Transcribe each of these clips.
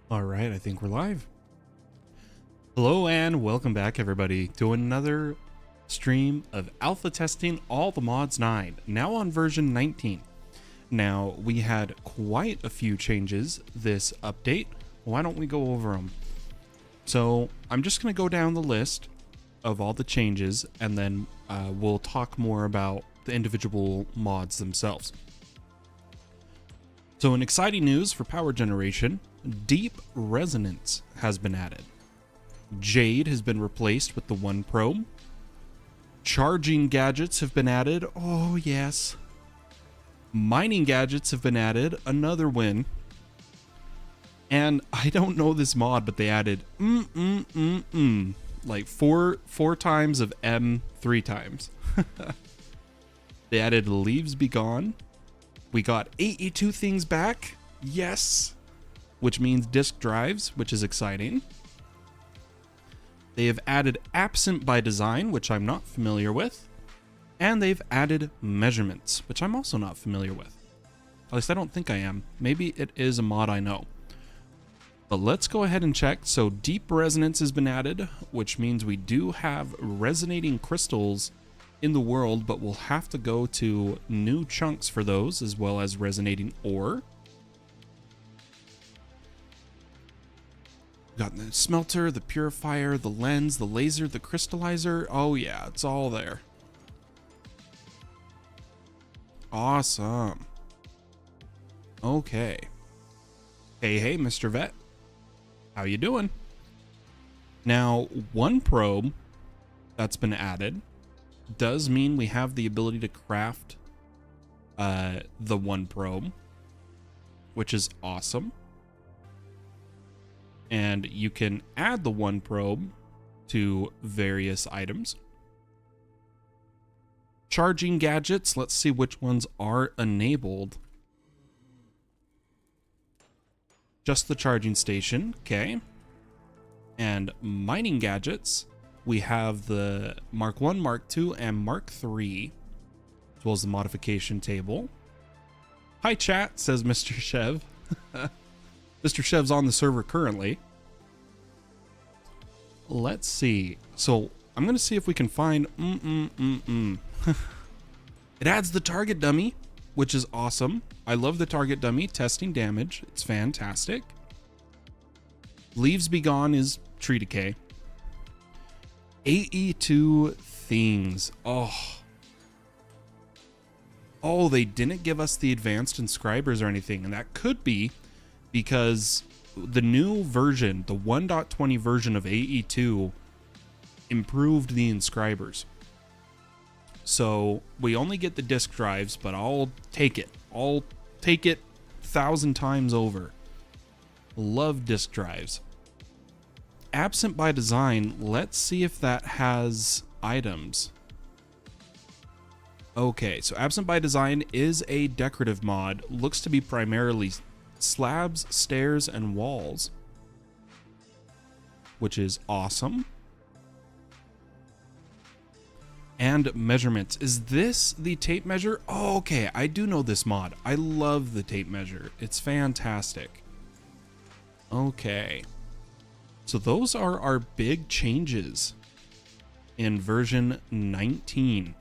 All right, I think we're live. Hello and welcome back everybody to another stream of alpha testing all the mods 9, now on version 19. Now, we had quite a few changes this update. Why don't we go over them? So, I'm just going to go down the list of all the changes and then we'll talk more about the individual mods themselves. So, in exciting news for power generation, deep resonance has been added. Jade has been replaced with the one probe. Charging gadgets have been added. Oh, yes. Mining gadgets have been added. Another win. And I don't know this mod, but they added like four times of M 3 times. They added Leaves Be Gone. We got AE2 Things back. Yes. Which means disk drives, which is exciting. They have added Absent by Design, which I'm not familiar with. And they've added Measurements, which I'm also not familiar with. At least I don't think I am. Maybe it is a mod I know. But let's go ahead and check. So Deep Resonance has been added, which means we do have resonating crystals in the world, but we'll have to go to new chunks for those, as well as resonating ore. Got the smelter, the purifier, the lens, the laser, the crystallizer. Oh yeah, it's all there. Awesome. Okay. Hey, Mr. Vet. How you doing? Now, one probe that's been added does mean we have the ability to craft the one probe, which is awesome. And you can add the one probe to various items. Charging gadgets, let's see which ones are enabled. Just the charging station, okay. And mining gadgets, we have the Mark 1, Mark 2, and Mark 3, as well as the modification table. Hi chat, says Mr. Chev. Mr. Chev's on the server currently. Let's see. So I'm going to see if we can find It adds the target dummy, which is awesome. I love the target dummy testing damage. It's fantastic. Leaves Be Gone is tree decay. AE2 Things. Oh, they didn't give us the advanced inscribers or anything, and that could be because the new version, the 1.20 version of AE2, improved the inscribers. So we only get the disk drives, but I'll take it. I'll take it 1,000 times over. Love disk drives. Absent by Design, let's see if that has items. Okay, so Absent by Design is a decorative mod. Looks to be primarily slabs, stairs, and walls, which is awesome. And measurements. Is this the tape measure? Oh, okay, I do know this mod. I love the tape measure. It's fantastic. Okay. So those are our big changes in version 19.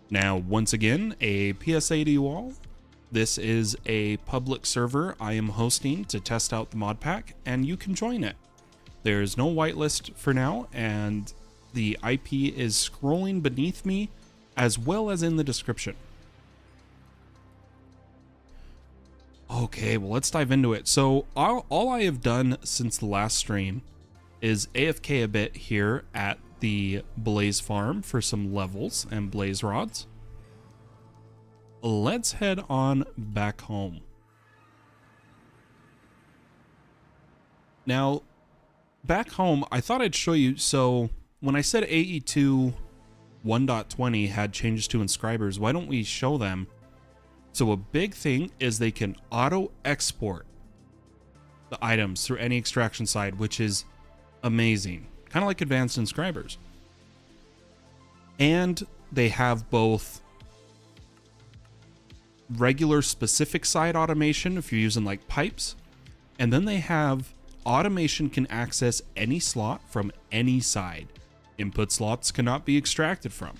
Now, once again, a PSA to you all. This is a public server I am hosting to test out the mod pack, and you can join it. There's no whitelist for now, and the IP is scrolling beneath me as well as in the description. Okay, well, let's dive into it. So all I have done since the last stream is AFK a bit here at the Blaze farm for some levels and blaze rods. Let's head on back home. Now, back home, I thought I'd show you. So when I said AE2 1.20 had changes to inscribers, why don't we show them? So a big thing is they can auto export the items through any extraction side, which is amazing. Kind of like advanced inscribers. And they have both regular specific side automation if you're using like pipes, and then they have automation can access any slot from any side. Input slots cannot be extracted from.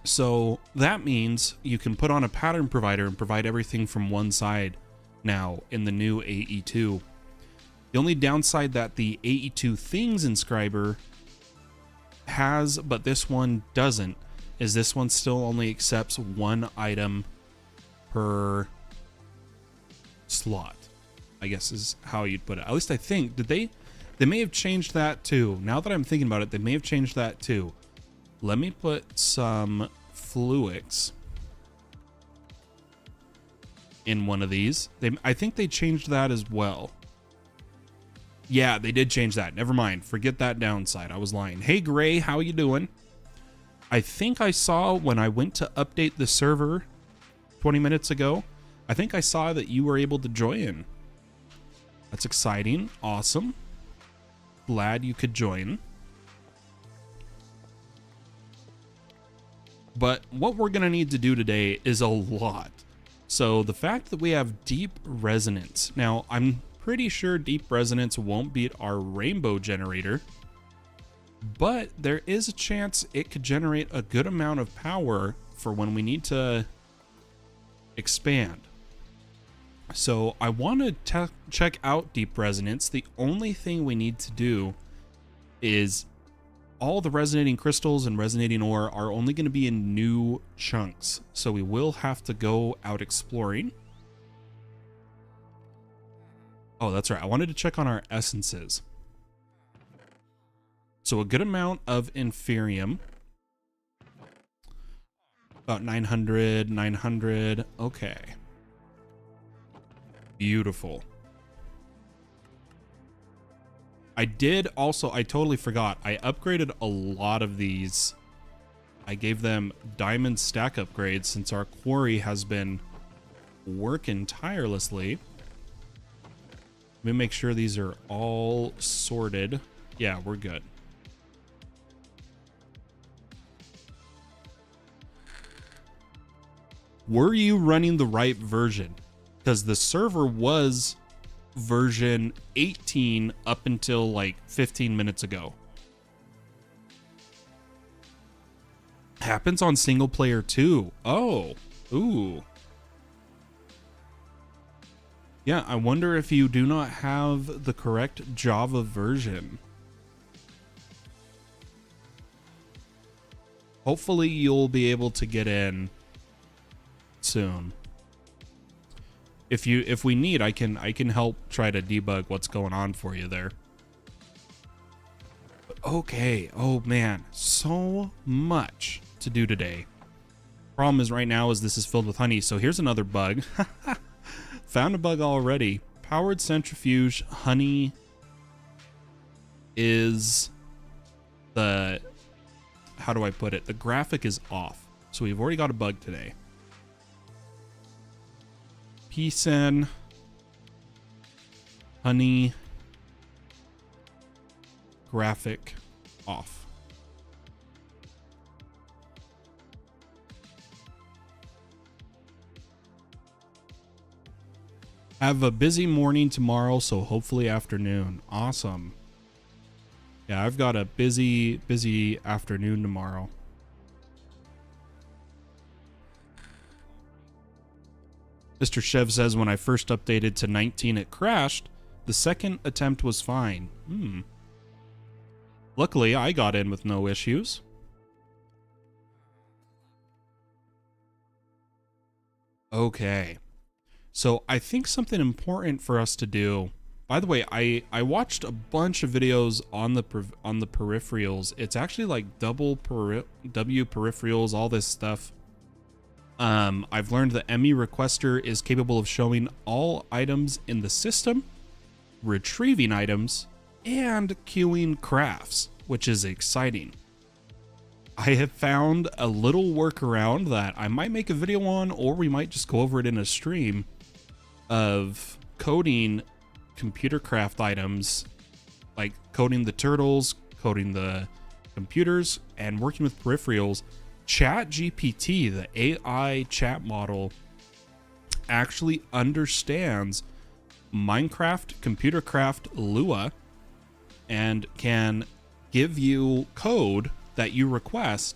So that means you can put on a pattern provider and provide everything from one side now in the new AE2. The only downside that the AE2 Things inscriber has, but this one doesn't, is this one still only accepts one item per slot, I guess is how you'd put it. At least I think, they may have changed that too. Now that I'm thinking about it, they may have changed that too. Let me put some fluics in one of these. I think they changed that as well. Yeah, they did change that. Never mind. Forget that downside. I was lying. Hey, Gray, how you doing? I think I saw when I went to update the server 20 minutes ago, I think I saw that you were able to join. That's exciting. Awesome. Glad you could join. But what we're going to need to do today is a lot. So the fact that we have deep resonance. Now, I'm pretty sure deep resonance won't beat our rainbow generator, but there is a chance it could generate a good amount of power for when we need to expand. So I want to check out deep resonance. The only thing we need to do is all the resonating crystals and resonating ore are only going to be in new chunks. So we will have to go out exploring. Oh, that's right. I wanted to check on our essences. So a good amount of inferium. About 900. Okay. Beautiful. I totally forgot. I upgraded a lot of these. I gave them diamond stack upgrades since our quarry has been working tirelessly. Let me make sure these are all sorted. Yeah, we're good. Were you running the right version? Because the server was version 18 up until like 15 minutes ago. Happens on single player too. Oh, ooh. Yeah, I wonder if you do not have the correct Java version. Hopefully you'll be able to get in soon. If we need, I can help try to debug what's going on for you there. But okay, oh man, so much to do today. Problem is right now is this is filled with honey, so here's another bug. Found a bug already. Powered centrifuge honey is the, how do I put it? The graphic is off. So we've already got a bug today. Peace-in, honey, graphic off. Have a busy morning tomorrow, so hopefully afternoon. Awesome. Yeah, I've got a busy afternoon tomorrow. Mr. Chev says, when I first updated to 19, it crashed. The second attempt was fine. Luckily, I got in with no issues. Okay. So I think something important for us to do. By the way, I watched a bunch of videos on the peripherals. It's actually like double W peripherals, all this stuff. I've learned that ME Requester is capable of showing all items in the system, retrieving items, and queuing crafts, which is exciting. I have found a little workaround that I might make a video on, or we might just go over it in a stream, of coding computer craft items, like coding the turtles, coding the computers, and working with peripherals. ChatGPT, the AI chat model, actually understands Minecraft Computer Craft Lua and can give you code that you request.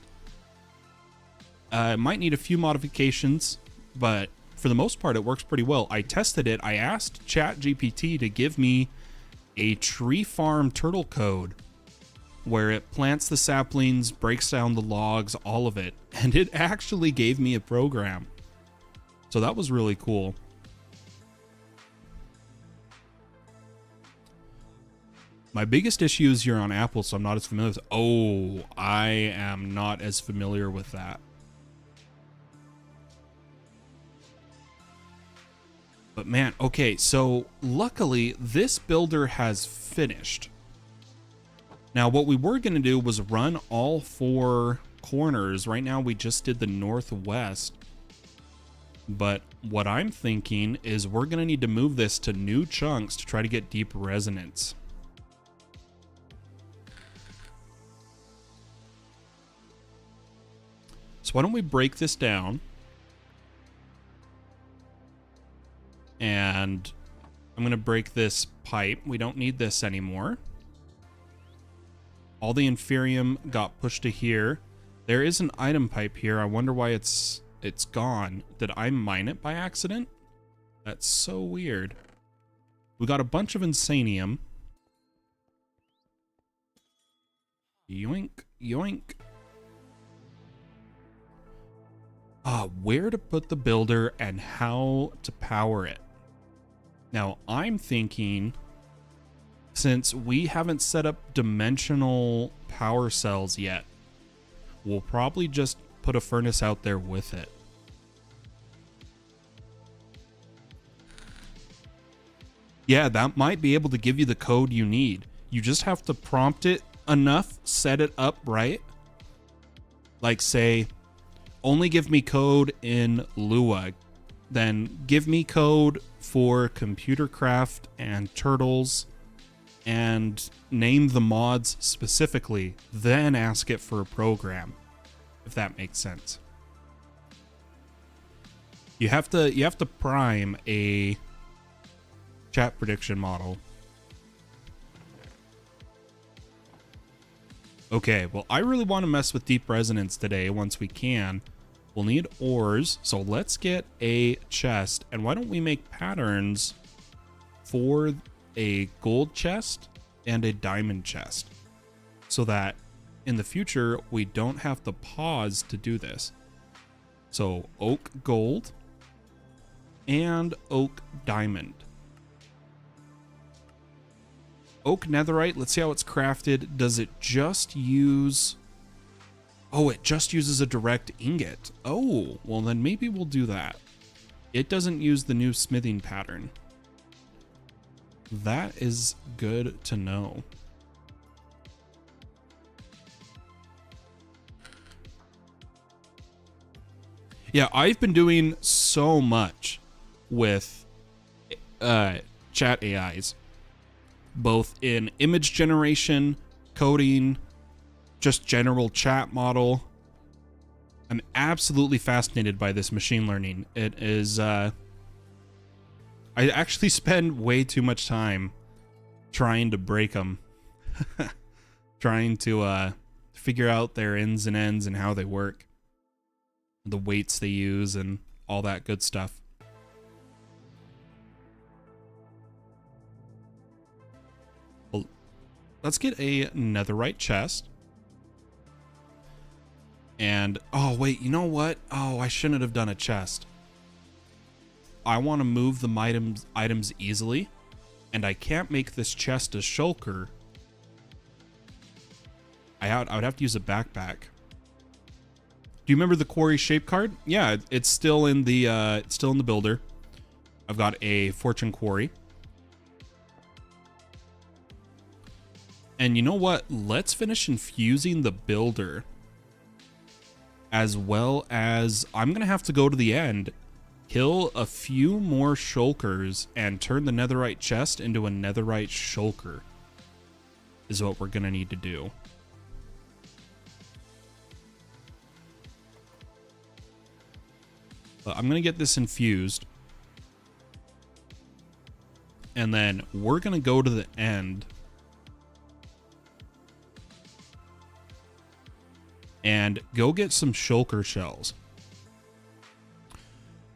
It might need a few modifications, but for the most part, it works pretty well. I tested it. I asked ChatGPT to give me a tree farm turtle code where it plants the saplings, breaks down the logs, all of it, and it actually gave me a program. So that was really cool. My biggest issue is you're on Apple, so I'm not as familiar with. Oh, I am not as familiar with that. But man, okay, so luckily this builder has finished. Now what we were going to do was run all 4 corners. Right now we just did the northwest. But what I'm thinking is we're going to need to move this to new chunks to try to get deep resonance. So why don't we break this down? And I'm going to break this pipe. We don't need this anymore. All the inferium got pushed to here. There is an item pipe here. I wonder why it's gone. Did I mine it by accident? That's so weird. We got a bunch of insanium. Yoink, yoink. Where to put the builder and how to power it. Now, I'm thinking, since we haven't set up dimensional power cells yet, we'll probably just put a furnace out there with it. Yeah, that might be able to give you the code you need. You just have to prompt it enough, set it up right. Like say, only give me code in Lua. Then give me code for computer craft and turtles and name the mods specifically. Then ask it for a program, if that makes sense. You have to prime a chat prediction model. Okay, well, I really want to mess with deep resonance today once we can. We'll need ores, so let's get a chest. And why don't we make patterns for a gold chest and a diamond chest so that in the future we don't have to pause to do this. So oak gold and oak diamond. Oak netherite, let's see how it's crafted. Does it just use... Oh, it just uses a direct ingot. Oh, well then maybe we'll do that. It doesn't use the new smithing pattern. That is good to know. Yeah, I've been doing so much with chat AIs, both in image generation, coding, just general chat model. I'm absolutely fascinated by this machine learning. It is, I actually spend way too much time trying to break them. Trying to figure out their ins and ends and how they work. The weights they use and all that good stuff. Well, let's get a netherite chest. And, oh wait, you know what? Oh, I shouldn't have done a chest. I want to move the items easily, and I can't make this chest a shulker. I would have to use a backpack. Do you remember the Quarry shape card? Yeah, it's still in the builder. I've got a fortune quarry. And you know what? Let's finish infusing the builder. As well as I'm going to have to go to the end, kill a few more shulkers, and turn the netherite chest into a netherite shulker. Is what we're going to need to do. But I'm going to get this infused. And then we're going to go to the end and go get some shulker shells.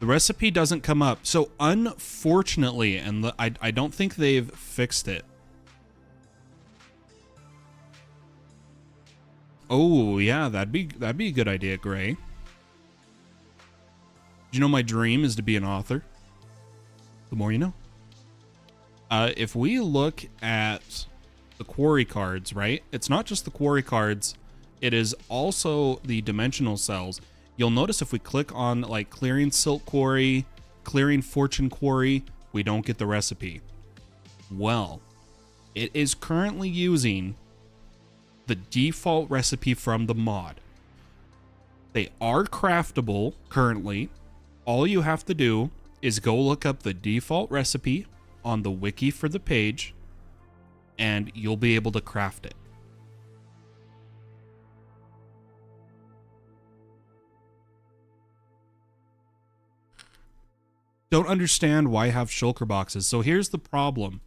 The recipe doesn't come up. So unfortunately, and I don't think they've fixed it. Oh yeah, that'd be a good idea, Gray. You know, my dream is to be an author. The more you know. If we look at the Quarry cards, right? It's not just the Quarry cards. It is also the dimensional cells. You'll notice if we click on like clearing Silk Quarry, clearing Fortune Quarry, we don't get the recipe. Well, it is currently using the default recipe from the mod. They are craftable currently. All you have to do is go look up the default recipe on the wiki for the page, and you'll be able to craft it. Don't understand why I have shulker boxes. So here's the problem.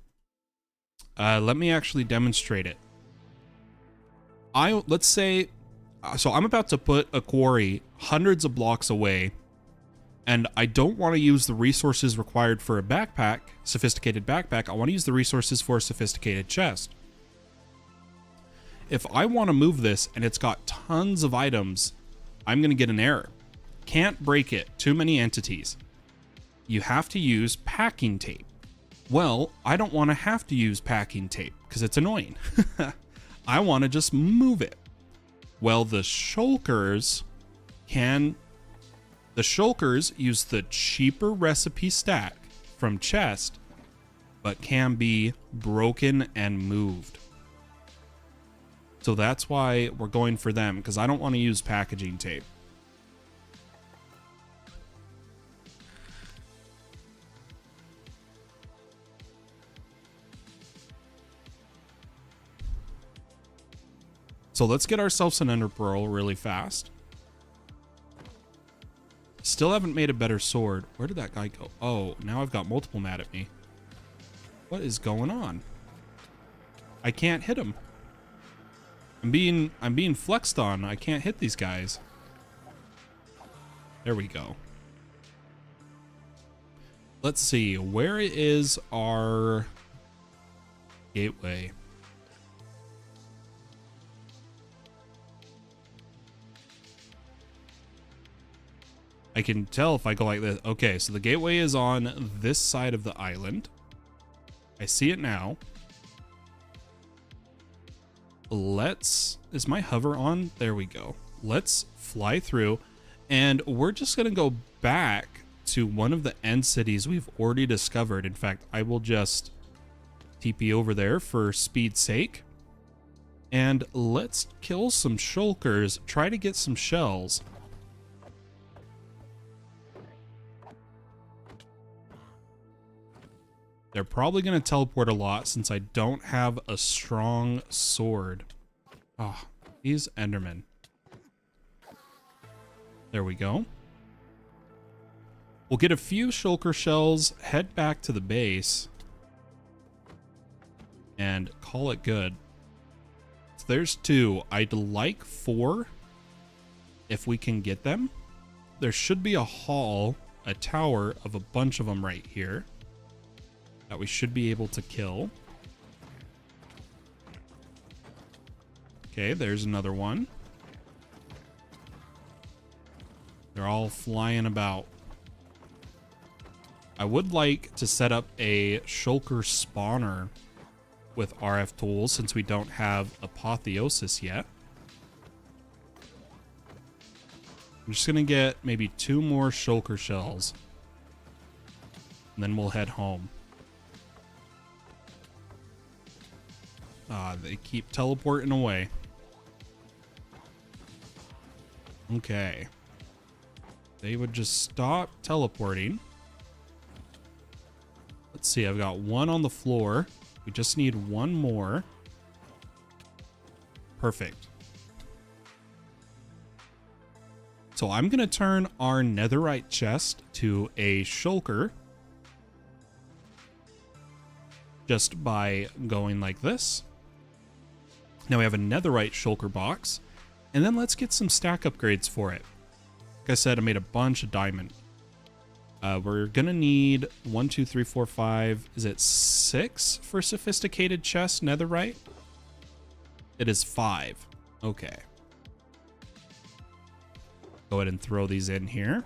Let me actually demonstrate it. Let's say, so I'm about to put a quarry hundreds of blocks away, and I don't want to use the resources required for a backpack, sophisticated backpack. I want to use the resources for a sophisticated chest. If I want to move this and it's got tons of items, I'm going to get an error. Can't break it. Too many entities. You have to use packing tape. Well, I don't want to have to use packing tape because it's annoying. I want to just move it. Well, the shulkers use the cheaper recipe stack from chest, but can be broken and moved. So that's why we're going for them, because I don't want to use packaging tape. So let's get ourselves an ender pearl really fast. Still haven't made a better sword. Where did that guy go? Oh, now I've got multiple mad at me. What is going on? I can't hit him. I'm being flexed on. I can't hit these guys. There we go. Let's see. Where is our gateway? I can tell if I go like this. Okay, so the gateway is on this side of the island. I see it now. Is my hover on? There we go. Let's fly through, and we're just gonna go back to one of the end cities we've already discovered. In fact, I will just TP over there for speed's sake. And let's kill some shulkers, try to get some shells. They're probably going to teleport a lot since I don't have a strong sword. Oh, these endermen. There we go. We'll get a few shulker shells, head back to the base, and call it good. So there's 2. I'd like 4 if we can get them. There should be a hall, a tower of a bunch of them right here that we should be able to kill. Okay, there's another one. They're all flying about. I would like to set up a shulker spawner with RF tools since we don't have apotheosis yet. I'm just gonna get maybe 2 more shulker shells, and then we'll head home. They keep teleporting away. Okay. They would just stop teleporting. Let's see, I've got 1 on the floor. We just need 1 more. Perfect. So I'm going to turn our netherite chest to a shulker. just by going like this. Now we have a netherite shulker box, and then let's get some stack upgrades for it. Like I said, I made a bunch of diamond. We're gonna need 1, 2, 3, 4, 5. Is it 6 for sophisticated chest netherite? It is 5. Okay. Go ahead and throw these in here.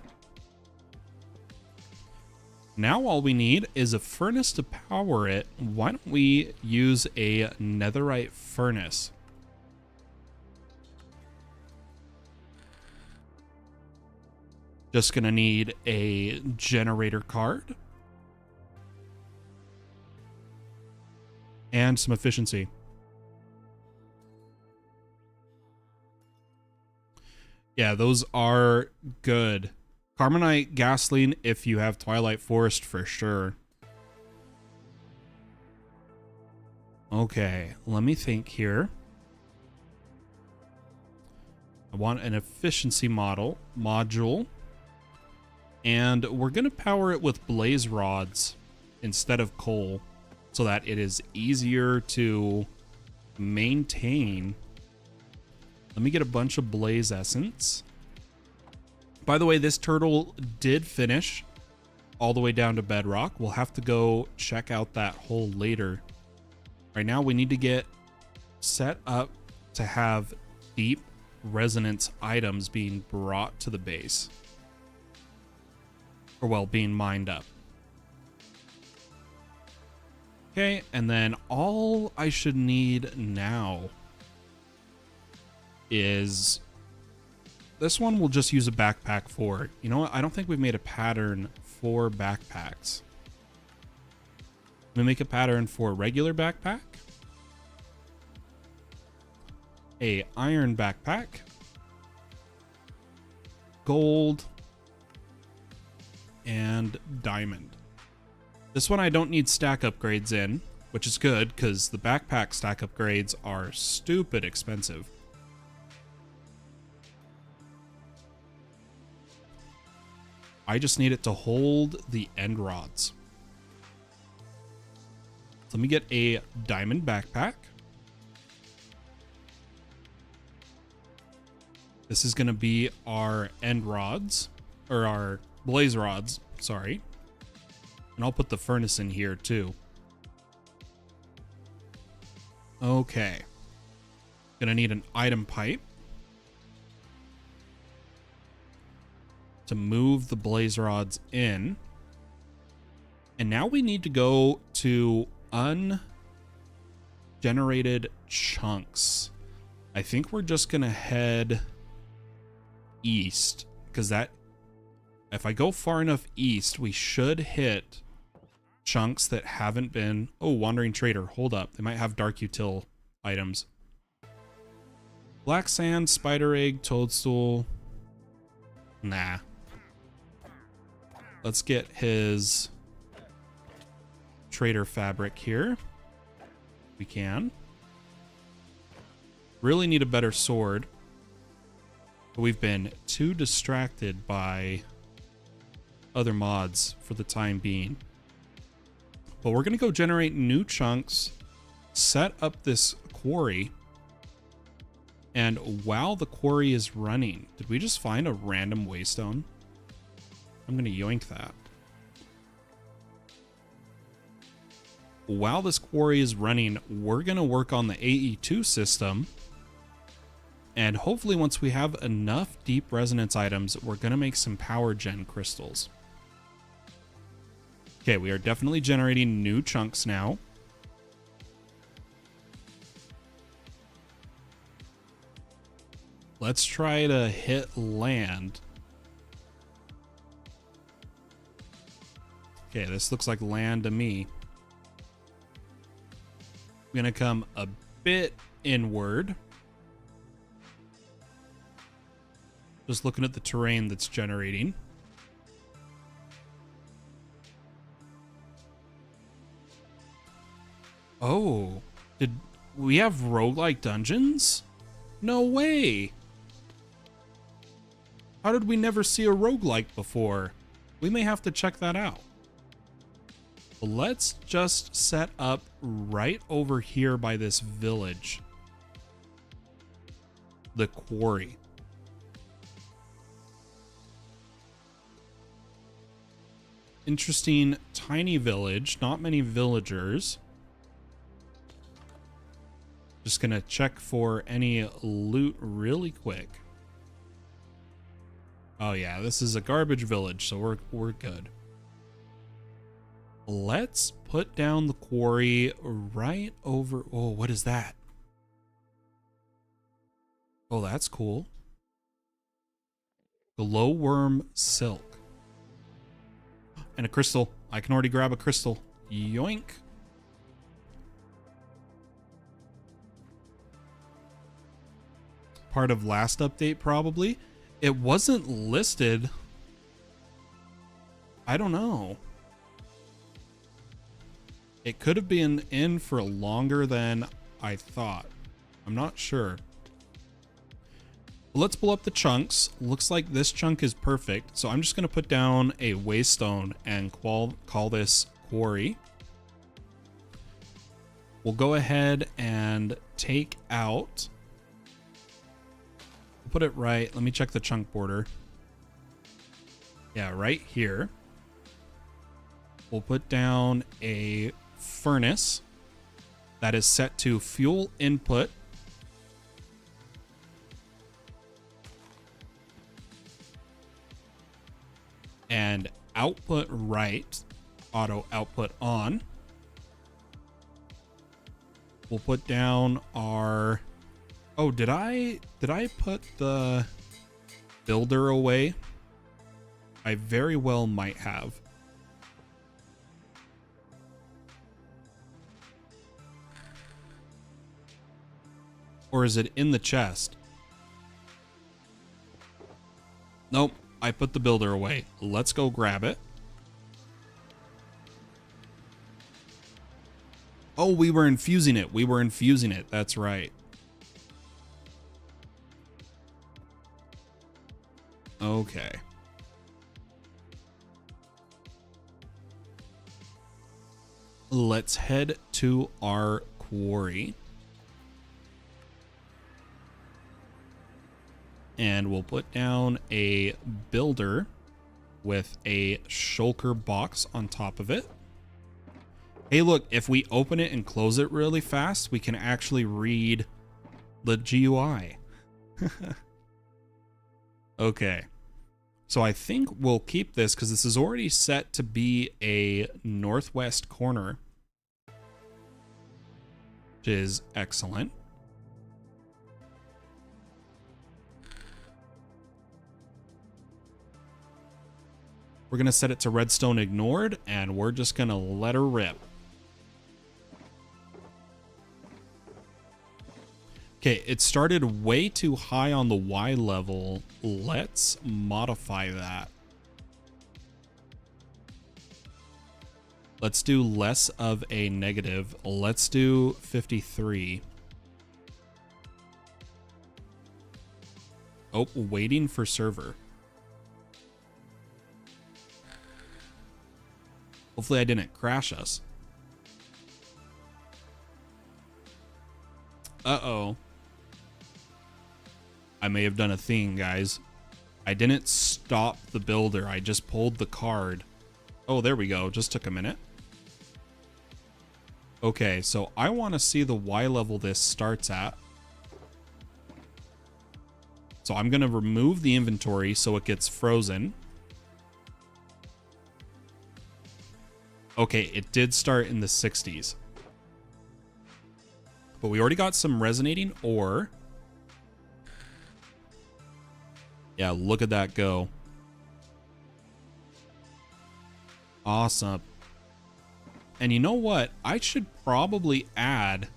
Now all we need is a furnace to power it. Why don't we use a netherite furnace? Just gonna need a generator card. And some efficiency. Yeah, those are good. Carbonite gasoline if you have Twilight Forest for sure. Okay, let me think here. I want an efficiency module. And we're going to power it with blaze rods instead of coal so that it is easier to maintain. Let me get a bunch of blaze essence. By the way, this turtle did finish all the way down to bedrock. We'll have to go check out that hole later. Right now, we need to get set up to have deep resonance items being brought to the base. Or, well, being mined up. Okay, and then all I should need now is... this one we'll just use a backpack for. You know what? I don't think we've made a pattern for backpacks. We make a pattern for a regular backpack. A iron backpack. Gold. And diamond. This one I don't need stack upgrades in, which is good because the backpack stack upgrades are stupid expensive. I just need it to hold the end rods. So let me get a diamond backpack. This is going to be our end rods, or our blaze rods, sorry. And I'll put the furnace in here too. Okay. Gonna need an item pipe to move the blaze rods in. And now we need to go to ungenerated chunks. I think we're just gonna head east, because that, if I go far enough east, we should hit chunks that haven't been... oh, wandering trader, hold up. They might have dark util items. Black sand, spider egg, toadstool. Nah. Let's get his trader fabric here. We can. Really need a better sword. But we've been too distracted by other mods for the time being. But we're going to go generate new chunks, set up this quarry, and while the quarry is running, did we just find a random waystone? I'm going to yoink that. While this quarry is running, we're going to work on the AE2 system, and hopefully once we have enough deep resonance items, we're going to make some power gen crystals. Okay, we are definitely generating new chunks now. Let's try to hit land. Okay, this looks like land to me. I'm gonna come a bit inward. Just looking at the terrain that's generating. Oh, did we have roguelike dungeons? No way. How did we never see a roguelike before? We may have to check that out. Let's just set up right over here by this village. The quarry. Interesting tiny village, not many villagers. Just gonna check for any loot really quick. Oh yeah, this is a garbage village, so we're good. Let's put down the quarry right over. Oh, what is that? Oh, that's cool. Glowworm silk. And a crystal. I can already grab a crystal. Yoink. Part of last update, probably. It wasn't listed. I don't know. It could have been in for longer than I thought. I'm not sure. Let's pull up the chunks. Looks like this chunk is perfect. So I'm just going to put down a waystone and call this quarry. We'll go ahead and take out. We'll put it right. Let me check the chunk border. Yeah, right here. We'll put down a furnace that is set to fuel input. And output right, auto output on. We'll put down our, oh, did I put the builder away? I very well might have. Or is it in the chest? Nope. I put the builder away. Let's go grab it. Oh, we were infusing it. We were infusing it. That's right. Okay. Let's head to our quarry. And we'll put down a builder with a shulker box on top of it. Hey, look, if we open it and close it really fast, we can actually read the GUI. Okay. So I think we'll keep this because this is already set to be a northwest corner, which is excellent. We're going to set it to redstone ignored, and we're just going to let her rip. Okay, it started way too high on the Y level. Let's modify that. Let's do less of a negative. Let's do 53. Oh, waiting for server. Hopefully I didn't crash us. Uh-oh. I may have done a thing, guys. I didn't stop the builder. I just pulled the card. Oh, there we go. Just took a minute. Okay, so I want to see the Y level this starts at. So I'm going to remove the inventory so it gets frozen. Okay, it did start in the 60s. But we already got some resonating ore. Yeah, look at that go. Awesome. And you know what? I should probably add...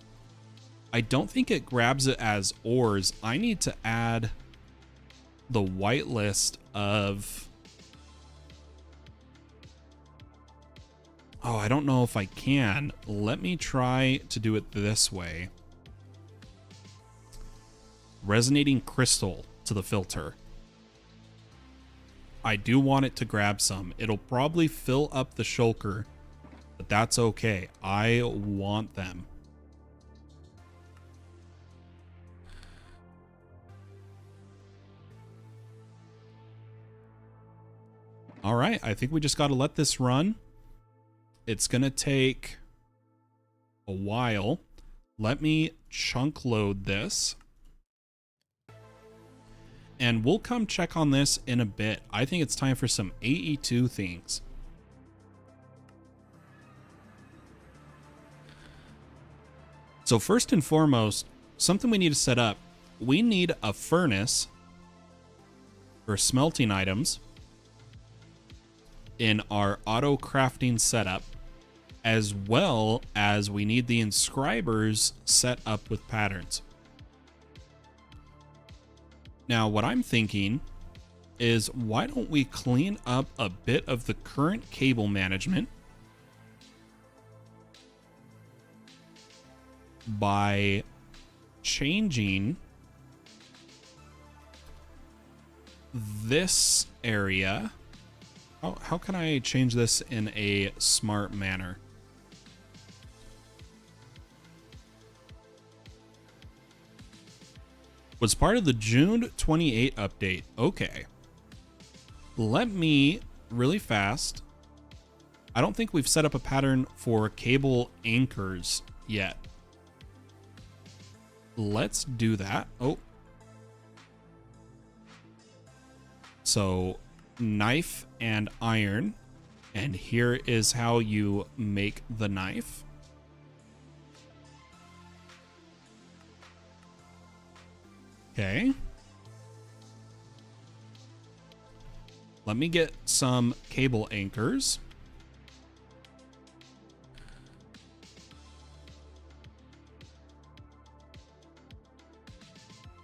I don't think it grabs it as ores. I need to add the whitelist of... Oh, I don't know if I can. Let me try to do it this way. Resonating crystal to the filter. I do want it to grab some. It'll probably fill up the shulker but that's okay. I want them. All right, I think we just got to let this run. It's going to take a while. Let me chunk load this. And we'll come check on this in a bit. I think it's time for some AE2 things. So first and foremost, something we need to set up. We need a furnace for smelting items in our auto crafting setup, as well as we need the inscribers set up with patterns. Now, what I'm thinking is, why don't we clean up a bit of the current cable management by changing this area. How can I change this in a smart manner? Was part of the June 28 update. Okay. Let me really fast. I don't think we've set up a pattern for cable anchors yet. Let's do that. Oh. So knife and iron. And here is how you make the knife. Okay. Let me get some cable anchors.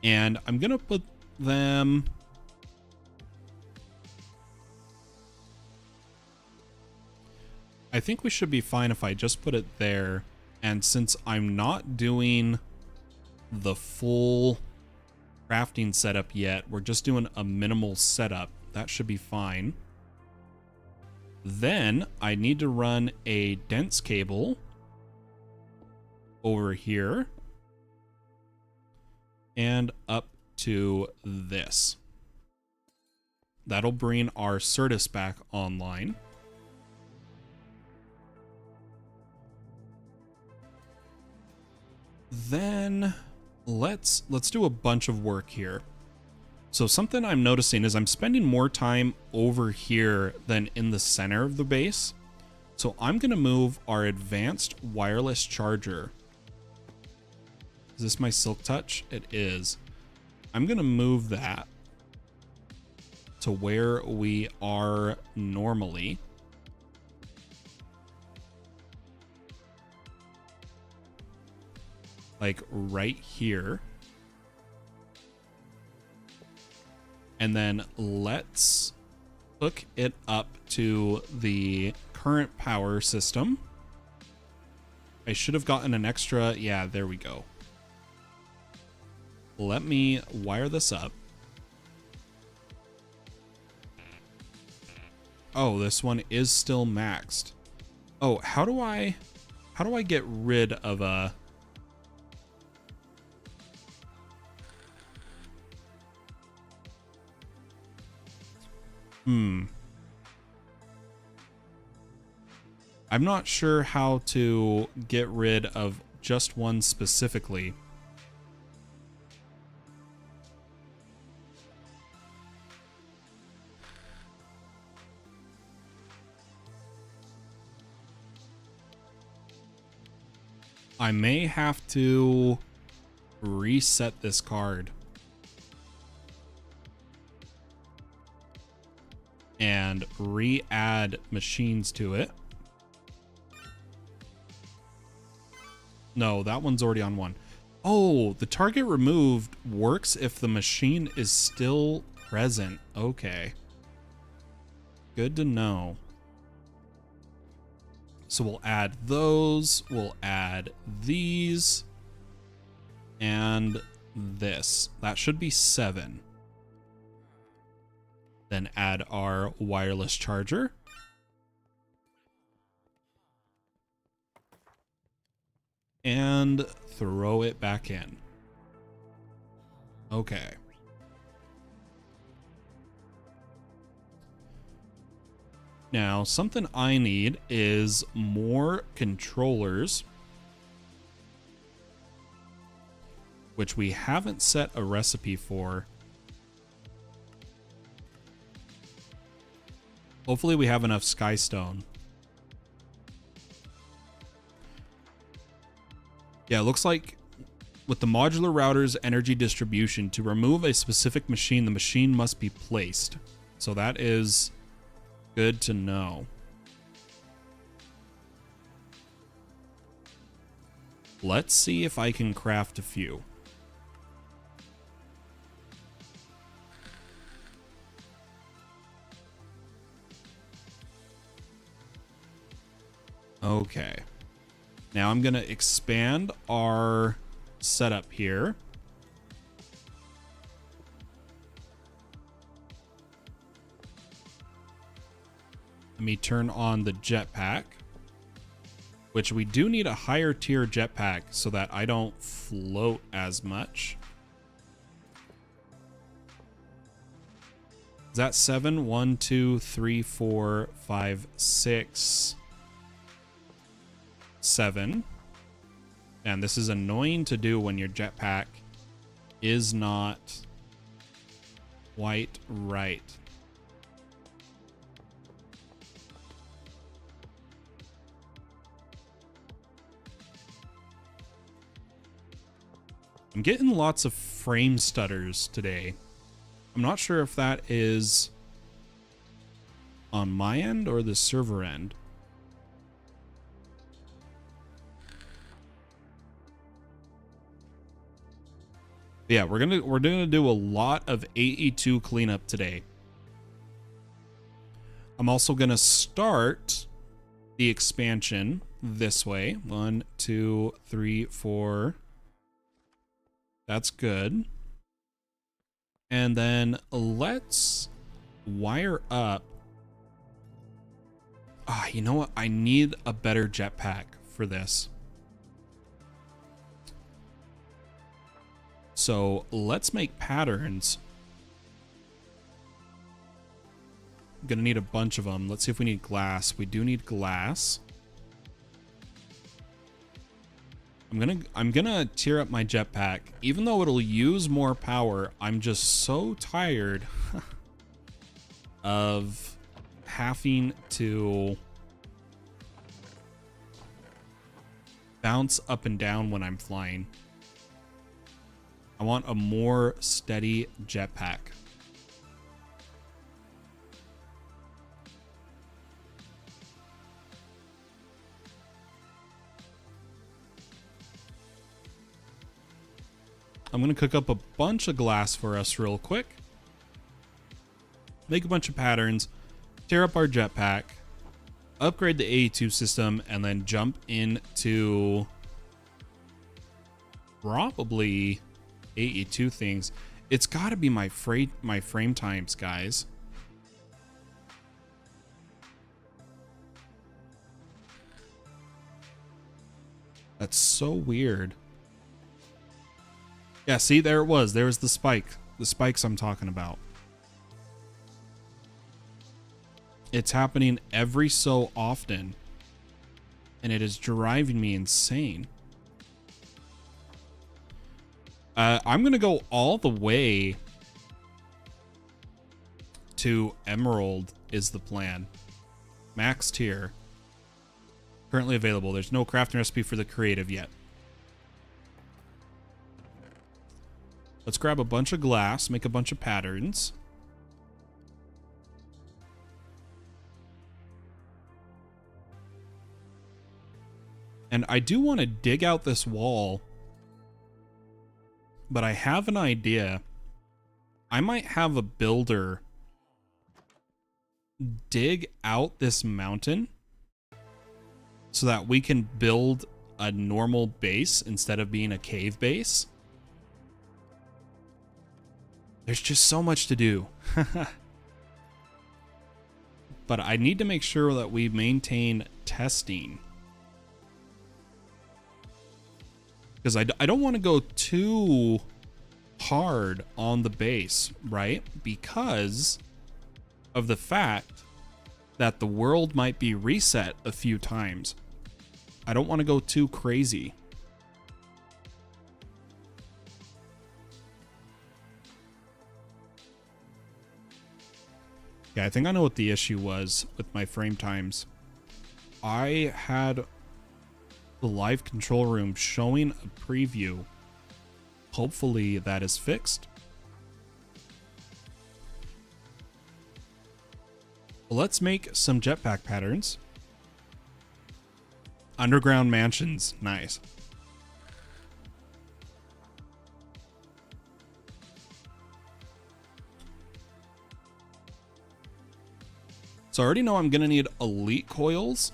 And I'm going to put them... I think we should be fine if I just put it there. And since I'm not doing the full crafting setup yet, we're just doing a minimal setup. That should be fine. Then I need to run a dense cable over here and up to this. That'll bring our Certus back online. Then let's do a bunch of work here. So something I'm noticing is I'm spending more time over here than in the center of the base. So I'm going to move our advanced wireless charger. Is this my silk touch? It is. I'm going to move that to where we are normally. Like right here. And then let's hook it up to the current power system. I should have gotten an extra. Yeah, there we go. Let me wire this up. Oh, this one is still maxed. Oh, how do I get rid of a... I'm not sure how to get rid of just one specifically. I may have to reset this card and re-add machines to it. No, that one's already on one. Oh, the target removed works if the machine is still present. Okay. Good to know. So we'll add those, we'll add these, and this. That should be 7. Then add our wireless charger. and throw it back in. Okay. Now, something I need is more controllers, which we haven't set a recipe for. Hopefully we have enough skystone. Yeah, it looks like with the modular router's energy distribution, to remove a specific machine, the machine must be placed. So that is good to know. Let's see if I can craft a few. Okay. Now I'm going to expand our setup here. Let me turn on the jetpack, which we do need a higher tier jetpack so that I don't float as much. Is that 7? 1, 2, 3, 4, 5, 6, 7. And this is annoying to do when your jetpack is not quite right. I'm getting lots of frame stutters today. I'm not sure if that is on my end or the server end. Yeah, we're gonna do a lot of AE2 cleanup today. I'm also gonna start the expansion this way. 1, 2, 3, 4. That's good. And then let's wire up. You know what? I need a better jetpack for this. So let's make patterns. I'm gonna need a bunch of them. Let's see if we need glass. We do need glass. I'm gonna tier up my jetpack. Even though it'll use more power, I'm just so tired of having to bounce up and down when I'm flying. I want a more steady jetpack. I'm going to cook up a bunch of glass for us real quick. Make a bunch of patterns, tear up our jetpack, upgrade the AE2 system, and then jump into probably AE2 things. It's got to be my frame times, guys. That's so weird. Yeah, see, there it was. There was the spike. The spikes I'm talking about. It's happening every so often, and it is driving me insane. I'm going to go all the way to Emerald is the plan. Max tier. Currently available. There's no crafting recipe for the creative yet. Let's grab a bunch of glass, make a bunch of patterns. And I do want to dig out this wall, but I have an idea. I might have a builder dig out this mountain so that we can build a normal base instead of being a cave base. There's just so much to do. But I need to make sure that we maintain testing. Because I don't want to go too hard on the base, right? Because of the fact that the world might be reset a few times. I don't want to go too crazy. Yeah, I think I know what the issue was with my frame times. I had the live control room showing a preview. Hopefully that is fixed. Let's make some jetpack patterns. Underground mansions, nice. So I already know I'm gonna need elite coils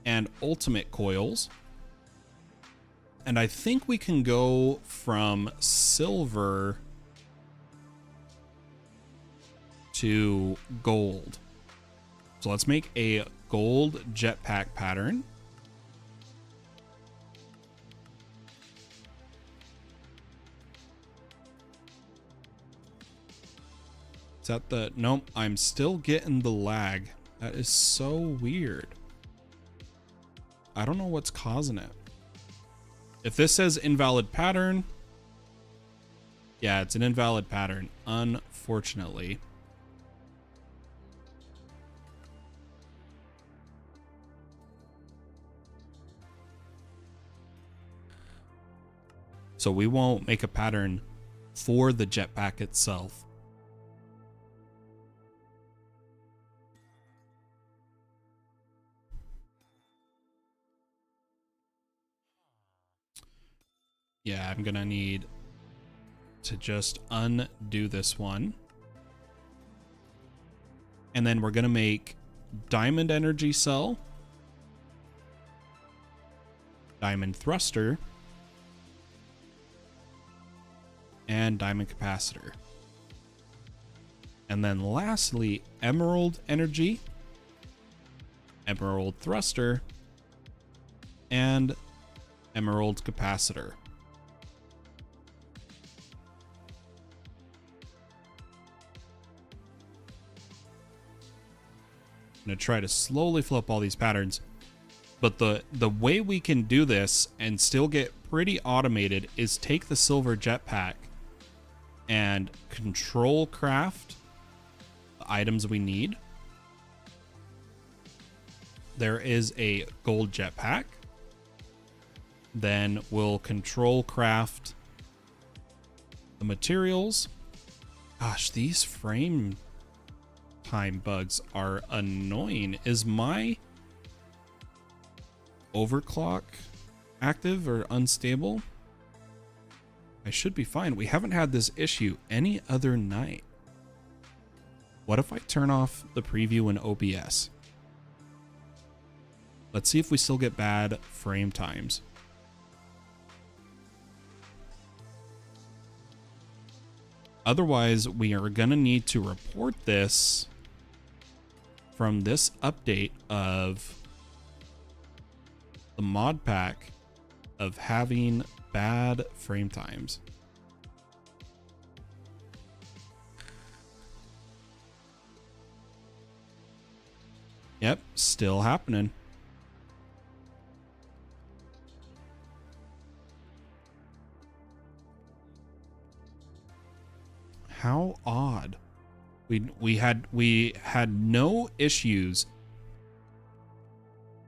and ultimate coils. And I think we can go from silver to gold. So let's make a gold jetpack pattern. Is that the... Nope, I'm still getting the lag. That is so weird. I don't know what's causing it. If this says invalid pattern... Yeah, it's an invalid pattern, unfortunately. So we won't make a pattern for the jetpack itself. Yeah, I'm gonna need to just undo this one. And then we're gonna make diamond energy cell, diamond thruster, and diamond capacitor. And then lastly, emerald energy, emerald thruster, and emerald capacitor. I'm going to try to slowly flip all these patterns. But the way we can do this and still get pretty automated is take the silver jetpack and control craft the items we need. There is a gold jetpack. Then we'll control craft the materials. Gosh, these frame time bugs are annoying. Is my overclock active or unstable? I should be fine. We haven't had this issue any other night. What if I turn off the preview in OBS? Let's see if we still get bad frame times. Otherwise, we are gonna need to report this from this update of the mod pack of having bad frame times. Yep, still happening. How odd. We had no issues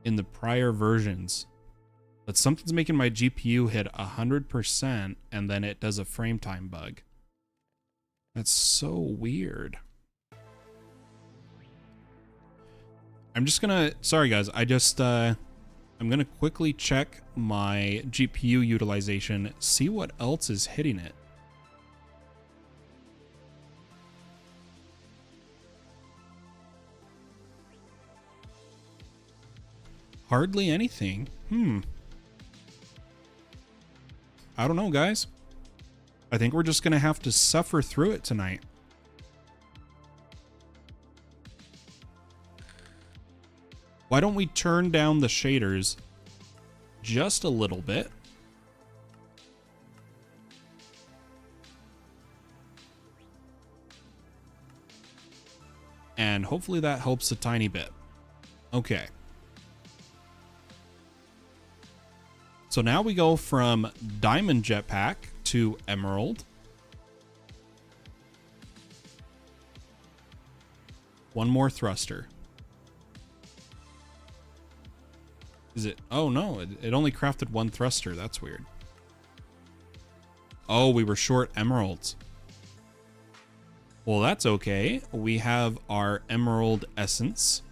in the prior versions, but something's making my GPU hit 100% and then it does a frame time bug. That's so weird. I'm just gonna, sorry guys, I'm gonna quickly check my GPU utilization, see what else is hitting it. Hardly anything. I don't know, guys. I think we're just gonna have to suffer through it tonight. Why don't we turn down the shaders just a little bit? and hopefully that helps a tiny bit. Okay. So now we go from Diamond Jetpack to Emerald. One more thruster. Is it? Oh no, it only crafted one thruster. That's weird. Oh, we were short emeralds. Well, that's okay. We have our emerald essence.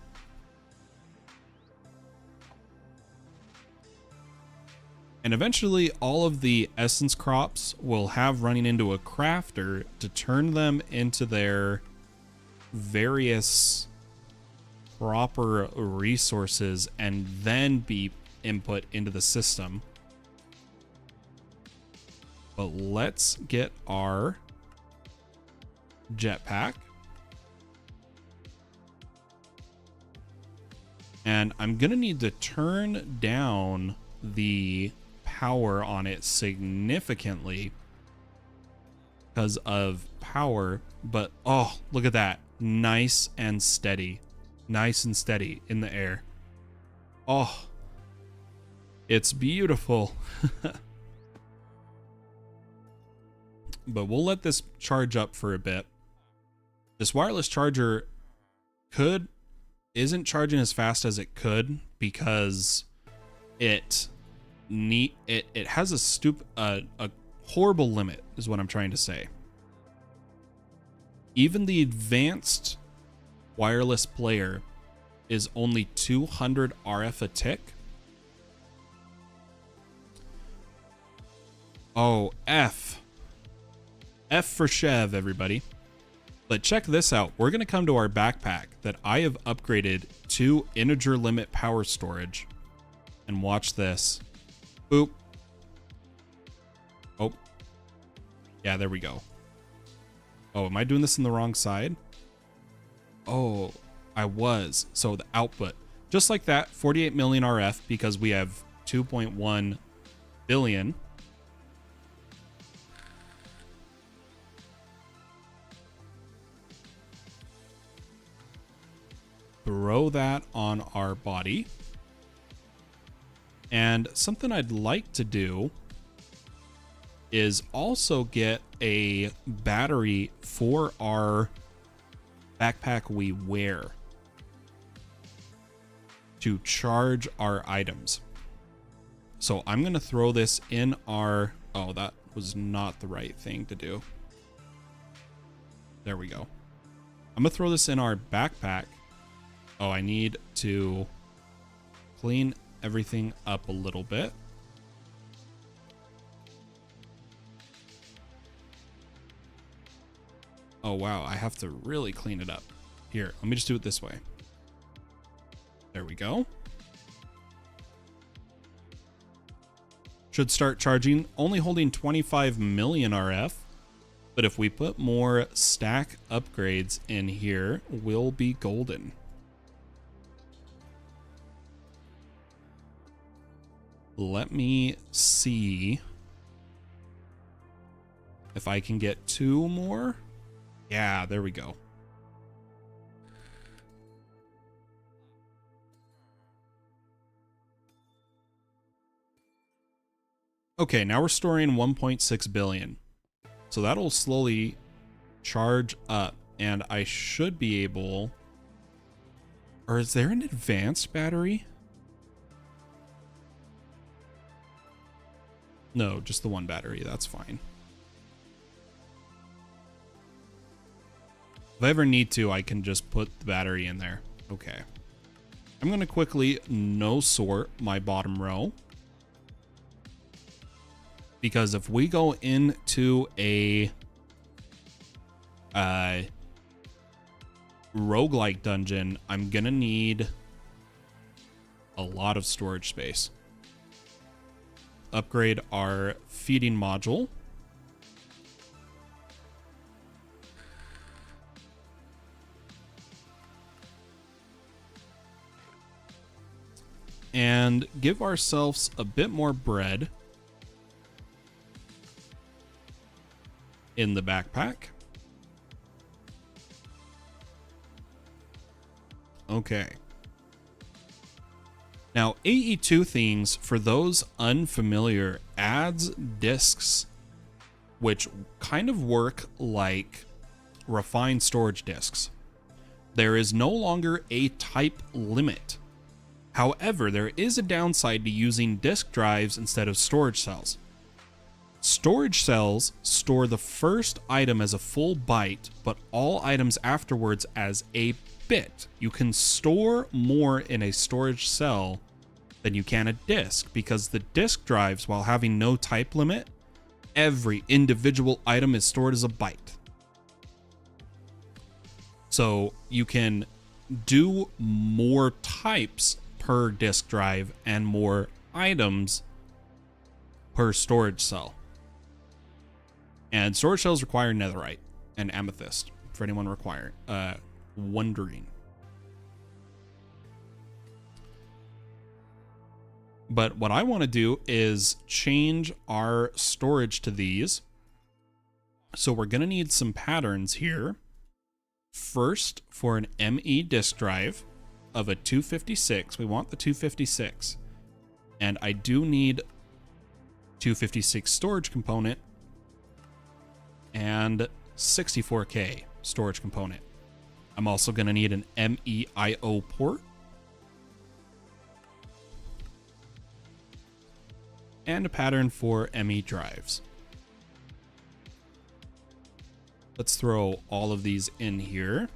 And eventually all of the essence crops will have running into a crafter to turn them into their various proper resources and then be input into the system. But let's get our jetpack. And I'm gonna need to turn down the power on it significantly because of power, but oh, look at that. Nice and steady. Nice and steady in the air. Oh, it's beautiful. But we'll let this charge up for a bit. This wireless charger isn't charging as fast as it could because it has a horrible limit is what I'm trying to say. Even the advanced wireless player is only 200 RF a tick. Oh, F for Chev, everybody. But check this out. We're going to come to our backpack that I have upgraded to integer limit power storage. And watch this. Boop. Oh. Yeah, there we go. Oh, am I doing this in the wrong side? Oh, I was. So the output. Just like that, 48 million RF because we have 2.1 billion. Throw that on our body. And something I'd like to do is also get a battery for our backpack we wear to charge our items. So I'm going to throw this in our... Oh, that was not the right thing to do. There we go. I'm going to throw this in our backpack. Oh, I need to clean everything up a little bit. Oh, wow. I have to really clean it up. Here, let me just do it this way. There we go. Should start charging, only holding 25 million RF. But if we put more stack upgrades in here, we'll be golden. Let me see if I can get 2 more. Yeah, there we go. Okay, now we're storing 1.6 billion. So that'll slowly charge up, and I should be able... Or is there an advanced battery? No, just the one battery. That's fine. If I ever need to, I can just put the battery in there. Okay. I'm going to quickly no sort my bottom row. Because if we go into a roguelike dungeon, I'm going to need a lot of storage space. Upgrade our feeding module. And give ourselves a bit more bread in the backpack. Okay. Now, AE2 Things, for those unfamiliar, adds disks which kind of work like refined storage disks. There is no longer a type limit. However, there is a downside to using disk drives instead of storage cells. Storage cells store the first item as a full byte, but all items afterwards as a bit. You can store more in a storage cell than you can a disk, because the disk drives, while having no type limit, every individual item is stored as a byte. So you can do more types per disk drive and more items per storage cell. And storage cells require netherite and amethyst, for anyone wondering. But what I want to do is change our storage to these. So we're going to need some patterns here. First, for an ME disk drive of a 256, we want the 256. And I do need 256 storage component and 64K storage component. I'm also going to need an MEIO port and a pattern for ME drives. Let's throw all of these in here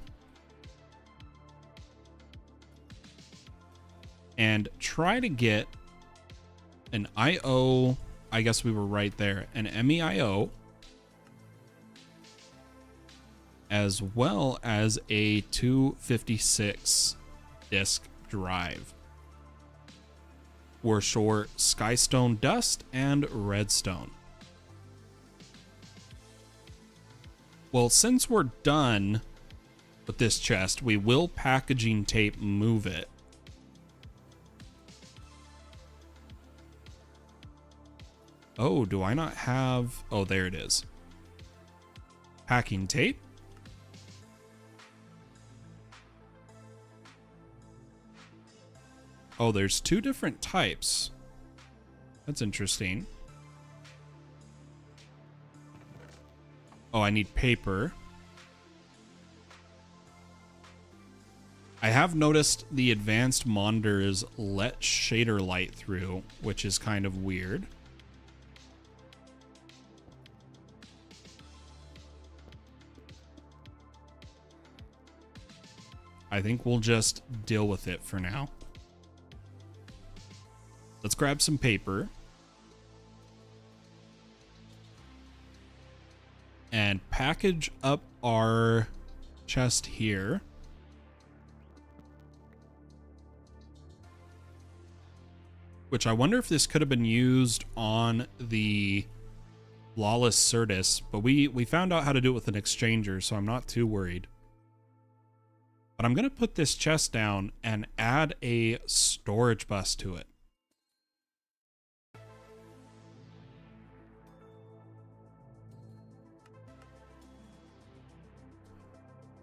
and try to get an IO. I guess we were right there, an MEIO, as well as a 256 disk drive. We're short skystone dust and redstone. Well, since we're done with this chest, we will packaging tape move it. Oh, do I not have... Oh, there it is. Packing tape. Oh, there's two different types. That's interesting. Oh, I need paper. I have noticed the advanced monitors let shader light through, which is kind of weird. I think we'll just deal with it for now. Let's grab some paper and package up our chest here. Which I wonder if this could have been used on the Lawless Certus, but we found out how to do it with an exchanger, so I'm not too worried. But I'm going to put this chest down and add a storage bus to it.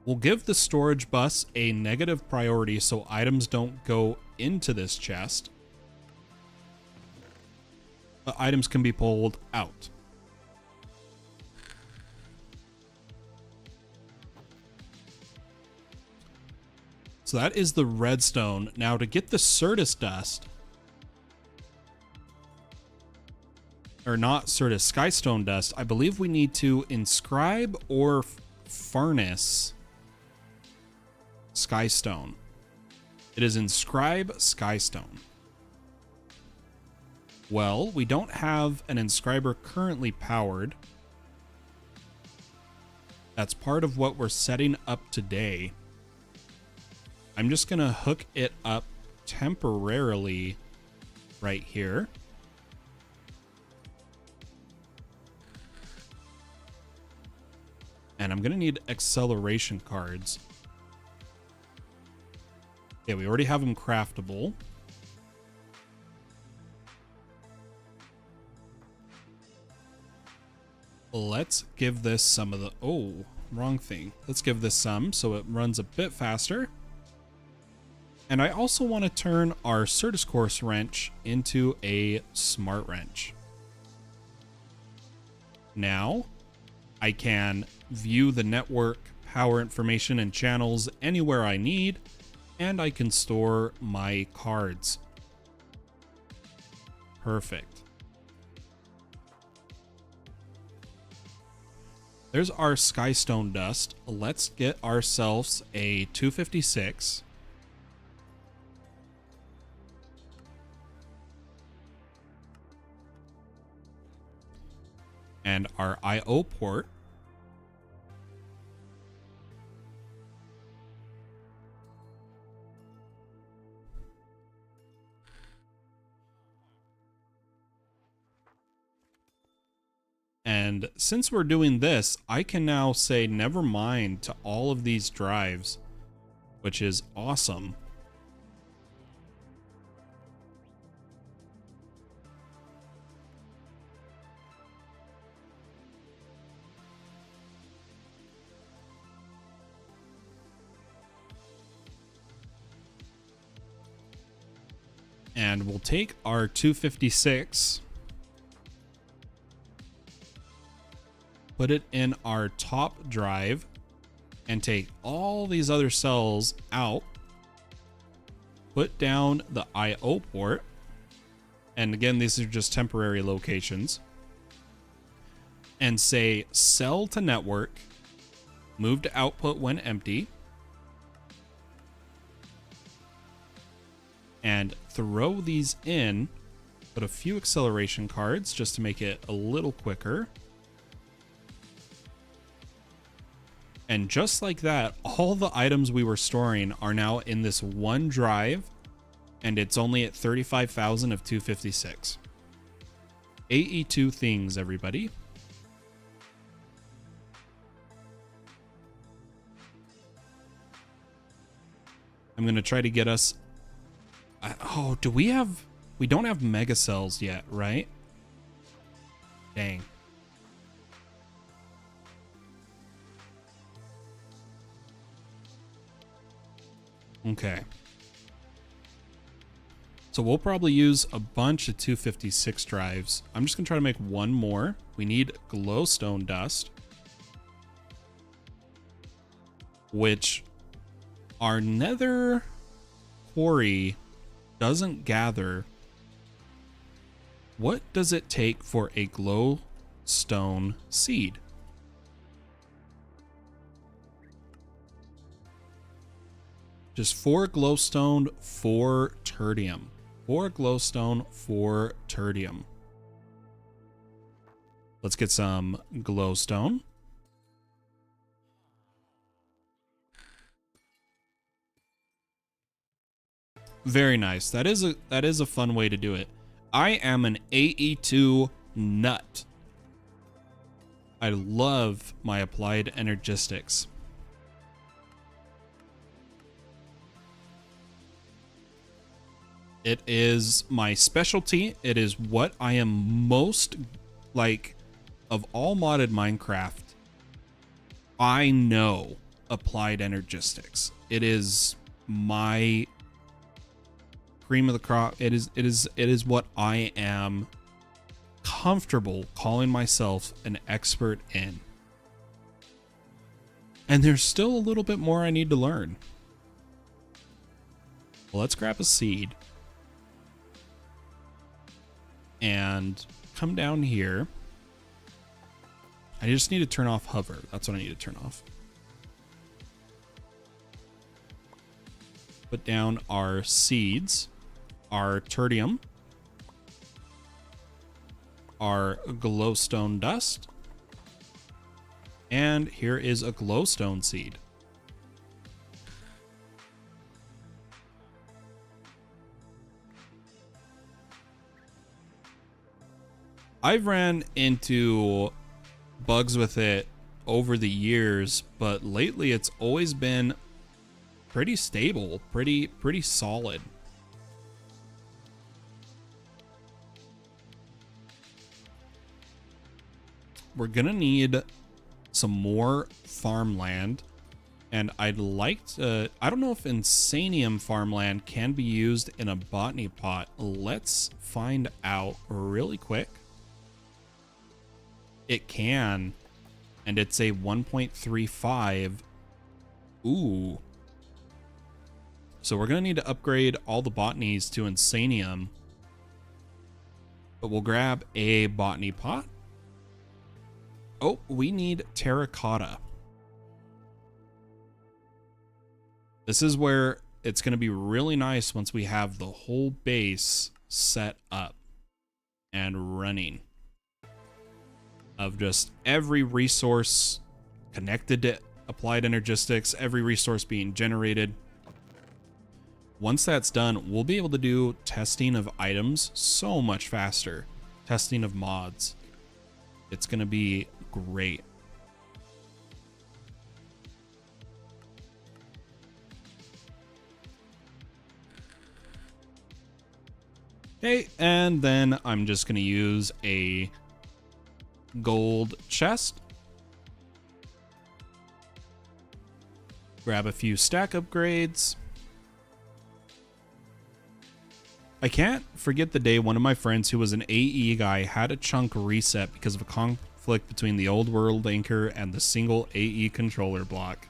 We'll give the storage bus a negative priority so items don't go into this chest. But items can be pulled out. So that is the redstone. Now to get the Certus dust, or not Certus, Skystone dust, I believe we need to inscribe or furnace Skystone. It is inscribe Skystone. Well, we don't have an inscriber currently powered. That's part of what we're setting up today. I'm just going to hook it up temporarily right here. And I'm going to need acceleration cards. Okay, we already have them craftable. Let's give this some of the... Oh, wrong thing. Let's give this some so it runs a bit faster. And I also want to turn our Certus Course wrench into a smart wrench. Now I can view the network power information and channels anywhere I need, and I can store my cards. Perfect. There's our Skystone dust. Let's get ourselves a 256. And our I/O port. And since we're doing this, I can now say never mind to all of these drives, which is awesome. And we'll take our 256, put it in our top drive, and take all these other cells out, put down the I/O port, and again, these are just temporary locations, and say cell to network, move to output when empty, and throw these in, put a few acceleration cards just to make it a little quicker. And just like that, all the items we were storing are now in this one drive, and it's only at 35,000 of 256. AE2 Things, everybody. I'm going to try to get us... oh, do we have... we don't have mega cells yet, right? Dang. Okay. So we'll probably use a bunch of 256 drives. I'm just going to try to make one more. We need glowstone dust, which our nether quarry doesn't gather. What does it take for a glowstone seed? Just 4 glowstone, 4 tertium. 4 glowstone, 4 tertium. Let's get some glowstone. Very nice. That is a fun way to do it. I am an AE2 nut. I love my applied energistics. It is my specialty. It is what I am most like of all modded Minecraft. I know applied energistics. It is my cream of the crop. It is what I am comfortable calling myself an expert in. And there's still a little bit more I need to learn. Well, let's grab a seed. And come down here. I just need to turn off hover. That's what I need to turn off. Put down our seeds, our tertium, our glowstone dust, and here is a glowstone seed. I've ran into bugs with it over the years, but lately it's always been pretty stable, pretty solid. We're gonna need some more farmland, And I'd like to, I don't know if Insanium farmland can be used in a botany pot. Let's find out really quick. It can, and it's a 1.35. Ooh. So we're gonna need to upgrade all the botanies to Insanium. But we'll grab a botany pot. Oh, we need terracotta. This is where it's going to be really nice once we have the whole base set up and running. Of just every resource connected to applied energistics, every resource being generated. Once that's done, we'll be able to do testing of items so much faster. Testing of mods. It's going to be great. Okay, and then I'm just going to use a gold chest. Grab a few stack upgrades. I can't forget the day one of my friends who was an AE guy had a chunk reset because of a conflict between the old world anchor and the single AE controller block.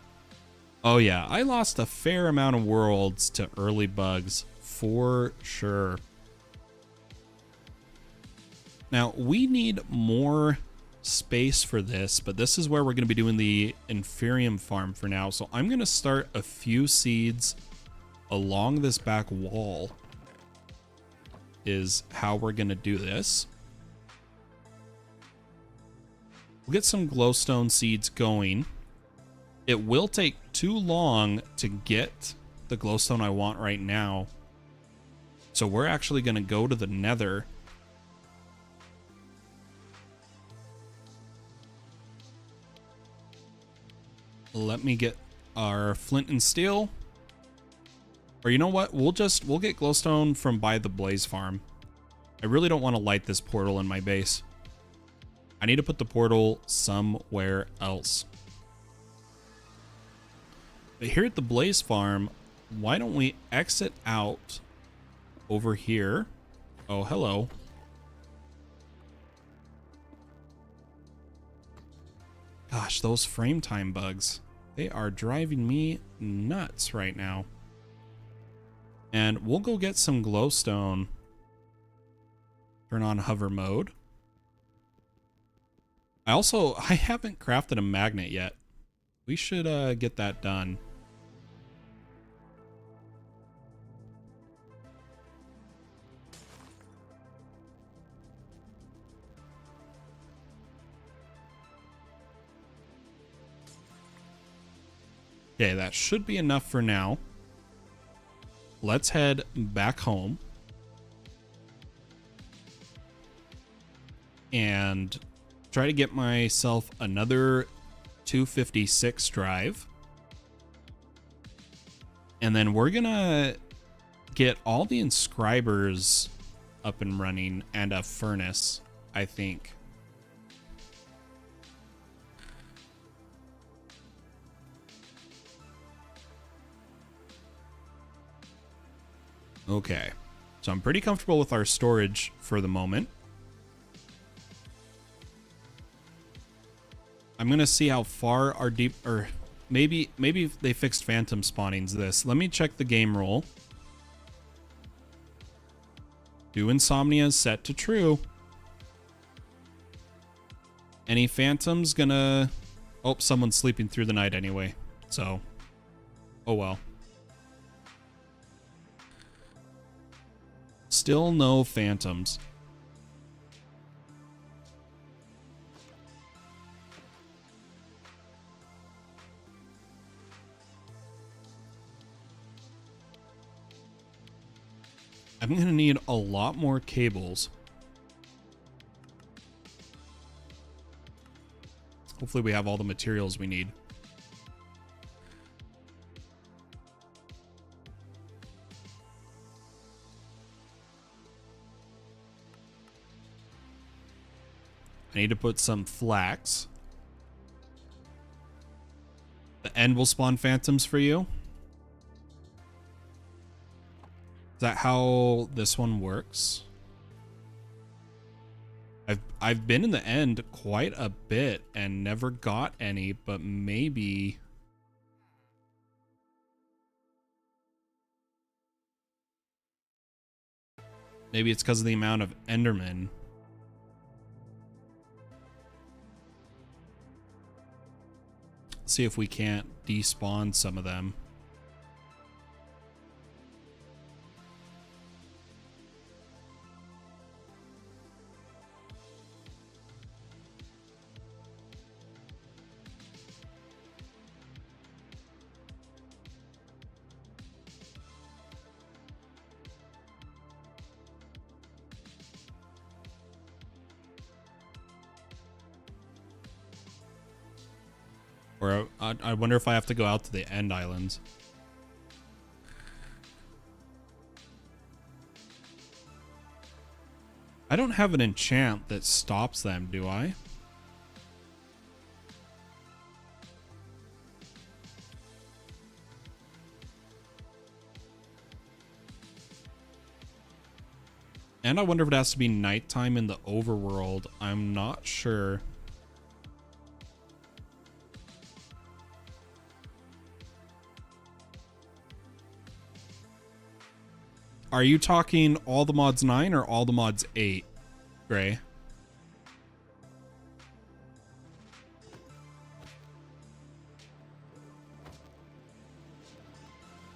Oh yeah, I lost a fair amount of worlds to early bugs, for sure. Now, we need more space for this, but this is where we're going to be doing the Inferium farm for now. So I'm going to start a few seeds along this back wall is how we're going to do this. We'll get some glowstone seeds going. It will take too long to get the glowstone I want right now. So we're actually going to go to the Nether. Let me get our flint and steel. Or you know what? We'll get glowstone from by the blaze farm. I really don't want to light this portal in my base. I need to put the portal somewhere else. But here at the blaze farm, why don't we exit out over here? Oh, hello. Gosh, those frame time bugs. They are driving me nuts right now. And we'll go get some glowstone. Turn on hover mode. I haven't crafted a magnet yet. We should get that done. Okay, that should be enough for now. Let's head back home. And try to get myself another 256 drive. And then we're gonna get all the inscribers up and running and a furnace, I think. Okay, so I'm pretty comfortable with our storage for the moment. I'm gonna see how far our deep, or maybe they fixed phantom spawnings this. Let me check the game rule. Do insomnia is set to true. Any phantoms gonna... Oh, someone's sleeping through the night anyway, so... Oh well. Still no phantoms. I'm going to need a lot more cables. Hopefully we have all the materials we need. I need to put some flax. The end will spawn phantoms for you. Is that how this one works? I've been in the end quite a bit and never got any, but maybe it's because of the amount of Endermen. Let's see if we can't despawn some of them. Or I wonder if I have to go out to the end islands. I don't have an enchant that stops them, do I? And I wonder if it has to be nighttime in the overworld. I'm not sure. Are you talking all the mods 9 or all the mods 8, Gray?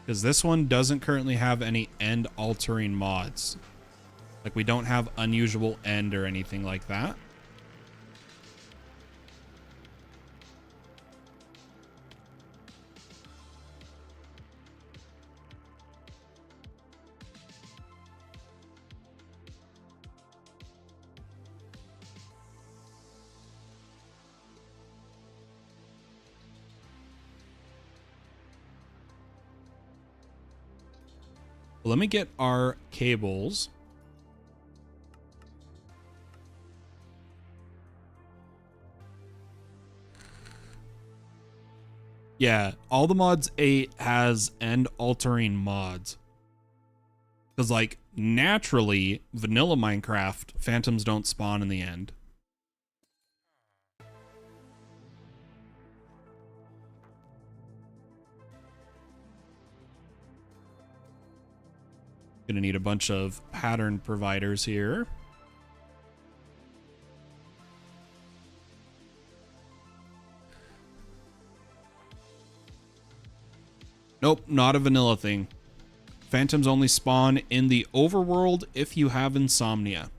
Because this one doesn't currently have any end altering mods. Like, we don't have unusual end or anything like that. Let me get our cables. Yeah, all the mods 8 has end altering mods. Because, like, naturally, vanilla Minecraft, phantoms don't spawn in the end. Gonna need a bunch of pattern providers here. Nope, not a vanilla thing. Phantoms only spawn in the overworld if you have insomnia.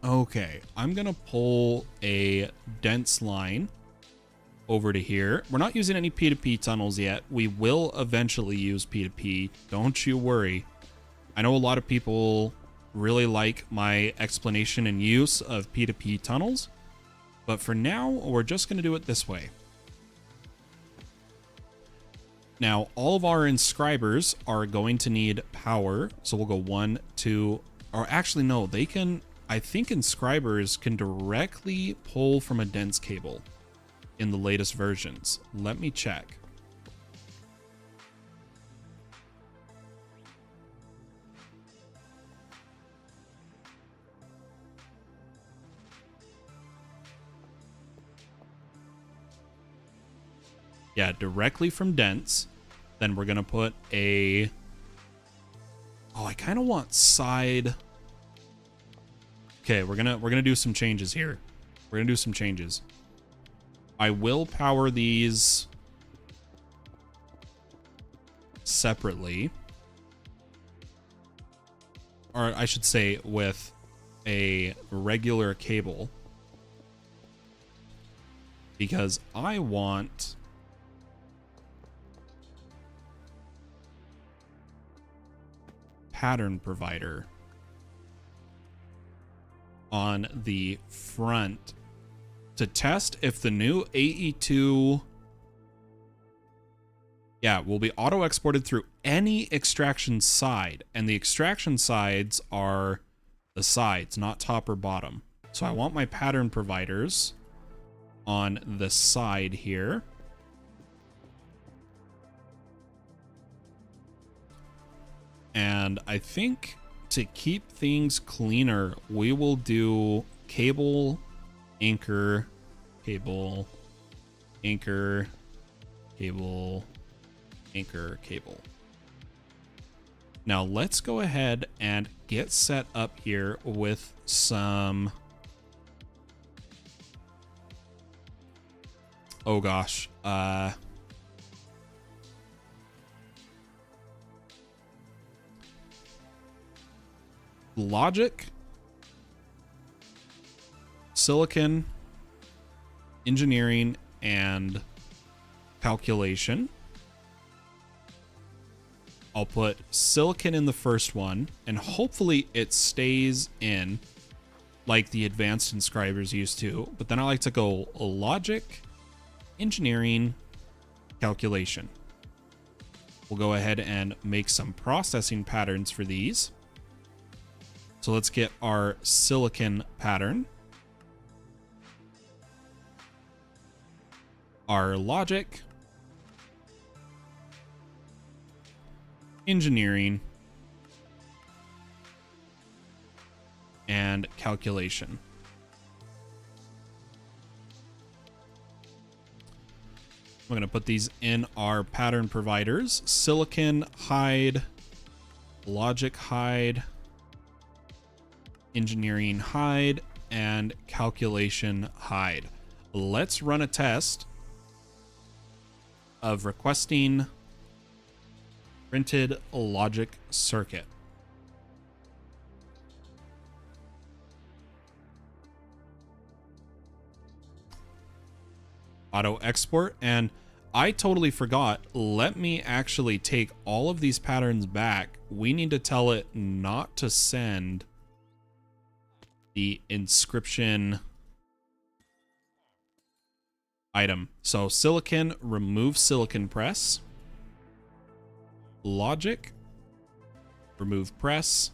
Okay, I'm gonna pull a dense line over to here. We're not using any P2P tunnels yet. We will eventually use P2P. Don't you worry. I know a lot of people really like my explanation and use of P2P tunnels, but for now, we're just gonna do it this way. Now, all of our inscribers are going to need power, so we'll go 1, 2, or actually no, they can... I think inscribers can directly pull from a dense cable in the latest versions. Let me check. Yeah, directly from dense. Then we're gonna put a... Oh, I kind of want side... Okay, we're gonna do some changes here. We're gonna do some changes. I will power these separately. Or I should say with a regular cable. Because I want pattern provider on the front to test if the new AE2 will be auto exported through any extraction side, and the extraction sides are the sides, not top or bottom. So I want my pattern providers on the side here. And I think to keep things cleaner, we will do cable, anchor, cable, anchor, cable, anchor, cable. Now let's go ahead and get set up here with some... Oh gosh. Logic, silicon, engineering, and calculation. I'll put silicon in the first one, and hopefully it stays in like the advanced inscribers used to. But then I like to go logic, engineering, calculation. We'll go ahead and make some processing patterns for these. So let's get our silicon pattern, our logic, engineering, and calculation. I'm going to put these in our pattern providers: silicon hide, logic hide, engineering hide, and calculation hide. Let's run a test of requesting printed logic circuit. Auto export, and I totally forgot. Let me actually take all of these patterns back. We need to tell it not to send the inscription item. So silicon, remove silicon press. Logic, remove press.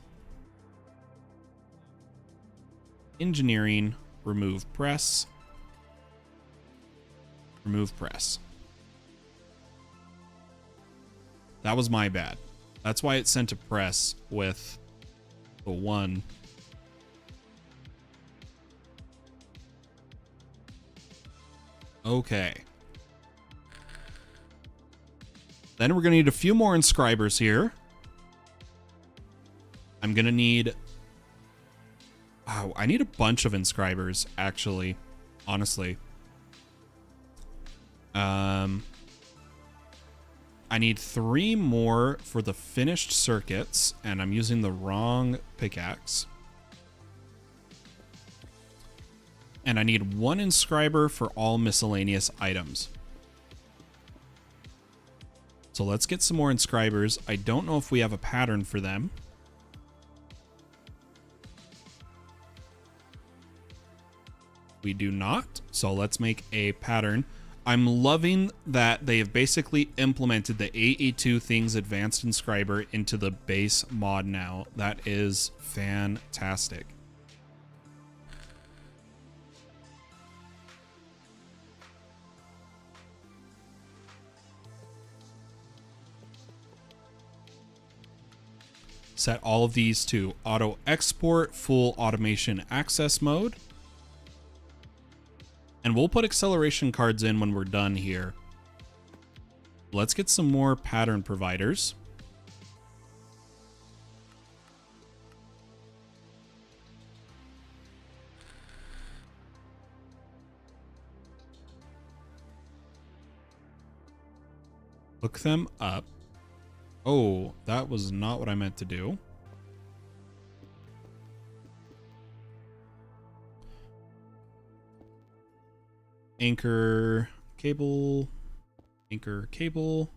Engineering, remove press. Remove press. That was my bad. That's why it sent a press with the 1. Okay. Then we're going to need a few more inscribers here. I'm going to need... Oh, I need a bunch of inscribers, actually. Honestly. I need 3 more for the finished circuits, and I'm using the wrong pickaxe. And I need 1 inscriber for all miscellaneous items. So let's get some more inscribers. I don't know if we have a pattern for them. We do not. So let's make a pattern. I'm loving that they have basically implemented the AE2 Things Advanced Inscriber into the base mod now. That is fantastic. Set all of these to auto export, full automation access mode. And we'll put acceleration cards in when we're done here. Let's get some more pattern providers. Look them up. Oh, that was not what I meant to do. Anchor cable, anchor cable.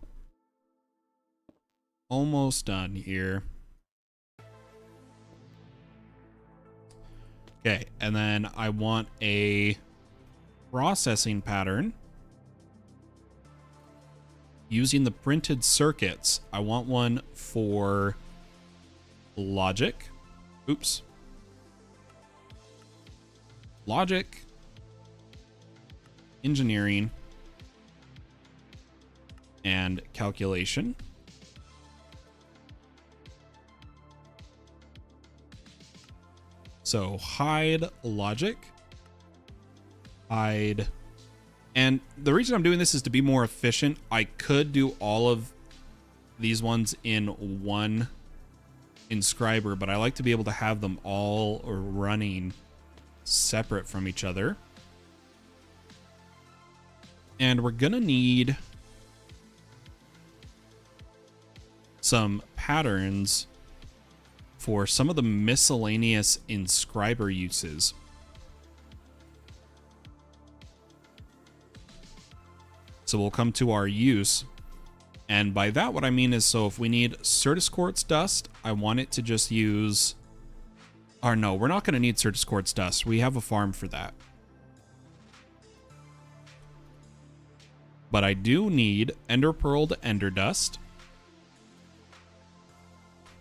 Almost done here. Okay, and then I want a processing pattern. Using the printed circuits, I want one for logic. Oops. logic, engineering, and calculation. So hide logic, hide. And the reason I'm doing this is to be more efficient. I could do all of these ones in one inscriber, but I like to be able to have them all running separate from each other. And we're gonna need some patterns for some of the miscellaneous inscriber uses. So we'll come to our use. And by that, what I mean is, so if we need Certus Quartz dust, I want it to just use, or no, we're not going to need Certus Quartz dust. We have a farm for that. But I do need Ender Pearl to Ender Dust,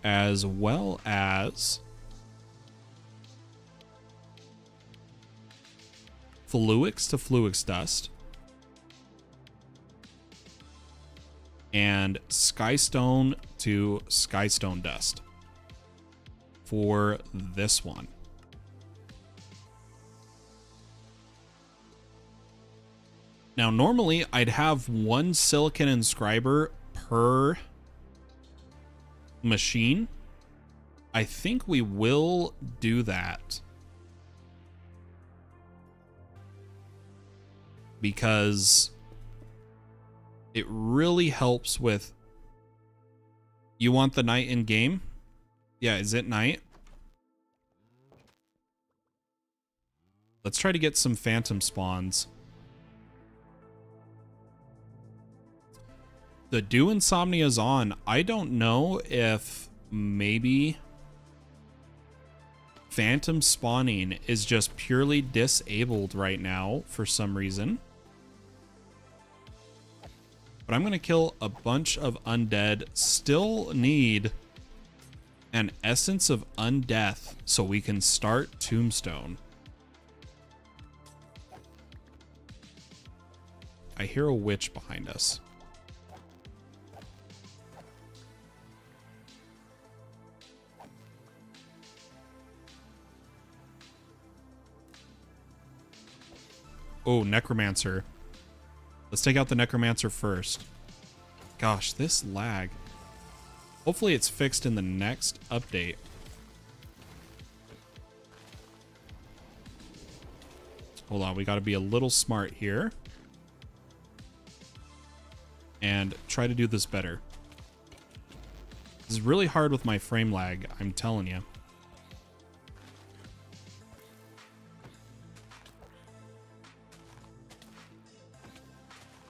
as well as Fluix to Fluix dust, and Skystone to Skystone dust for this one. Now, normally I'd have one silicon inscriber per machine. I think we will do that because it really helps with, you want the night in game? Yeah, is it night? Let's try to get some phantom spawns. The Dew Insomnia's on. I don't know if maybe phantom spawning is just purely disabled right now for some reason. But I'm going to kill a bunch of undead. Still need an essence of undeath so we can start Tombstone. I hear a witch behind us. Oh, Necromancer. Let's take out the Necromancer first. Gosh, this lag. Hopefully it's fixed in the next update. Hold on, we got to be a little smart here. And try to do this better. This is really hard with my frame lag, I'm telling you.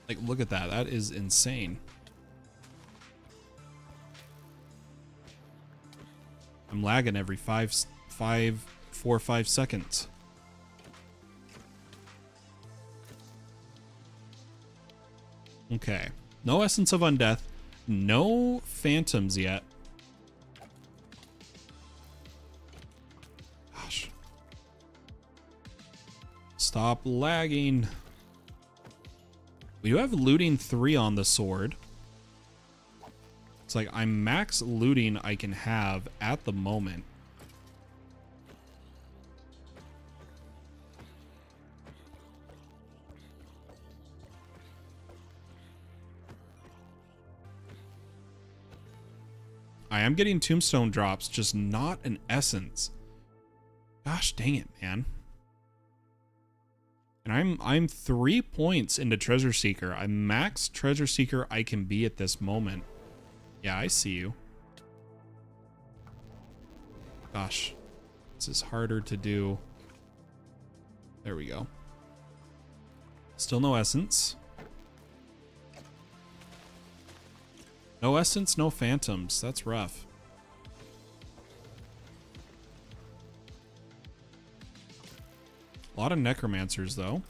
Like, look at that. That is insane. I'm lagging every 4 or 5 seconds. Okay. No Essence of Undeath. No Phantoms yet. Gosh. Stop lagging. We do have looting 3 on the sword. It's like I'm max looting I can have at the moment. I am getting tombstone drops, just not an essence. Gosh dang it, man. And I'm 3 points into Treasure Seeker. I'm max Treasure Seeker I can be at this moment. Yeah, I see you. Gosh, this is harder to do. There we go. Still no essence. No essence, no phantoms. That's rough. A lot of necromancers, though.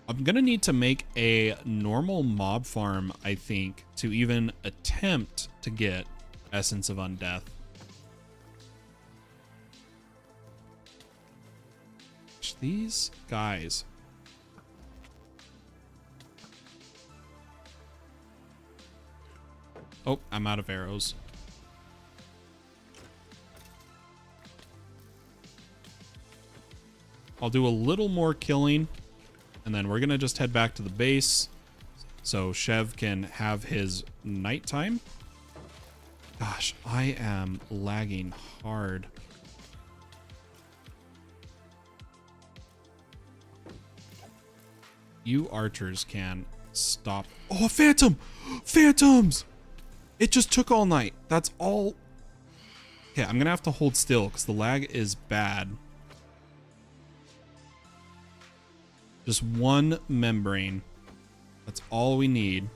I'm gonna need to make a normal mob farm, I think, to even attempt to get Essence of Undeath. These guys. Oh, I'm out of arrows. I'll do a little more killing, and then we're going to just head back to the base so Chev can have his nighttime. Gosh, I am lagging hard. You archers can stop. Oh, a phantom! Phantoms! It just took all night. That's all. Okay, I'm going to have to hold still because the lag is bad. Just one membrane. That's all we need.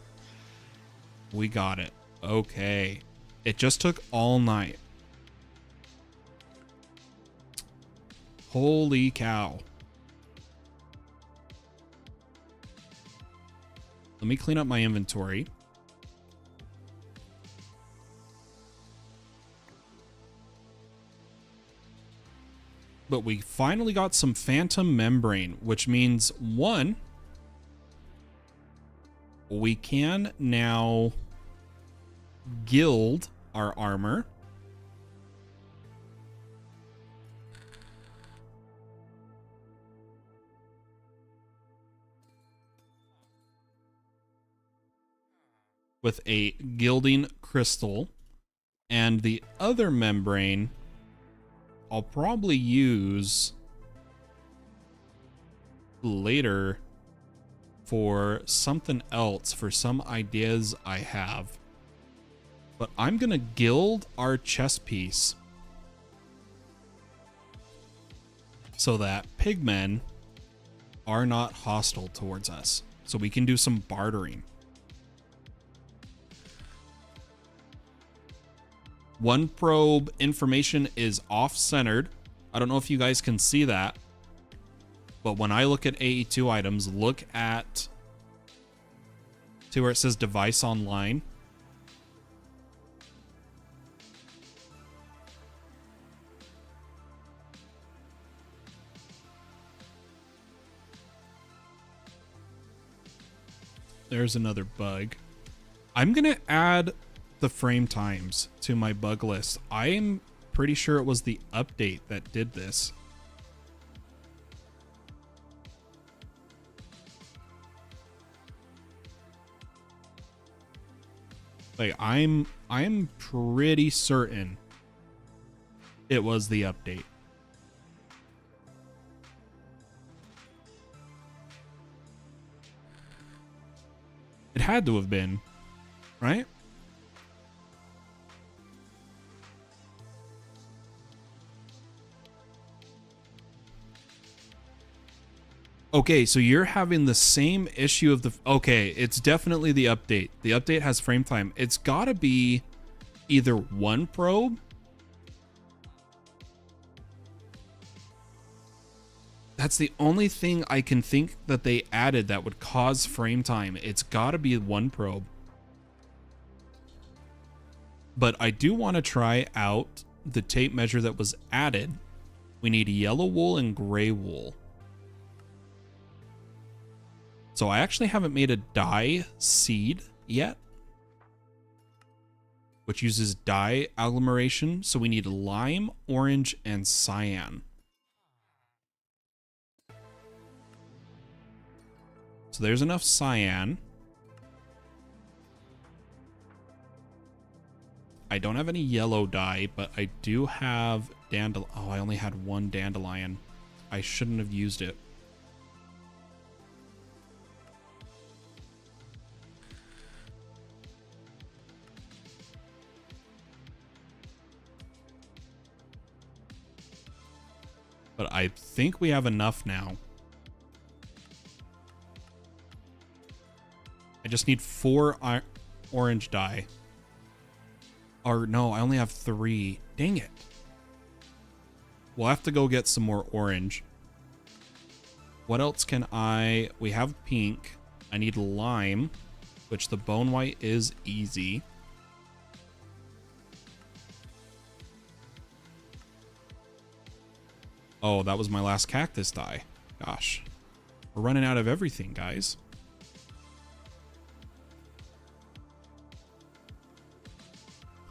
We got it. Okay. It just took all night. Holy cow. Let me clean up my inventory. But we finally got some phantom membrane, which means, one, we can now gild our armor. With a gilding crystal. And the other membrane I'll probably use later for something else, for some ideas I have. But I'm gonna gild our chess piece so that pigmen are not hostile towards us, so we can do some bartering. One probe information is off-centered. I don't know if you guys can see that, but when I look at AE2 items, look at see where it says device online. There's another bug. I'm gonna add the frame times to my bug list. I'm pretty sure it was the update that did this. Like I'm pretty certain it was the update. It had to have been, right? Okay, so you're having the same issue of the... Okay, it's definitely the update. The update has frame time. It's gotta be either one probe. That's the only thing I can think that they added that would cause frame time. It's gotta be one probe. But I do want to try out the tape measure that was added. We need yellow wool and gray wool. So I actually haven't made a dye seed yet, which uses dye agglomeration. So we need lime, orange, and cyan. So there's enough cyan. I don't have any yellow dye, but I do have dandelion. Oh, I only had one dandelion. I shouldn't have used it. But I think we have enough now. I just need 4 orange dye. Or no, I only have 3. Dang it. We'll have to go get some more orange. What else can I... We have pink. I need lime, which the bone white is easy. Oh, that was my last cactus dye. Gosh, we're running out of everything, guys.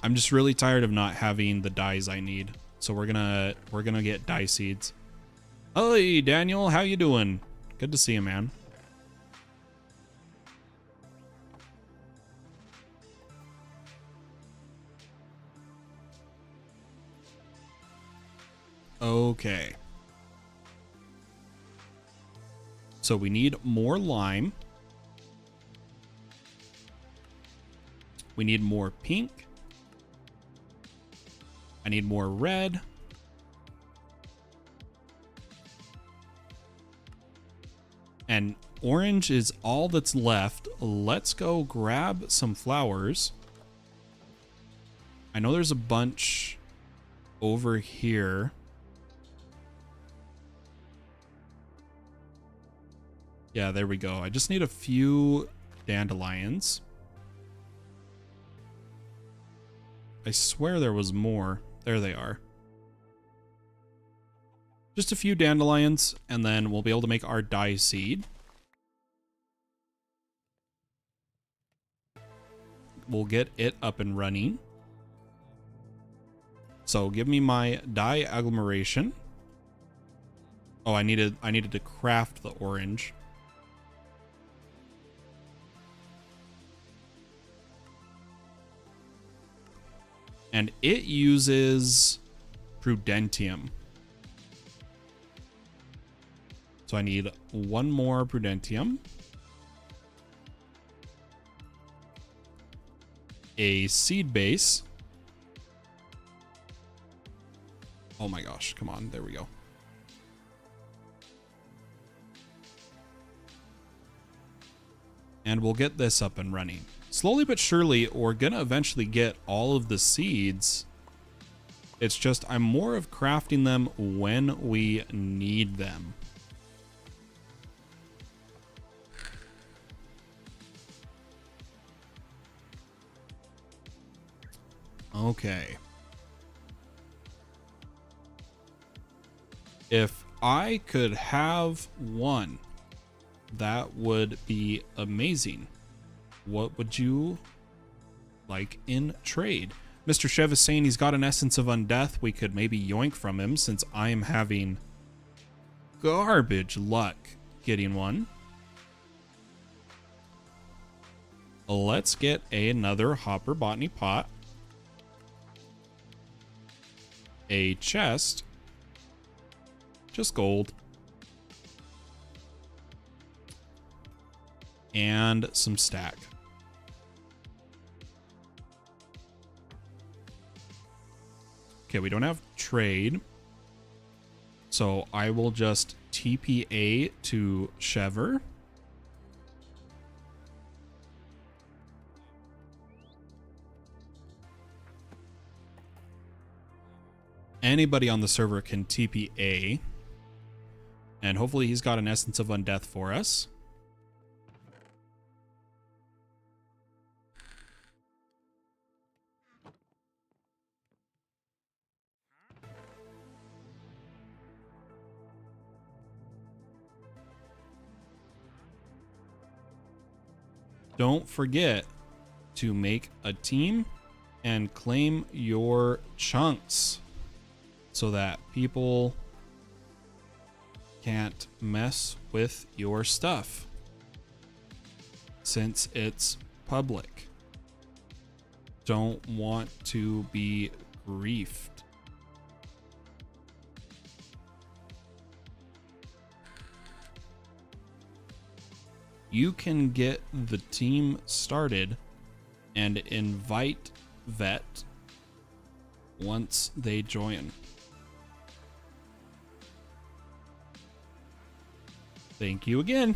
I'm just really tired of not having the dyes I need. So we're gonna get dye seeds. Hey, Daniel, how you doing? Good to see you, man. Okay. So we need more lime. We need more pink. I need more red. And orange is all that's left. Let's go grab some flowers. I know there's a bunch over here. Yeah, there we go. I just need a few dandelions. I swear there was more. There they are. Just a few dandelions, and then we'll be able to make our dye seed. We'll get it up and running. So give me my dye agglomeration. Oh, I needed to craft the orange. And it uses prudentium. So I need one more prudentium. A seed base. Oh my gosh, come on, there we go. And we'll get this up and running. Slowly but surely, we're gonna eventually get all of the seeds. It's just I'm more of crafting them when we need them. Okay. If I could have one, that would be amazing. What would you like in trade? Mr. Chev is saying he's got an essence of undeath. We could maybe yoink from him since I am having garbage luck getting one. Let's get another hopper botany pot. A chest. Just gold. And some stack. Okay, we don't have trade. So I will just TPA to Chever. Anybody on the server can TPA. And hopefully he's got an essence of undeath for us. Don't forget to make a team and claim your chunks so that people can't mess with your stuff since it's public. Don't want to be griefed. You can get the team started and invite vet once they join. Thank you again.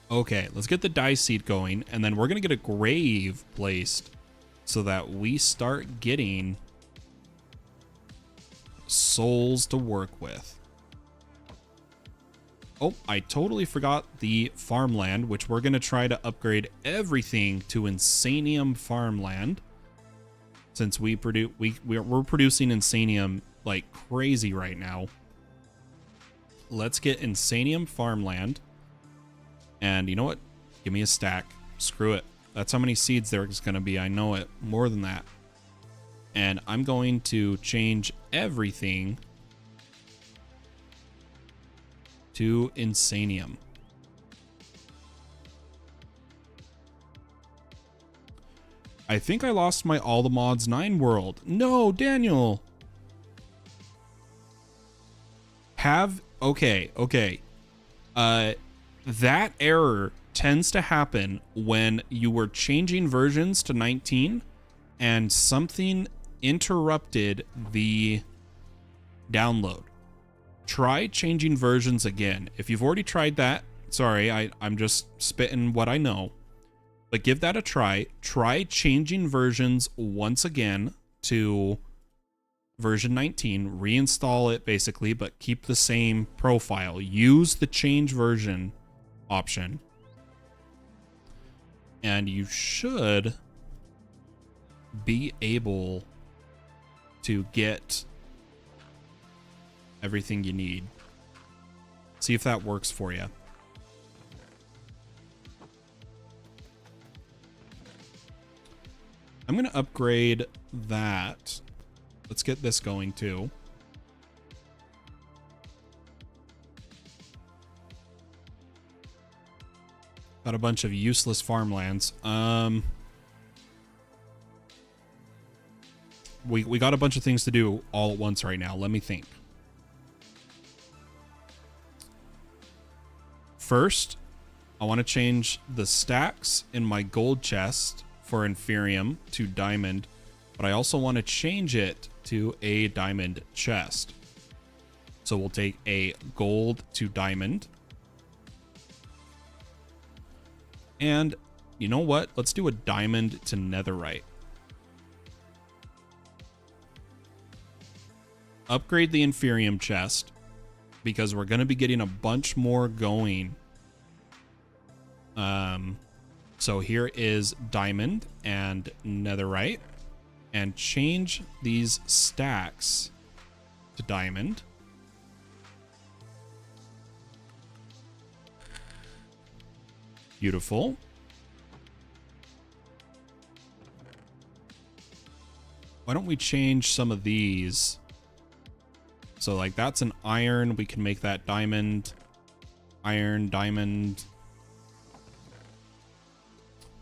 Okay, let's get the dye seed going, and then we're gonna get a grave placed so that we start getting souls to work with. Oh, I totally forgot the farmland, which we're going to try to upgrade everything to Insanium farmland. Since we're producing Insanium like crazy right now. Let's get Insanium farmland. And you know what? Give me a stack. Screw it. That's how many seeds there's going to be. I know it. More than that. And I'm going to change everything to Insanium. I think I lost my All the Mods 9 world. No, Daniel. Okay. That error tends to happen when you were changing versions to 19 and something interrupted the download. Try changing versions again. If you've already tried that, sorry, I'm just spitting what I know. But give that a try. Try changing versions once again to version 19. Reinstall it basically, but keep the same profile. Use the change version option. And you should be able to get everything you need. See if that works for you. I'm going to upgrade that. Let's get this going too. Got a bunch of useless farmlands. We got a bunch of things to do all at once right now. Let me think. First, I want to change the stacks in my gold chest for Inferium to diamond, but I also want to change it to a diamond chest. So we'll take a gold to diamond. And you know what? Let's do a diamond to netherite. Upgrade the Inferium chest because we're going to be getting a bunch more going. So here is diamond and netherite, and change these stacks to diamond. Beautiful. Why don't we change some of these? So like that's an iron, we can make that diamond. Iron, diamond.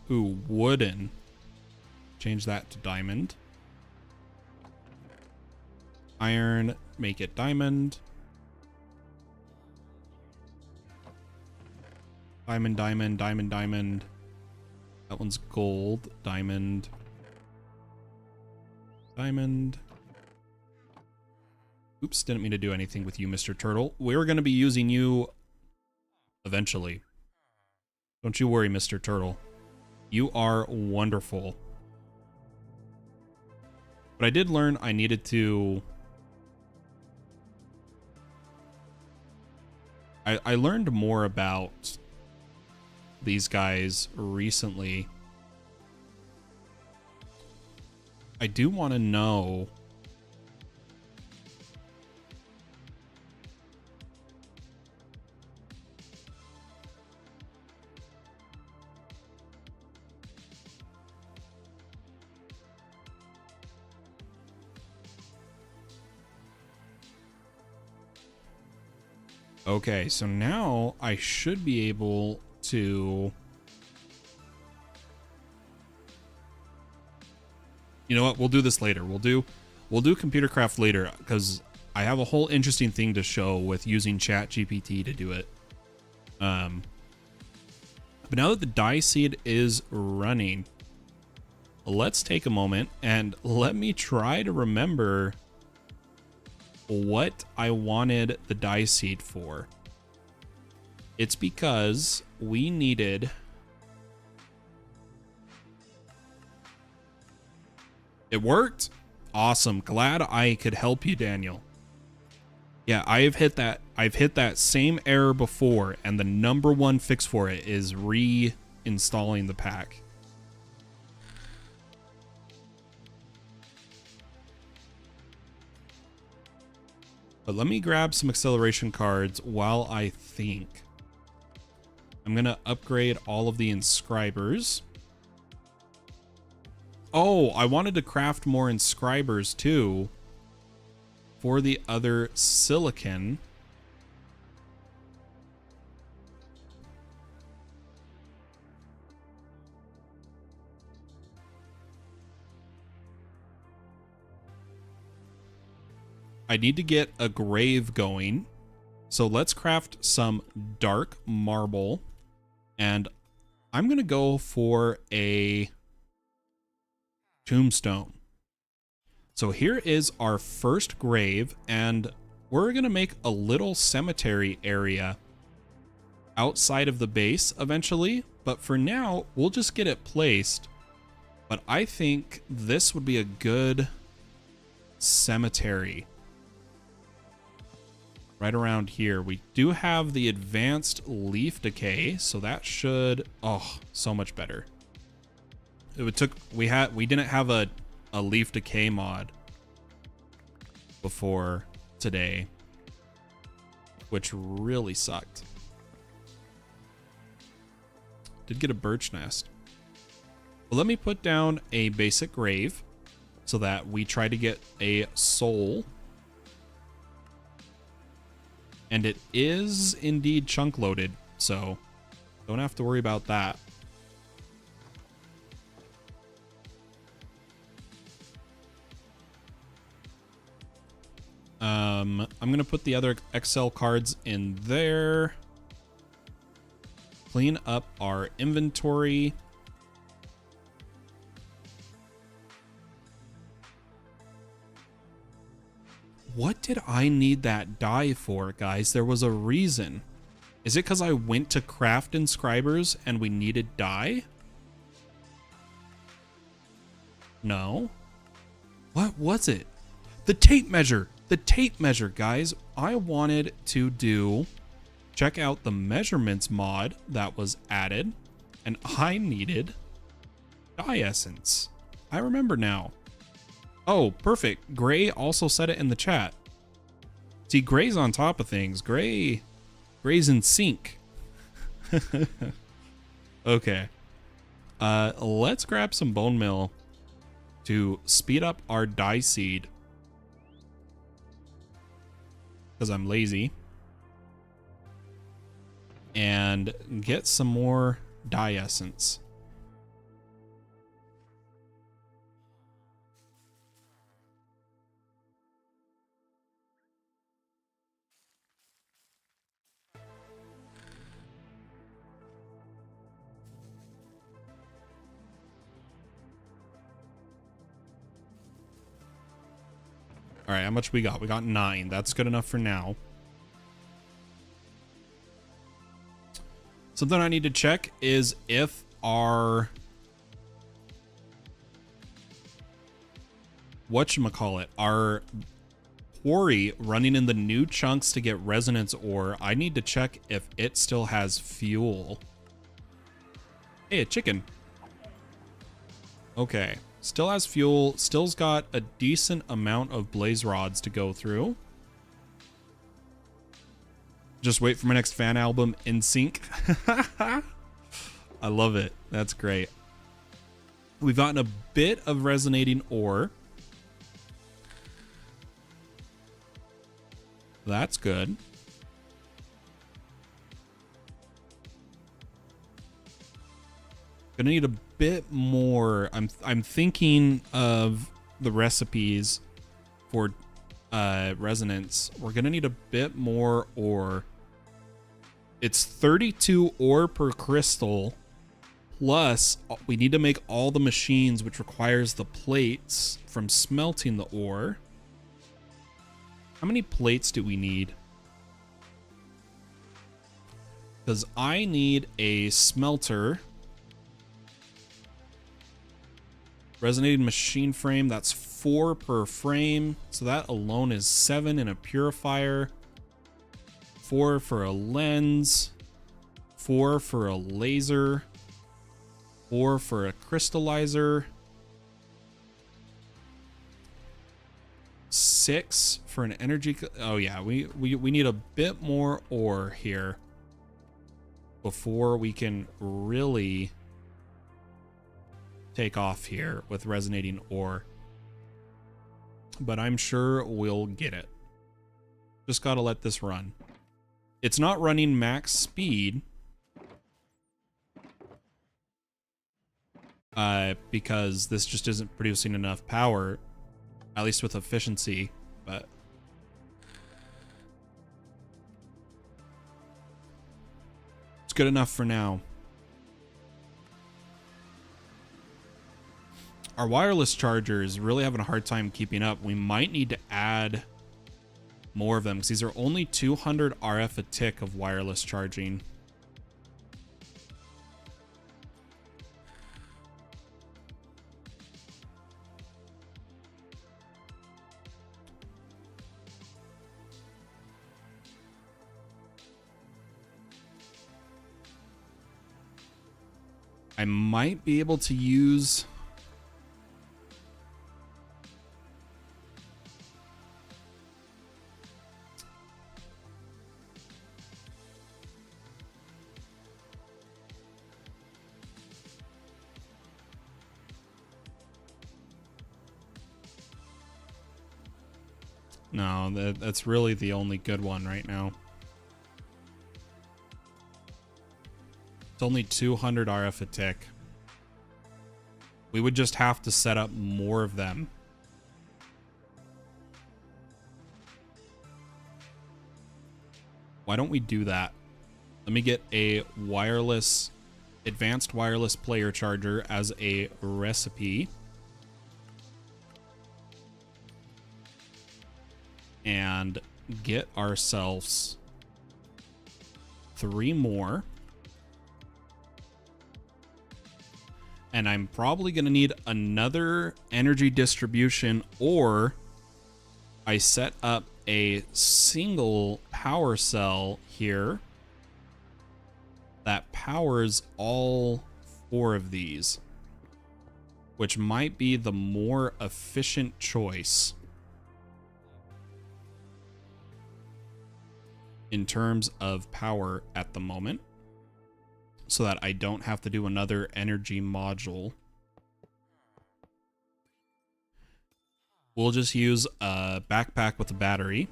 Ooh, wooden. Change that to diamond. Iron, make it diamond. Diamond, diamond, diamond, diamond. That one's gold. Diamond. Diamond. Oops, didn't mean to do anything with you, Mr. Turtle. We're going to be using you eventually. Don't you worry, Mr. Turtle. You are wonderful. But I did learn I needed to... I learned more about these guys recently. I do want to know... Okay, so now I should be able to... You know what? We'll do this later. We'll do computer craft later because I have a whole interesting thing to show with using ChatGPT to do it. But now that the dye seed is running, let's take a moment and let me try to remember what I wanted the dye seed for. It's because we needed... It worked? Awesome. Glad I could help you, Daniel. Yeah, I've hit that same error before, and the number one fix for it is reinstalling the pack. But let me grab some acceleration cards while I think. I'm going to upgrade all of the inscribers. Oh, I wanted to craft more inscribers too for the other silicon. I need to get a grave going. So let's craft some dark marble. And I'm going to go for a tombstone. So here is our first grave. And we're going to make a little cemetery area outside of the base eventually. But for now, we'll just get it placed. But I think this would be a good cemetery. Right around here. We do have the advanced leaf decay, so that should, oh, so much better. We didn't have a leaf decay mod before today, which really sucked. Did get a birch nest. But let me put down a basic grave so that we try to get a soul. And it is indeed chunk loaded, so don't have to worry about that. I'm going to put the other Excel cards in there. Clean up our inventory. What did I need that dye for, guys? There was a reason. Is it because I went to craft inscribers and we needed dye? No. What was it? The tape measure. The tape measure, guys. I wanted to check out the measurements mod that was added, and I needed dye essence. I remember now. Oh, perfect. Gray also said it in the chat. See, Gray's on top of things. Gray's in sync. Okay. Let's grab some bone meal to speed up our dye seed. Because I'm lazy. And get some more dye essence. All right, how much we got? We got 9. That's good enough for now. Something I need to check is if our whatchamacallit, our quarry running in the new chunks to get resonance ore, I need to check if it still has fuel. Hey, a chicken. Okay. Still has fuel, still's got a decent amount of blaze rods to go through. Just wait for my next fan album, In Sync. I love it. That's great. We've gotten a bit of resonating ore. That's good. Gonna need a bit more. I'm thinking of the recipes for resonance. We're gonna need a bit more ore. It's 32 ore per crystal, plus we need to make all the machines, which requires the plates from smelting the ore. How many plates do we need? Because I need a smelter. Resonating machine frame, that's 4 per frame. So that alone is 7 in a purifier. 4 for a lens. 4 for a laser. 4 for a crystallizer. 6 for an energy. Oh yeah, we need a bit more ore here before we can really take off here with resonating ore. But I'm sure we'll get it. Just gotta let this run. It's not running max speed. Because this just isn't producing enough power, at least with efficiency, but it's good enough for now. Our wireless charger is really having a hard time keeping up. We might need to add more of them because these are only 200 RF a tick of wireless charging. I might be able to use no, that's really the only good one right now. It's only 200 RF a tick. We would just have to set up more of them. Why don't we do that? Let me get a wireless, advanced wireless player charger as a recipe. And get ourselves 3 more. And I'm probably going to need another energy distribution, or I set up a single power cell here that powers all 4 of these, which might be the more efficient choice in terms of power at the moment, so that I don't have to do another energy module. We'll just use a backpack with a battery.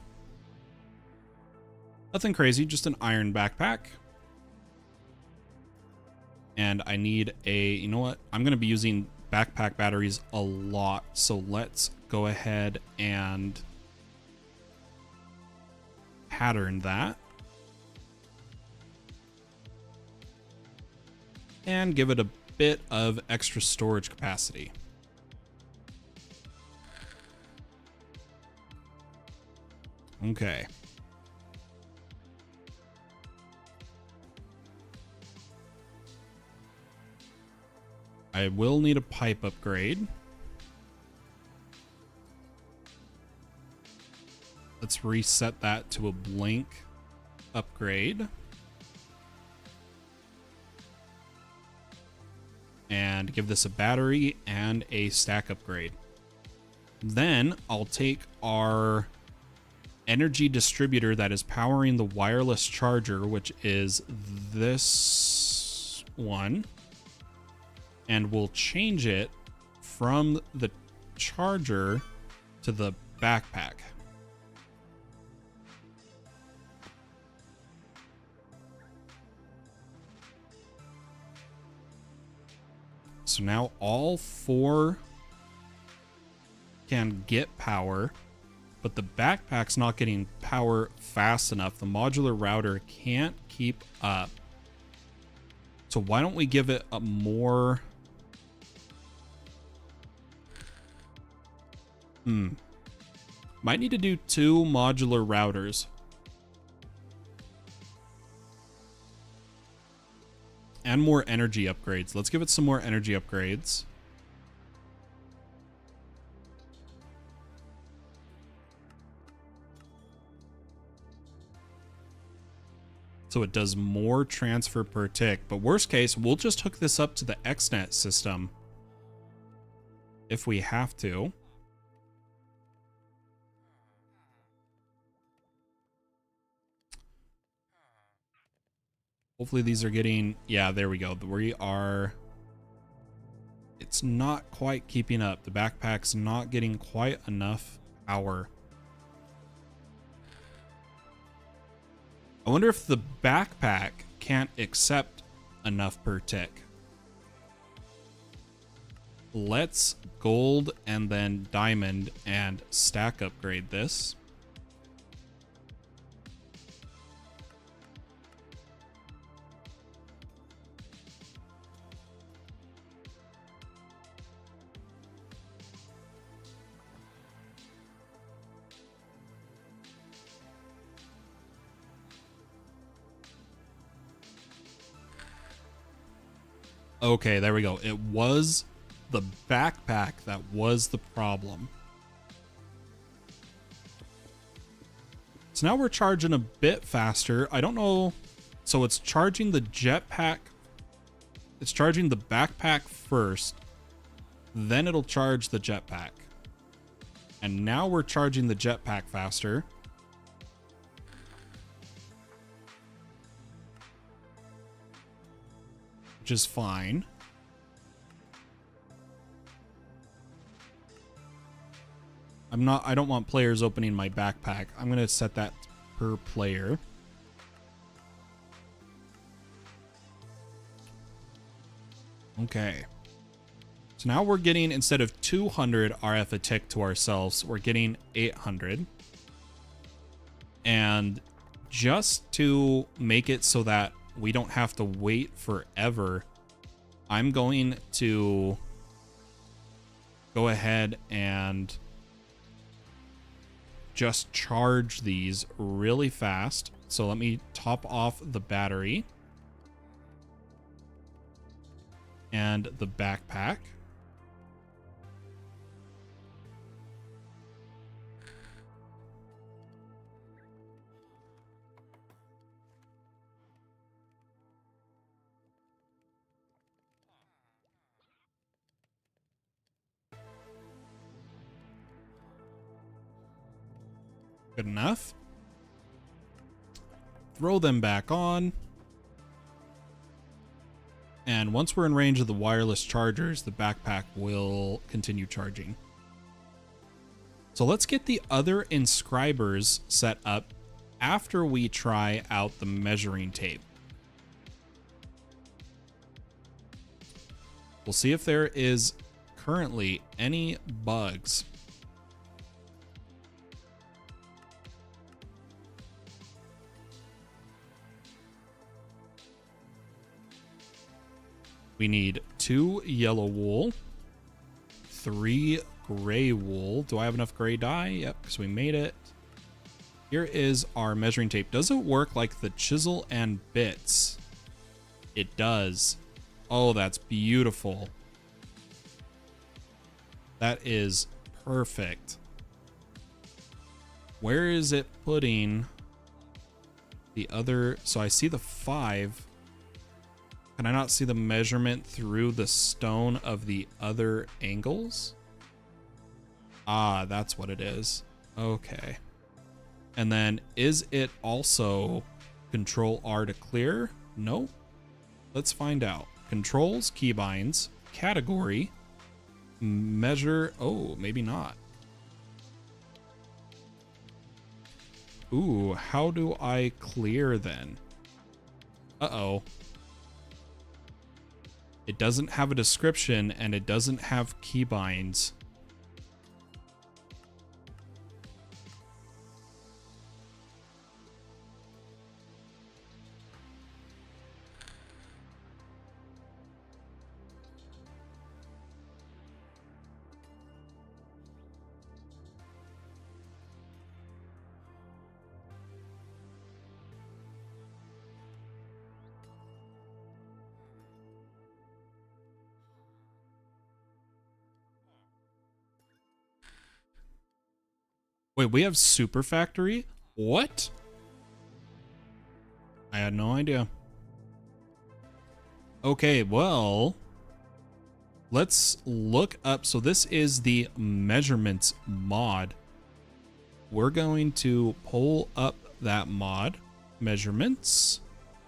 Nothing crazy, just an iron backpack. And I need a, you know what? I'm going to be using backpack batteries a lot, so let's go ahead and pattern that. And give it a bit of extra storage capacity. Okay. I will need a pipe upgrade. Let's reset that to a blink upgrade. And give this a battery and a stack upgrade. Then I'll take our energy distributor that is powering the wireless charger, which is this one, and we'll change it from the charger to the backpack. So now all 4 can get power, but the backpack's not getting power fast enough. The modular router can't keep up. So why don't we give it a more... Might need to do 2 modular routers. And more energy upgrades. Let's give it some more energy upgrades. So it does more transfer per tick. But worst case, we'll just hook this up to the XNet system if we have to. Hopefully these are getting, yeah, there we go. We are, it's not quite keeping up. The backpack's not getting quite enough power. I wonder if the backpack can't accept enough per tick. Let's gold and then diamond and stack upgrade this. Okay, there we go. It was the backpack that was the problem. So now we're charging a bit faster. I don't know. So it's charging the jetpack. It's charging the backpack first. Then it'll charge the jetpack. And now we're charging the jetpack faster. Which is fine. I don't want players opening my backpack. I'm going to set that per player. Okay. So now we're getting, instead of 200 RF a tick to ourselves, we're getting 800. And just to make it so that we don't have to wait forever, I'm going to go ahead and just charge these really fast. So let me top off the battery and the backpack. Good enough. Throw them back on. And once we're in range of the wireless chargers, the backpack will continue charging. So let's get the other inscribers set up after we try out the measuring tape. We'll see if there is currently any bugs. We need 2 yellow wool, 3 gray wool. Do I have enough gray dye? Yep, because we made it. Here is our measuring tape. Does it work like the chisel and bits? It does. Oh, that's beautiful. That is perfect. Where is it putting the other? So I see the 5. Can I not see the measurement through the stone of the other angles? Ah, that's what it is. Okay. And then is it also Control R to clear? No. Let's find out. Controls, keybinds, category, measure. Oh, maybe not. Ooh, how do I clear then? Uh-oh. It doesn't have a description and it doesn't have keybinds. Wait, we have Super Factory? What? I had no idea. Okay, well, let's look up. So this is the measurements mod. We're going to pull up that mod, measurements,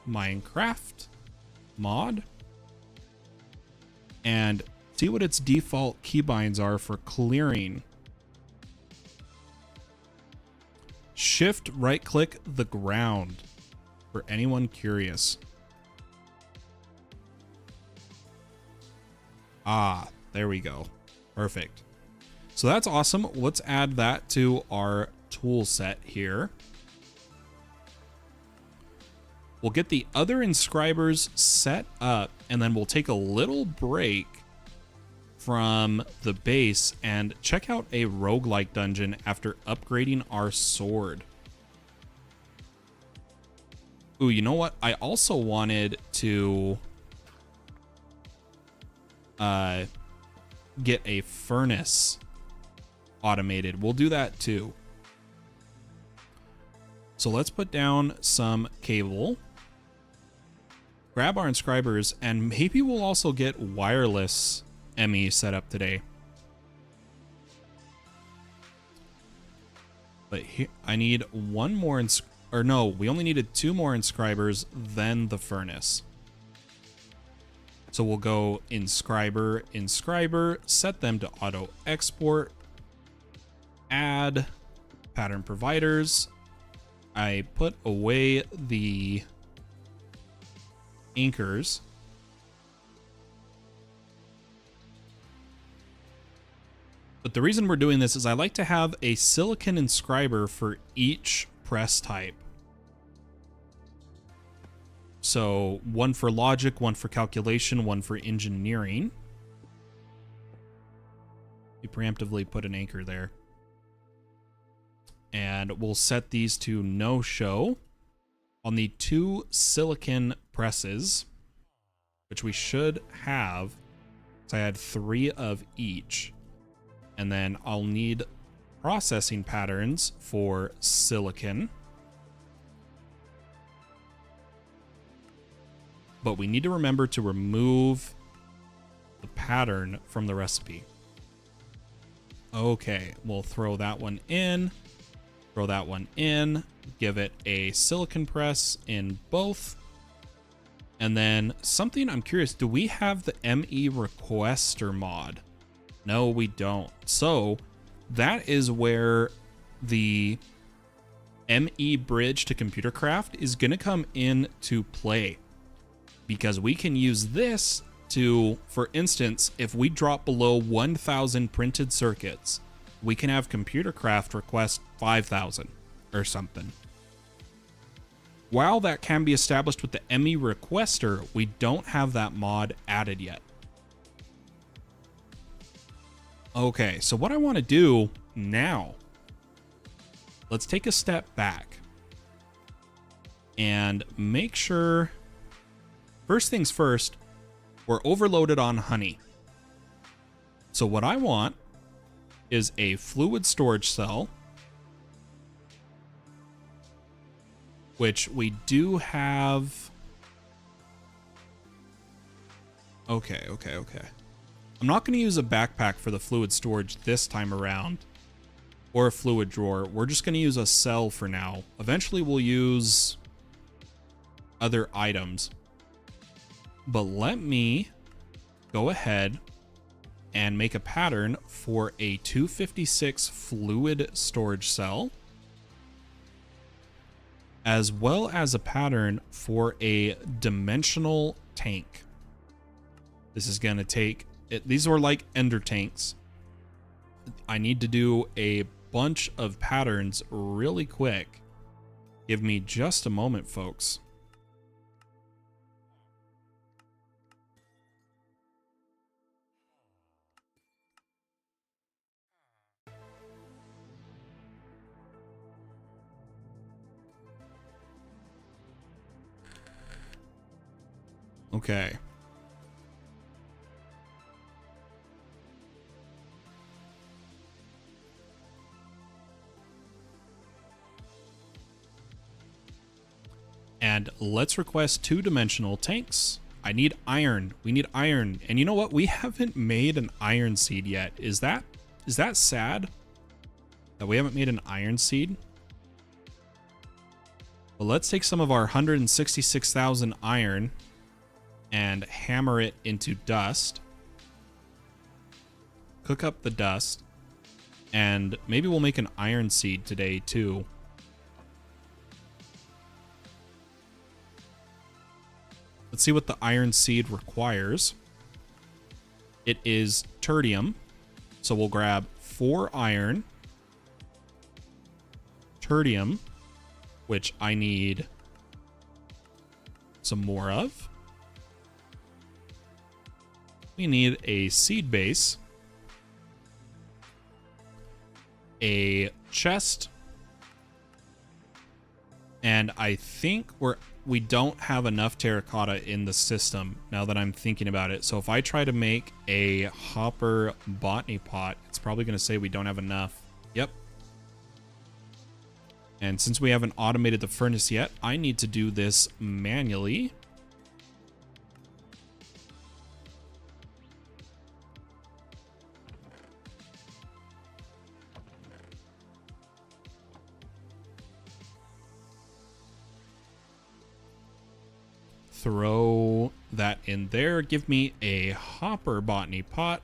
Minecraft mod and see what its default keybinds are for clearing. Shift right click the ground for anyone curious. Ah, there we go. Perfect. So that's awesome. Let's add that to our tool set here. We'll get the other inscribers set up, and then we'll take a little break from the base and check out a roguelike dungeon after upgrading our sword. Ooh, you know what? I also wanted to get a furnace automated. We'll do that too. So let's put down some cable, grab our inscribers, and maybe we'll also get wireless ME set up today. But here, I need one more, or no, we only needed 2 more inscribers, then the furnace. So we'll go inscriber, inscriber, set them to auto export, add pattern providers. I put away the anchors. But the reason we're doing this is I like to have a silicon inscriber for each press type. So one for logic, one for calculation, one for engineering. You preemptively put an anchor there. And we'll set these to no show on the 2 silicon presses, which we should have. So I had 3 of each. And then I'll need processing patterns for silicon. But we need to remember to remove the pattern from the recipe. Okay, we'll throw that one in. Throw that one in. Give it a silicon press in both. And then something I'm curious, do we have the ME requester mod? No, we don't. So that is where the ME bridge to computer craft is going to come into play, because we can use this to, for instance, if we drop below 1,000 printed circuits, we can have computer craft request 5,000 or something. While that can be established with the ME requester, we don't have that mod added yet. Okay, so what I want to do now, let's take a step back and make sure, first things first, we're overloaded on honey. So what I want is a fluid storage cell, which we do have. Okay. I'm not going to use a backpack for the fluid storage this time around, or a fluid drawer. We're just going to use a cell for now. Eventually we'll use other items. But let me go ahead and make a pattern for a 256 fluid storage cell, as well as a pattern for a dimensional tank. This is going to take it. These are like ender tanks. I need to do a bunch of patterns really quick. Give me just a moment, folks. Okay. And let's request 2-dimensional tanks. I need iron. We need iron. And you know what? We haven't made an iron seed yet. Is that sad that we haven't made an iron seed? Well, let's take some of our 166,000 iron and hammer it into dust. Cook up the dust. And maybe we'll make an iron seed today, too. Let's see what the iron seed requires. It is tertium. So we'll grab 4 iron. Tertium, which I need some more of. We need a seed base. A chest. And I think we don't have enough terracotta in the system now that I'm thinking about it. So if I try to make a hopper botany pot, it's probably going to say we don't have enough. Yep. And since we haven't automated the furnace yet, I need to do this manually. Throw that in there. Give me a hopper botany pot.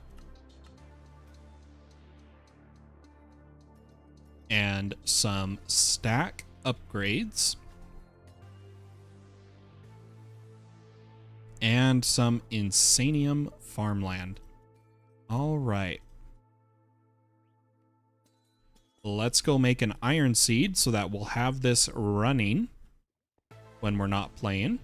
And some stack upgrades. And some insanium farmland. All right. Let's go make an iron seed so that we'll have this running when we're not playing.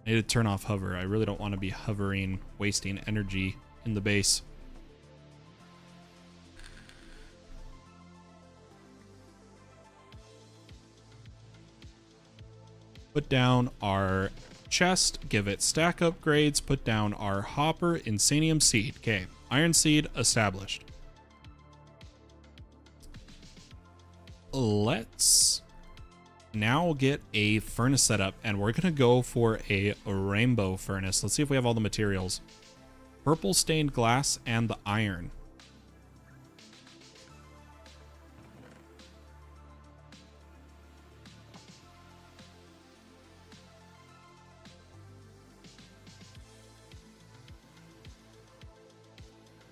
I need to turn off hover. I really don't want to be hovering, wasting energy in the base. Put down our chest, give it stack upgrades, put down our hopper, insanium seed. Okay, iron seed established. Let's now get a furnace set up, and we're gonna go for a rainbow furnace. Let's see if we have all the materials. Purple stained glass and the iron.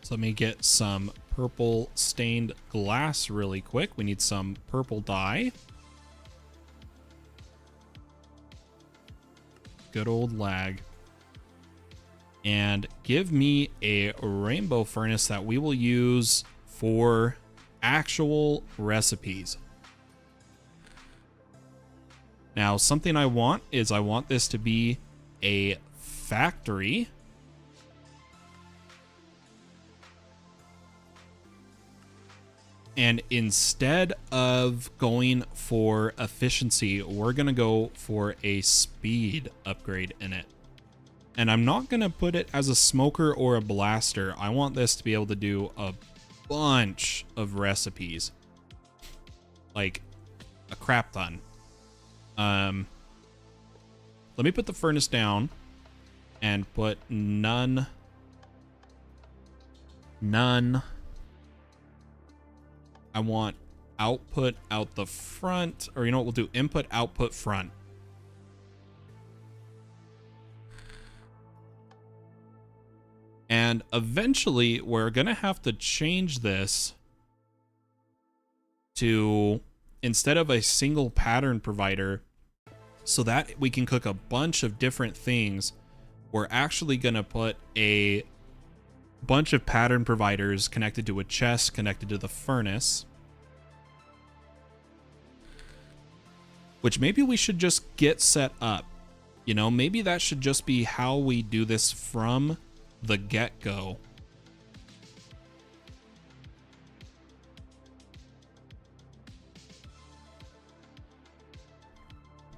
So let me get some purple stained glass really quick. We need some purple dye. Good old lag. And give me a rainbow furnace that we will use for actual recipes. Now, something I want is I want this to be a factory. And instead of going for efficiency, we're going to go for a speed upgrade in it. And I'm not going to put it as a smoker or a blaster. I want this to be able to do a bunch of recipes. Like a crap ton. Let me put the furnace down and put none. I want output out the front, or you know what, we'll do input, output, front. And eventually we're gonna have to change this to, instead of a single pattern provider, so that we can cook a bunch of different things, we're actually gonna put a bunch of pattern providers connected to a chest, connected to the furnace. Which maybe we should just get set up. You know, maybe that should just be how we do this from the get-go.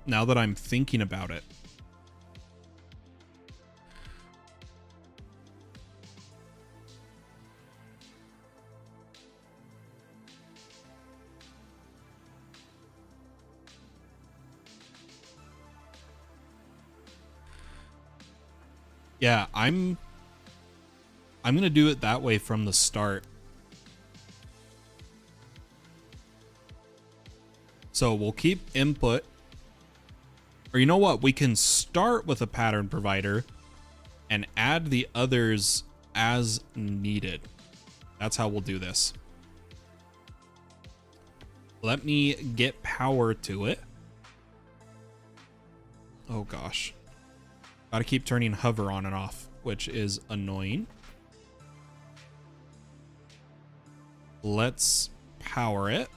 Now that I'm thinking about it. Yeah, I'm gonna do it that way from the start. So we'll keep input. Or you know what? We can start with a pattern provider and add the others as needed. That's how we'll do this. Let me get power to it. Oh gosh. Gotta keep turning hover on and off, which is annoying. Let's power it.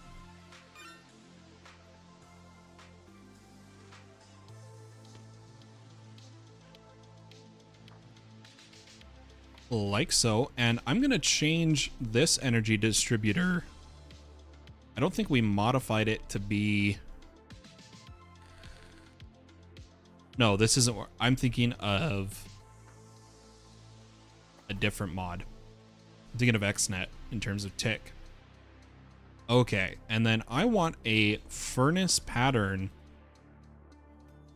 Like so, and I'm gonna change this energy distributor. I don't think we modified it to be... No, this isn't what I'm thinking of. A different mod. I'm thinking of XNet in terms of tick. Okay, and then I want a furnace pattern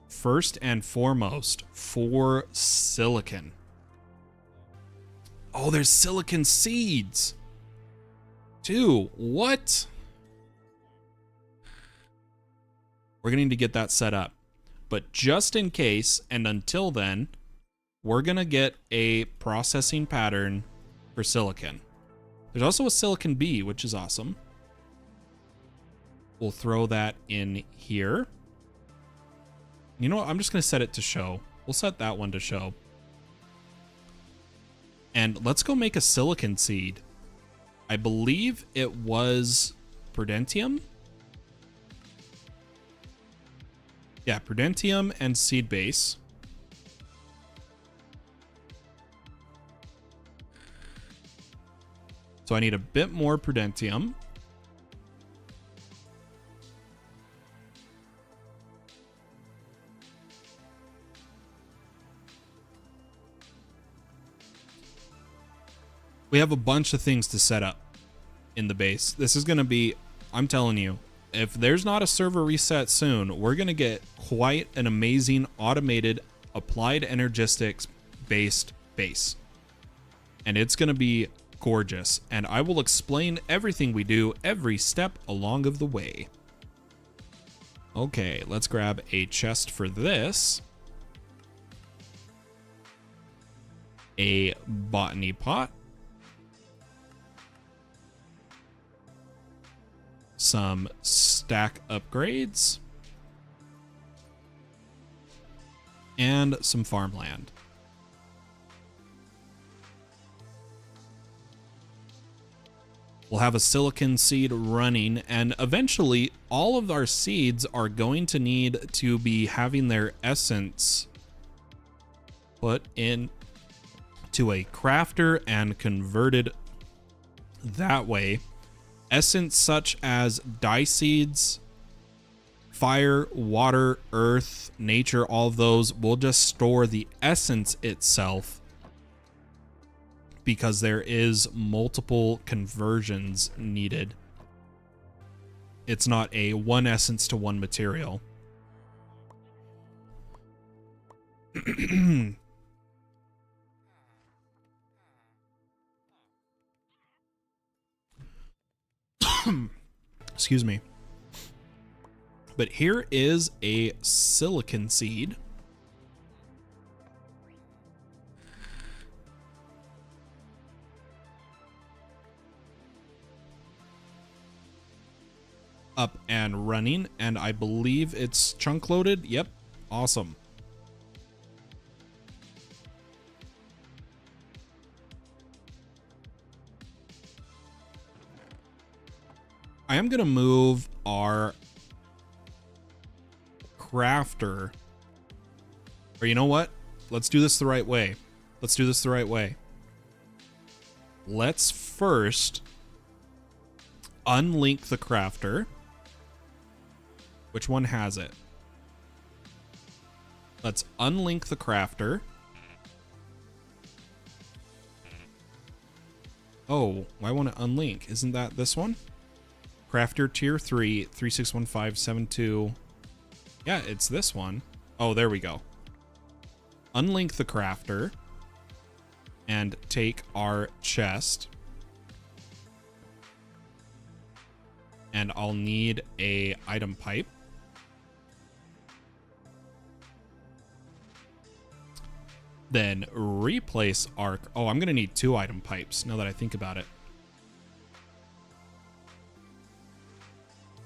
first and foremost for silicon. Oh, there's silicon seeds. Too. What? We're gonna need to get that set up. But just in case, and until then, we're gonna get a processing pattern for silicon. There's also a silicon B, which is awesome. We'll throw that in here. You know what? I'm just gonna set it to show. We'll set that one to show. And let's go make a silicon seed. I believe it was Prudentium. Yeah, Prudentium and seed base. So I need a bit more Prudentium. We have a bunch of things to set up in the base. This is going to be, I'm telling you, if there's not a server reset soon, we're going to get quite an amazing automated applied energistics based base. And it's going to be gorgeous. And I will explain everything we do every step along of the way. Okay, let's grab a chest for this. A botany pot. Some stack upgrades, and some farmland. We'll have a silicon seed running, and eventually all of our seeds are going to need to be having their essence put in to a crafter and converted that way. Essence such as dye seeds, fire, water, earth, nature, all of those will just store the essence itself because there is multiple conversions needed. It's not a one essence to one material. Excuse me. But here is a silicon seed. Up and running, and I believe it's chunk loaded. Yep, awesome. I am gonna move our crafter. Or you know what? Let's do this the right way. Let's do this the right way. Let's first unlink the crafter. Which one has it? Let's unlink the crafter. Oh, why won't it unlink? Isn't that this one? Crafter tier 3, 361572. Yeah, it's this one. Oh, there we go. Unlink the crafter and take our chest. And I'll need a item pipe. Then replace arc. Oh, I'm going to need 2 item pipes now that I think about it.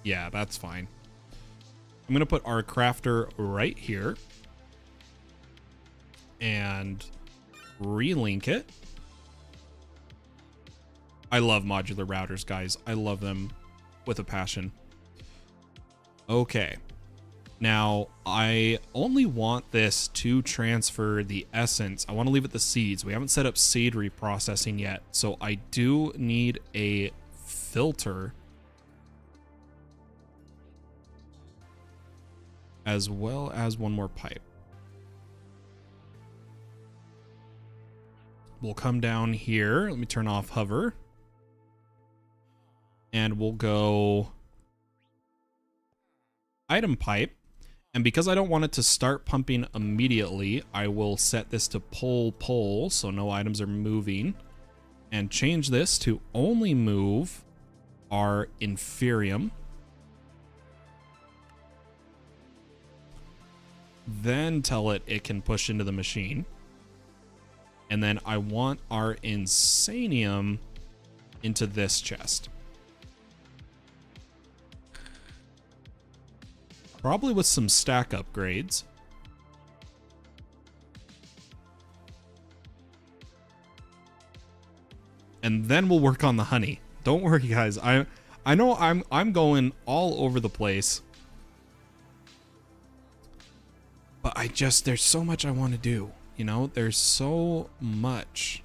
Yeah, that's fine. I'm going to put our crafter right here and relink it. I love modular routers, guys. I love them with a passion. Okay. Now, I only want this to transfer the essence. I want to leave it the seeds. We haven't set up seed reprocessing yet, so I do need a filter as well as 1 more pipe. We'll come down here. Let me turn off hover. And we'll go item pipe. And because I don't want it to start pumping immediately, I will set this to pull, so no items are moving. And change this to only move our inferium. Then tell it can push into the machine. And then I want our insanium into this chest. Probably with some stack upgrades. And then we'll work on the honey. Don't worry, guys. I know I'm going all over the place. But there's so much I want to do. You know, there's so much.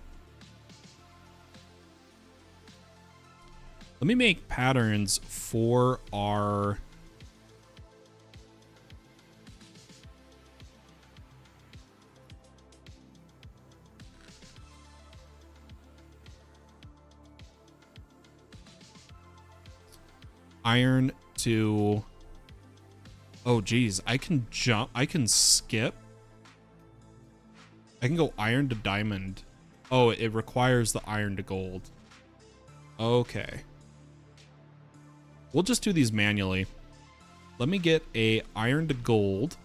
Let me make patterns for our iron to, oh geez, I can jump, I can skip. I can go iron to diamond. Oh, it requires the iron to gold. Okay. We'll just do these manually. Let me get a iron to gold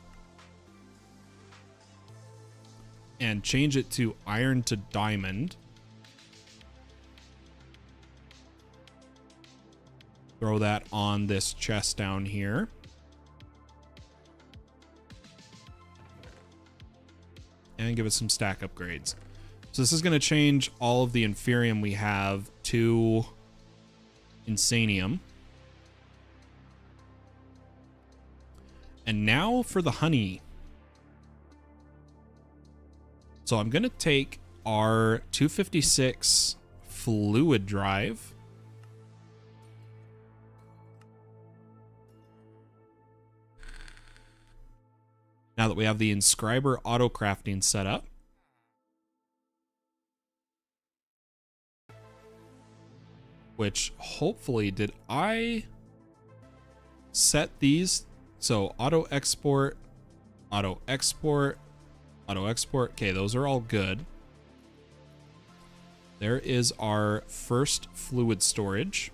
and change it to iron to diamond. Throw that on this chest down here. And give it some stack upgrades. So this is going to change all of the inferium we have to insanium. And now for the honey. So I'm going to take our 256 fluid drive. Now that we have the inscriber auto crafting set up. Which hopefully, did I set these? So auto export, auto export, auto export. Okay, those are all good. There is our first fluid storage.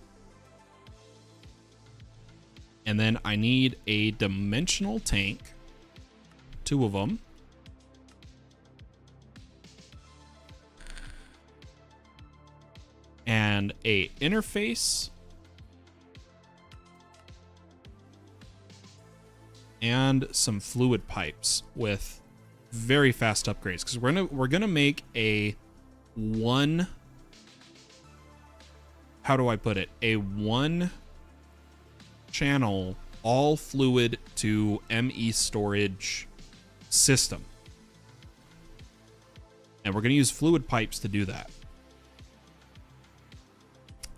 And then I need a dimensional tank. 2 of them. And a interface. And some fluid pipes with very fast upgrades, because we're gonna make a one, how do I put it? A 1 channel all fluid to ME storage system. And we're going to use fluid pipes to do that.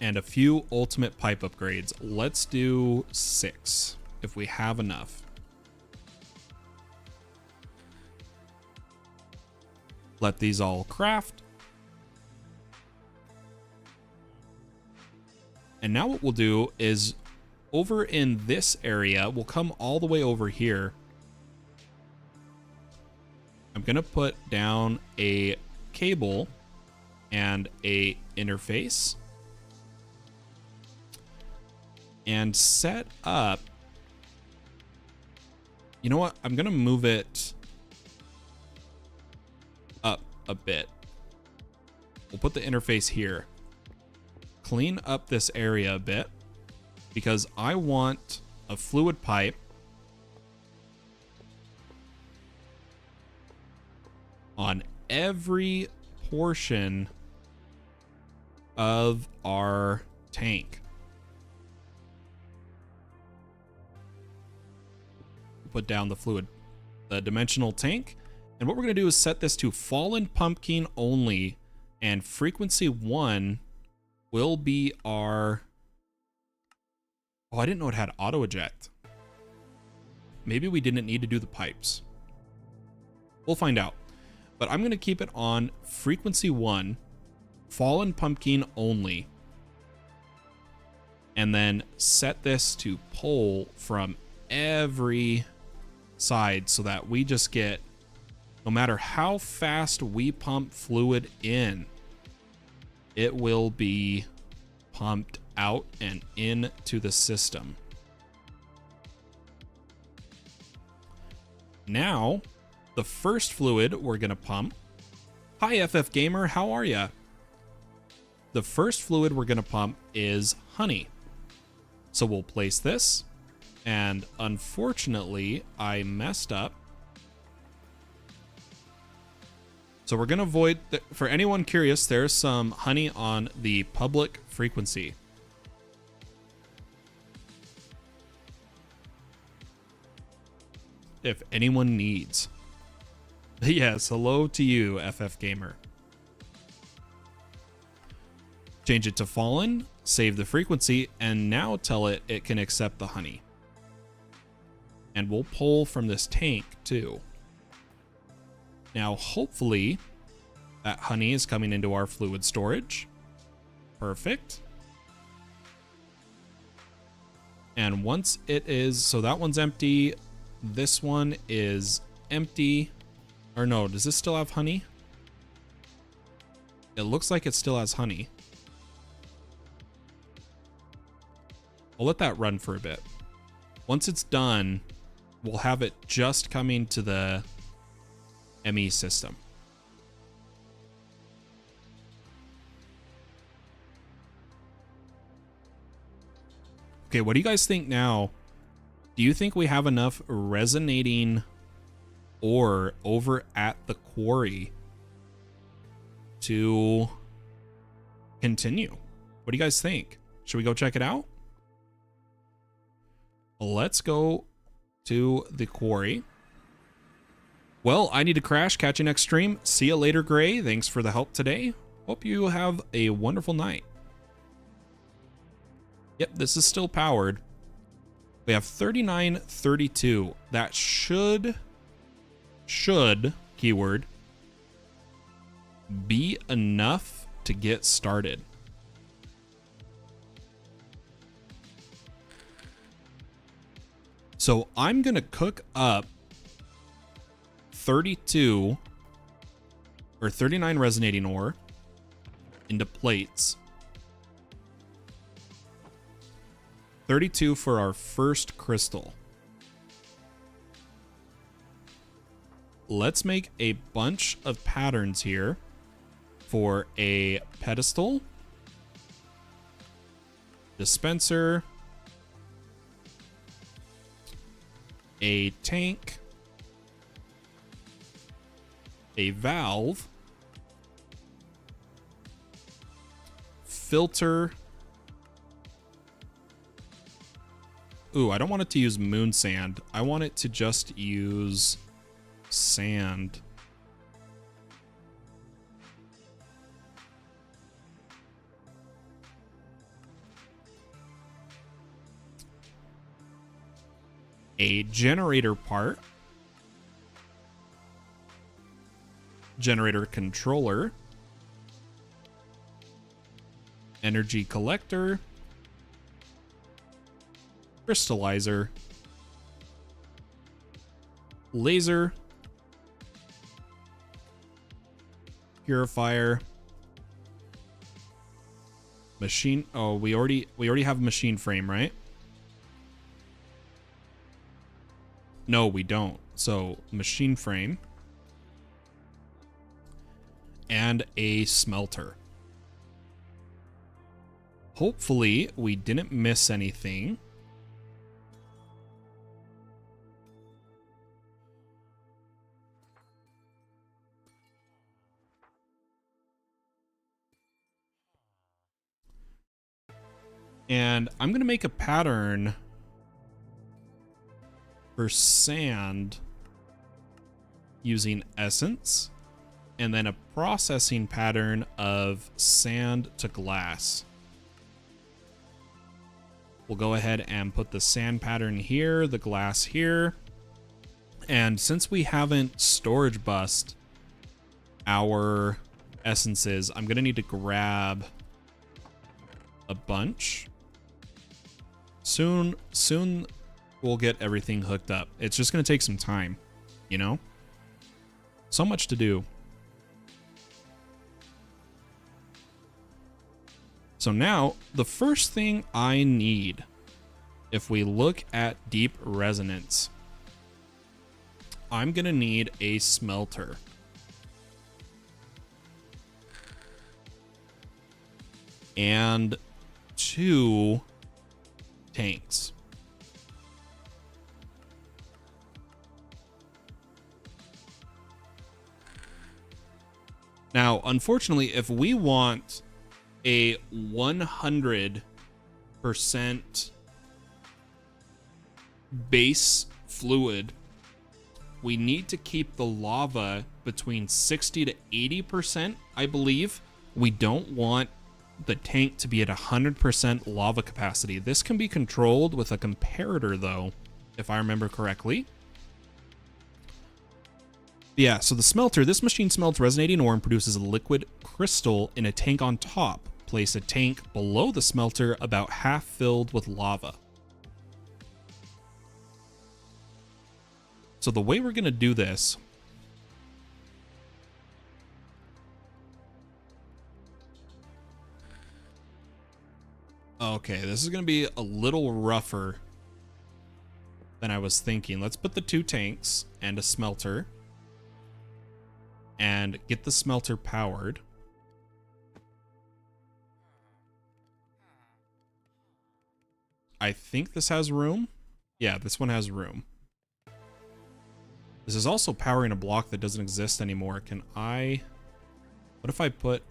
And a few ultimate pipe upgrades. Let's do 6 if we have enough. Let these all craft. And now what we'll do is over in this area, we'll come all the way over here. I'm going to put down a cable and a interface. and set up. You know what? I'm going to move it up a bit. We'll put the interface here. Clean up this area a bit because I want a fluid pipe on every portion of our tank. Put down the fluid, the dimensional tank. And what we're going to do is set this to fallen pumpkin only, and frequency 1 will be our... Oh, I didn't know it had auto eject. Maybe we didn't need to do the pipes. We'll find out. But I'm going to keep it on frequency 1, fallen pumpkin only, and then set this to pull from every side so that we just get, no matter how fast we pump fluid in, it will be pumped out and into the system. Now, the first fluid we're going to pump. Hi, FF Gamer, how are ya? The first fluid we're going to pump is honey. So we'll place this, and unfortunately, I messed up. So we're going to avoid, for anyone curious, there's some honey on the public frequency. If anyone needs. Yes, hello to you, FF Gamer. Change it to fallen, save the frequency, and now tell it it can accept the honey. And we'll pull from this tank too. Now, hopefully, that honey is coming into our fluid storage. Perfect. And once it is, so that one's empty. This one is empty. Or no, does this still have honey? It looks like it still has honey. I'll let that run for a bit. Once it's done, we'll have it just coming to the ME system. Okay, what do you guys think now? Do you think we have enough resonating ore over at the quarry to continue? What do you guys think? Should we go check it out? Let's go to the quarry. Well, I need to crash. Catch you next stream. See you later, Gray. Thanks for the help today. Hope you have a wonderful night. Yep, this is still powered. We have 3932. That should keyword be enough to get started. So I'm gonna cook up 32 or 39 resonating ore into plates. 32 for our first crystal. Let's make a bunch of patterns here for a pedestal, dispenser, a tank, a valve, filter. Ooh, I don't want it to use moon sand. I want it to just use sand. A generator part. Generator controller. Energy collector. Crystallizer. Laser. Purifier. Machine. Oh, we already have a machine frame, right? No, we don't. So machine frame and a smelter. Hopefully we didn't miss anything. And I'm going to make a pattern for sand using essence, and then a processing pattern of sand to glass. We'll go ahead and put the sand pattern here, the glass here. And since we haven't storage bust our essences, I'm going to need to grab a bunch. Soon we'll get everything hooked up. It's just going to take some time, you know? So much to do. So now, the first thing I need, if we look at deep resonance, I'm going to need a smelter. And 2 tanks. Now, unfortunately, if we want a 100% base fluid, we need to keep the lava between 60 to 80%, I believe. We don't want the tank to be at 100% lava capacity. This can be controlled with a comparator, though, if I remember correctly. Yeah, so the smelter, this machine smelts resonating ore and produces a liquid crystal in a tank on top. Place a tank below the smelter about half filled with lava. So the way we're going to do this, okay, this is going to be a little rougher than I was thinking. Let's put the 2 tanks and a smelter and get the smelter powered. I think this has room. Yeah, this one has room. This is also powering a block that doesn't exist anymore. Can I... What if I put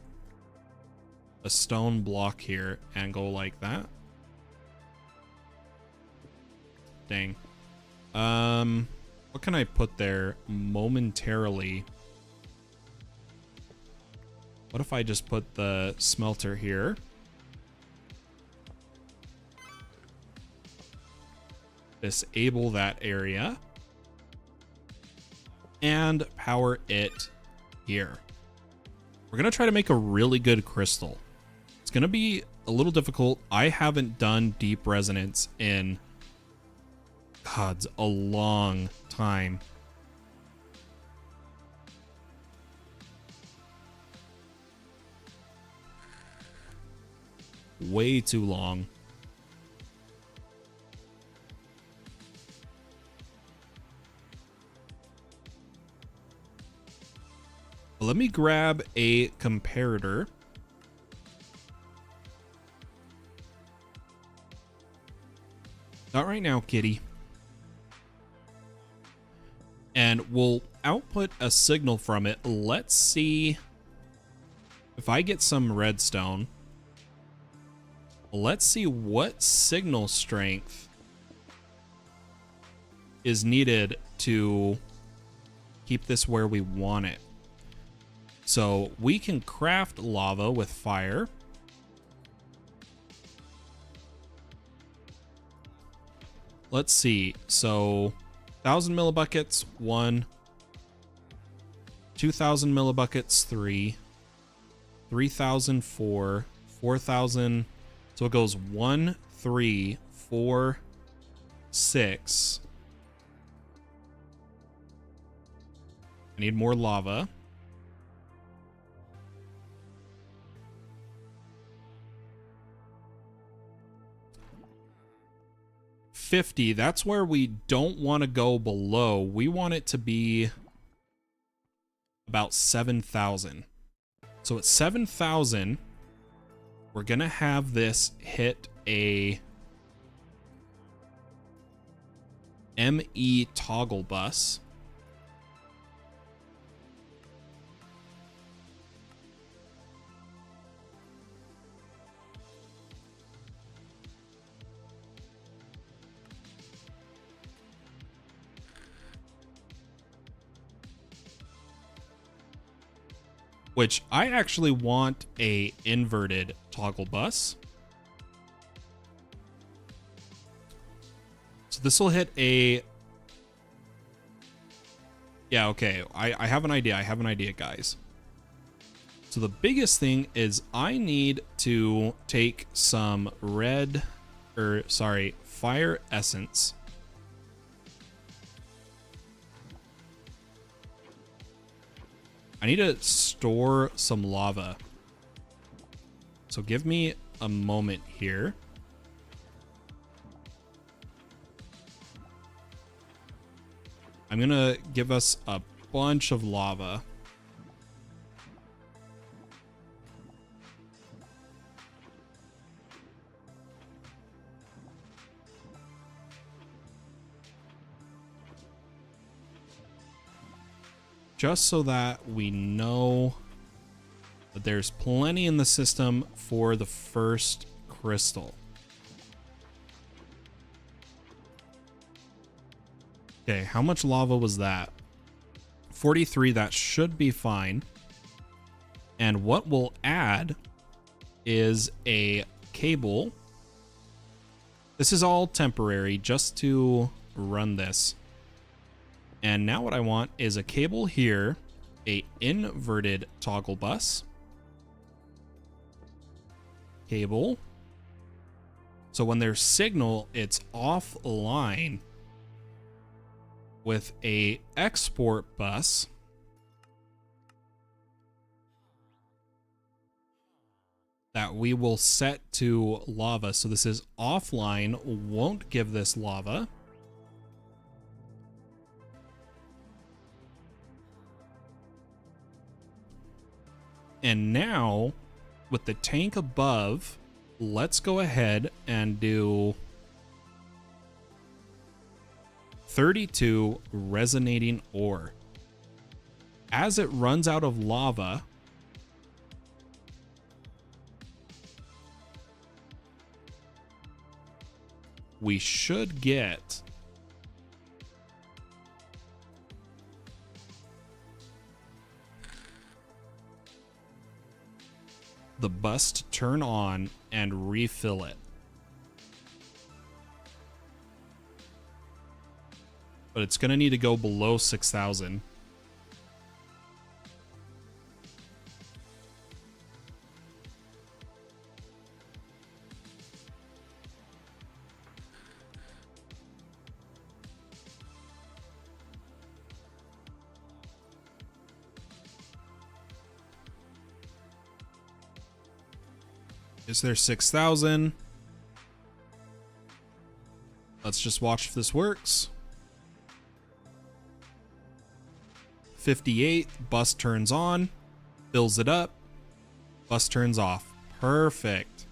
a stone block here and go like that? Dang. What can I put there momentarily? What if I just put the smelter here? Disable that area. And power it here. We're going to try to make a really good crystal. It's going to be a little difficult. I haven't done deep resonance in, God, a long time. Way too long. Let me grab a comparator. Not right now, kitty. And we'll output a signal from it. Let's see if I get some redstone. Let's see what signal strength is needed to keep this where we want it. So we can craft lava with fire. Let's see. So 1,000 millibuckets, 1. 2,000 millibuckets, 3. 3,000, 4. 4,000. So it goes 1, 3, 4, 6. I need more lava. 50, that's where we don't want to go below. We want it to be about 7,000. So at 7,000, we're going to have this hit a ME toggle bus. Which I actually want a inverted toggle bus. So this will hit a... Yeah, okay. I have an idea. I have an idea, guys. So the biggest thing is I need to take some fire essence. I need to store some lava. So give me a moment here. I'm gonna give us a bunch of lava. Just so that we know that there's plenty in the system for the first crystal. Okay, how much lava was that? 43, that should be fine. And what we'll add is a cable. This is all temporary just to run this. And now what I want is a cable here, a inverted toggle bus, cable. So when there's signal, it's offline with a export bus. That we will set to lava. So this is offline, won't give this lava. And now, with the tank above, let's go ahead and do 32 resonating ore. As it runs out of lava, we should get the bus to turn on and refill it. But it's going to need to go below 6,000. Is there 6,000? Let's just watch if this works. 58, bus turns on, fills it up, bus turns off. Perfect.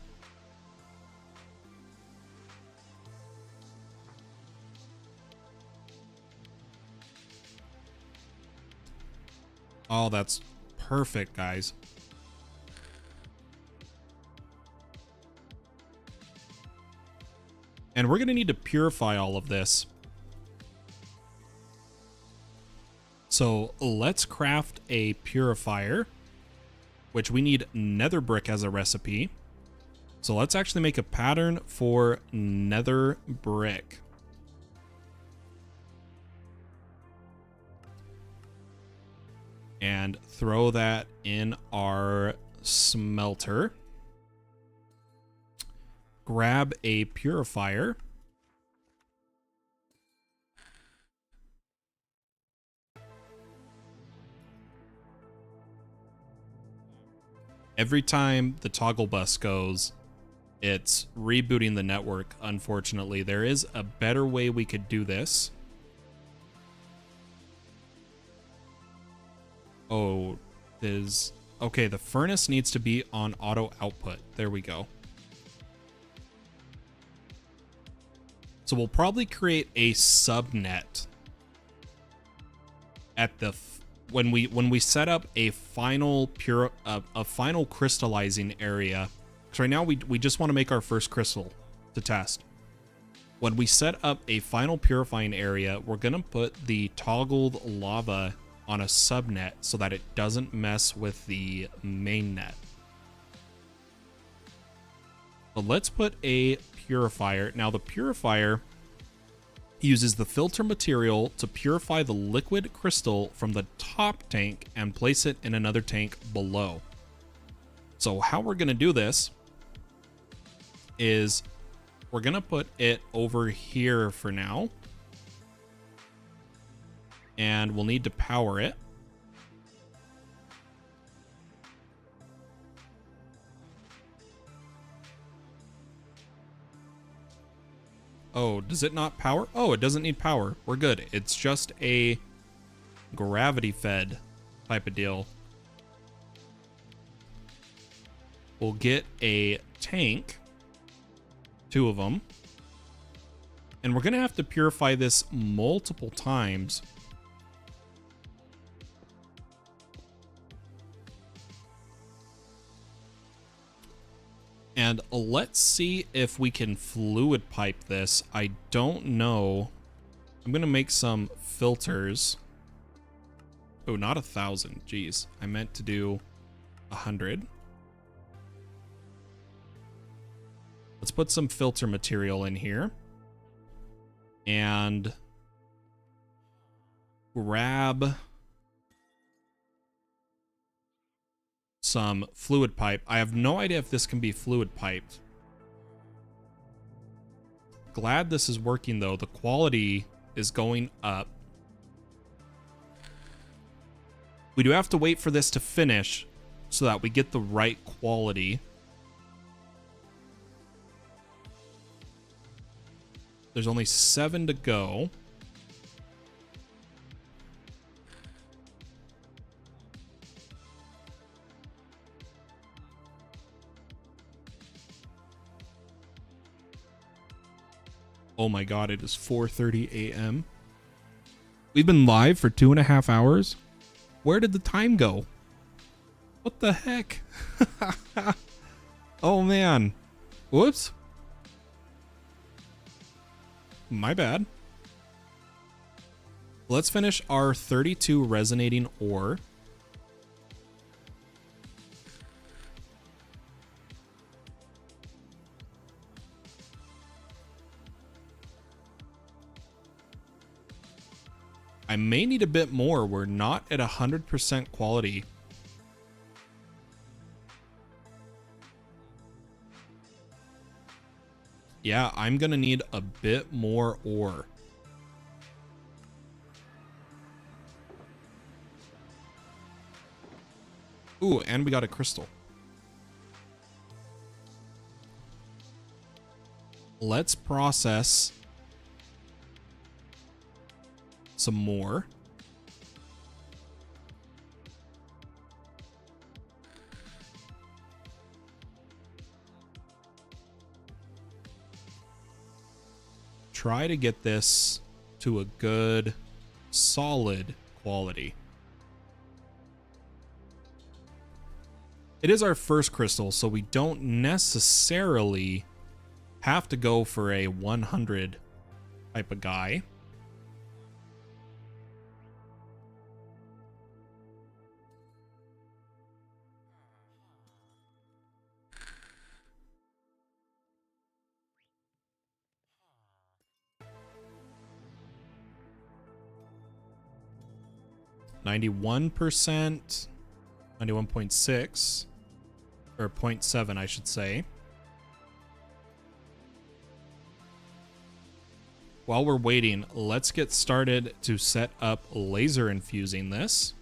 Oh, that's perfect, guys. And we're going to need to purify all of this. So let's craft a purifier, which we need nether brick as a recipe. So let's actually make a pattern for nether brick. And throw that in our smelter. Grab a purifier. Every time the toggle bus goes, It's rebooting the network, unfortunately. There is a better way we could do this. Oh, okay, the furnace needs to be on auto output. There we go. So we'll probably create a subnet at the when we set up a final final crystallizing area. Because right now we just want to make our first crystal to test. When we set up a final purifying area, we're gonna put the toggled lava on a subnet so that it doesn't mess with the main net. But let's put a purifier. Now the purifier uses the filter material to purify the liquid crystal from the top tank and place it in another tank below. So how we're going to do this is we're going to put it over here for now. And we'll need to power it. Oh, does it not power? Oh, it doesn't need power. We're good. It's just a gravity fed type of deal. We'll get a tank, 2 of them. And we're going to have to purify this multiple times. And let's see if we can fluid pipe this. I don't know. I'm going to make some filters. Oh, not 1,000. Jeez. I meant to do 100. Let's put some filter material in here. And grab some fluid pipe. I have no idea if this can be fluid piped. Glad this is working though. The quality is going up. We do have to wait for this to finish so that we get the right quality. There's only 7 to go. Oh my god, it is 4:30 a.m. We've been live for 2.5 hours. Where did the time go? What the heck? Oh man. Whoops. My bad. Let's finish our 32 resonating ore. I may need a bit more. We're not at 100% quality. Yeah, I'm gonna need a bit more ore. Ooh, and we got a crystal. Let's process some more. Try to get this to a good, solid quality. It is our first crystal, so we don't necessarily have to go for a 100 type of guy. %, 91.6, or 0.7, I should say. While we're waiting, let's get started to set up laser infusing this.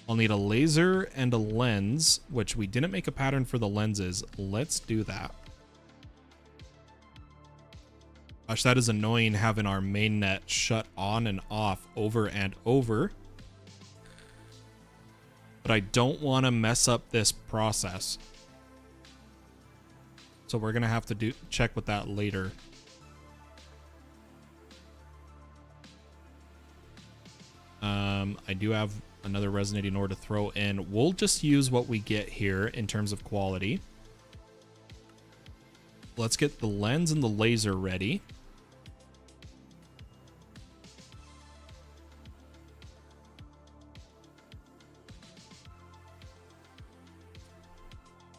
I'll need a laser and a lens, which we didn't make a pattern for the lenses. Let's do that. Gosh, that is annoying having our main net shut on and off over and over. But I don't want to mess up this process. So we're going to have to check with that later. I do have another resonating ore to throw in. We'll just use what we get here in terms of quality. Let's get the lens and the laser ready.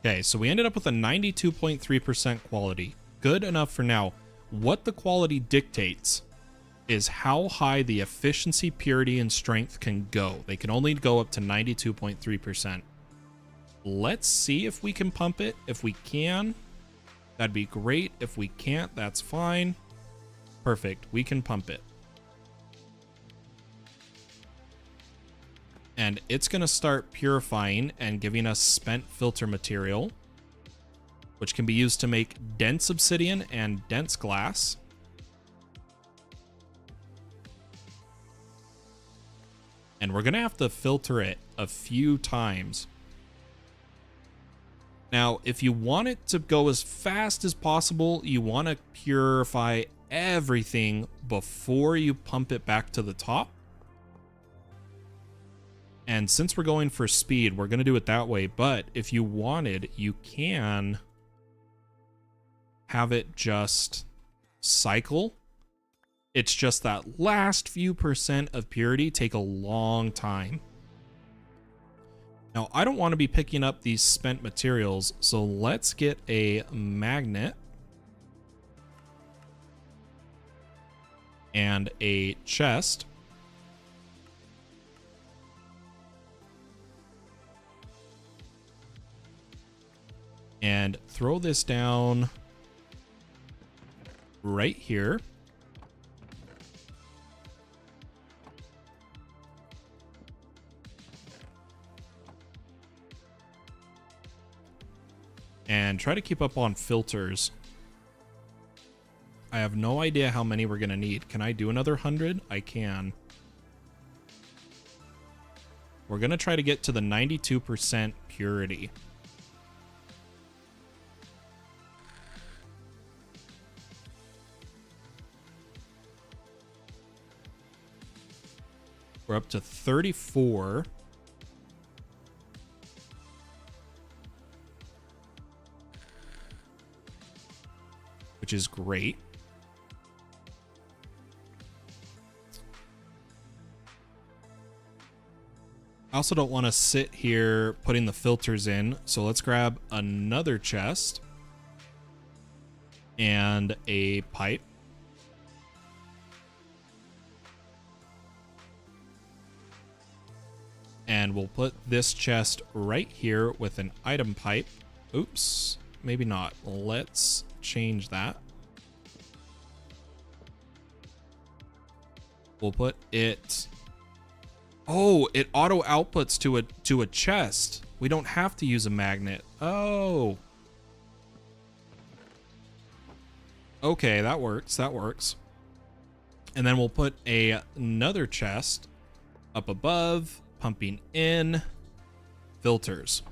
Okay, so we ended up with a 92.3% quality. Good enough for now. What the quality dictates is how high the efficiency, purity, and strength can go. They can only go up to 92.3%. Let's see if we can pump it. If we can, that'd be great. If we can't, that's fine. Perfect, we can pump it. And it's going to start purifying and giving us spent filter material, which can be used to make dense obsidian and dense glass. And we're going to have to filter it a few times. Now, if you want it to go as fast as possible, you want to purify everything before you pump it back to the top. And since we're going for speed, we're going to do it that way. But if you wanted, you can have it just cycle. It's just that last few percent of purity take a long time. Now, I don't want to be picking up these spent materials, so let's get a magnet and a chest. And throw this down right here. And try to keep up on filters. I have no idea how many we're going to need. Can I do another 100? I can. We're going to try to get to the 92% purity. We're up to 34. Which is great. I also don't want to sit here putting the filters in, so let's grab another chest and a pipe. And we'll put this chest right here with an item pipe. Oops, maybe not. Let's change that. We'll put it... Oh, it auto outputs to a chest. We don't have to use a magnet. Oh. Okay, that works. That works. And then we'll put another chest up above, pumping in filters.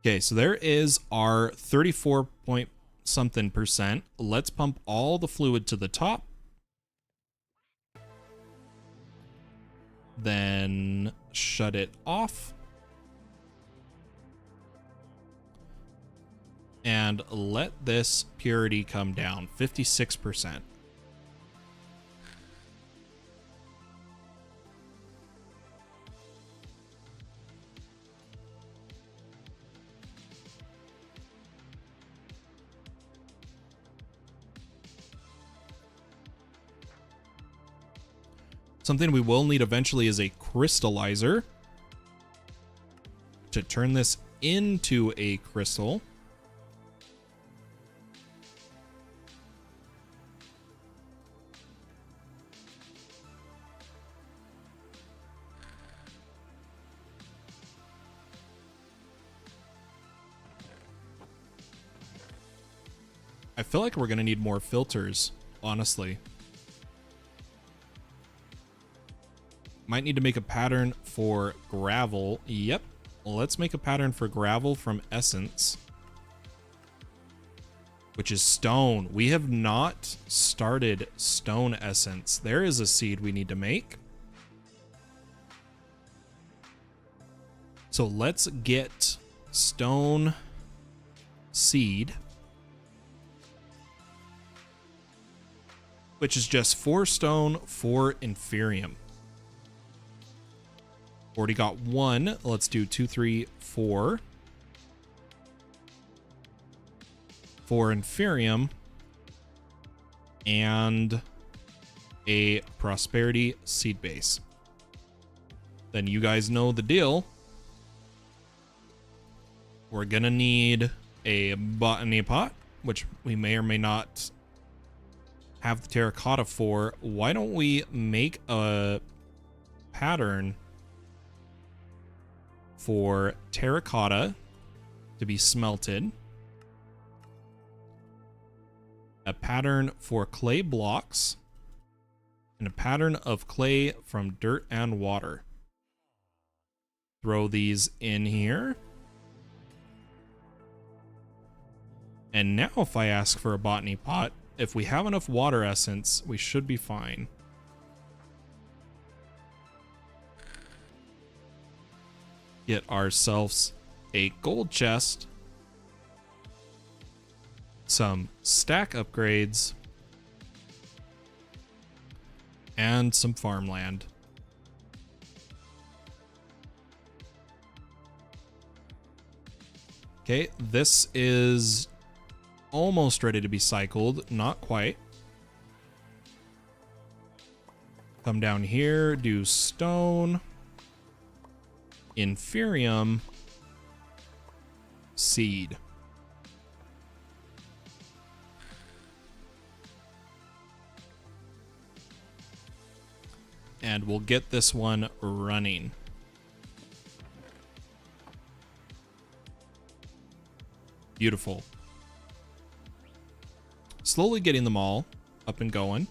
Okay, so there is our 34 point something percent. Let's pump all the fluid to the top. Then shut it off. And let this purity come down, 56%. Something we will need eventually is a crystallizer to turn this into a crystal. I feel like we're going to need more filters, honestly. Might need to make a pattern for gravel. Yep. Well, let's make a pattern for gravel from essence, which is stone. We have not started stone essence. There is a seed we need to make. So let's get stone seed, which is just 4 stone, 4 inferium. Already got 1. Let's do 2, 3, 4. 4 inferium and a prosperity seed base. Then you guys know the deal. We're gonna need a botany pot, which we may or may not have the terracotta for. Why don't we make a pattern for terracotta to be smelted, a pattern for clay blocks, and a pattern of clay from dirt and water. Throw these in here. And now if I ask for a botany pot, if we have enough water essence, we should be fine. Get ourselves a gold chest, some stack upgrades, and some farmland. Okay, this is almost ready to be cycled, not quite. Come down here, do stone, inferium, seed. And we'll get this one running. Beautiful. Slowly getting them all up and going.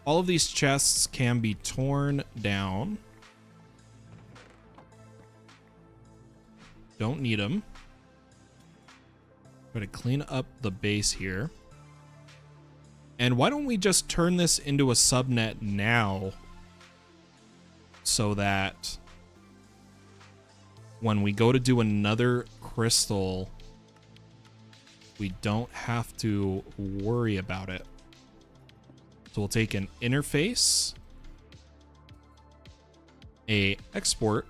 All of these chests can be torn down. Don't need them. Try to clean up the base here. And why don't we just turn this into a subnet now, so that when we go to do another crystal, we don't have to worry about it. So we'll take an interface, a export,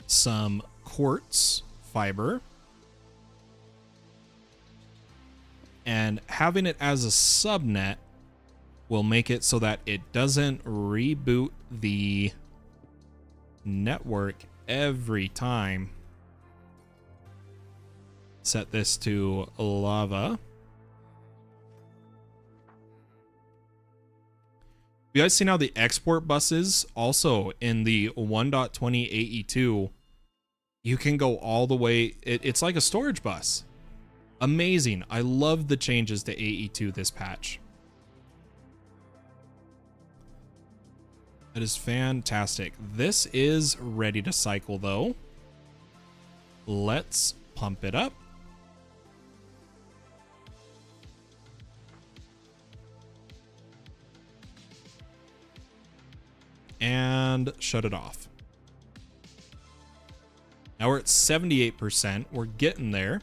some quartz fiber, and having it as a subnet will make it so that it doesn't reboot the network every time. Set this to lava. You guys see now the export buses also in the 1.20 AE2, you can go all the way. It's like a storage bus. Amazing. I love the changes to AE2 this patch. That is fantastic. This is ready to cycle though. Let's pump it up. And shut it off. Now we're at 78%. We're getting there.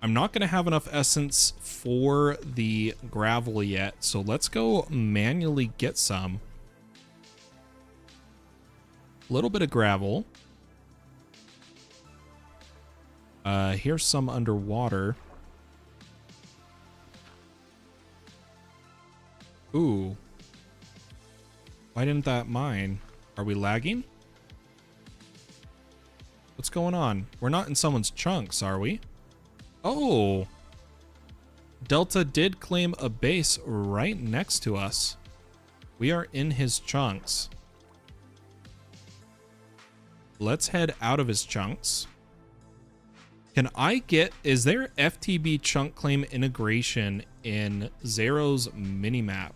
I'm not going to have enough essence for the gravel yet, so let's go manually get some. A little bit of gravel. Here's some underwater. Ooh. Why didn't that mine? Are we lagging? What's going on? We're not in someone's chunks, are we? Oh. Delta did claim a base right next to us. We are in his chunks. Let's head out of his chunks. Can I get, is there FTB chunk claim integration in Zero's minimap?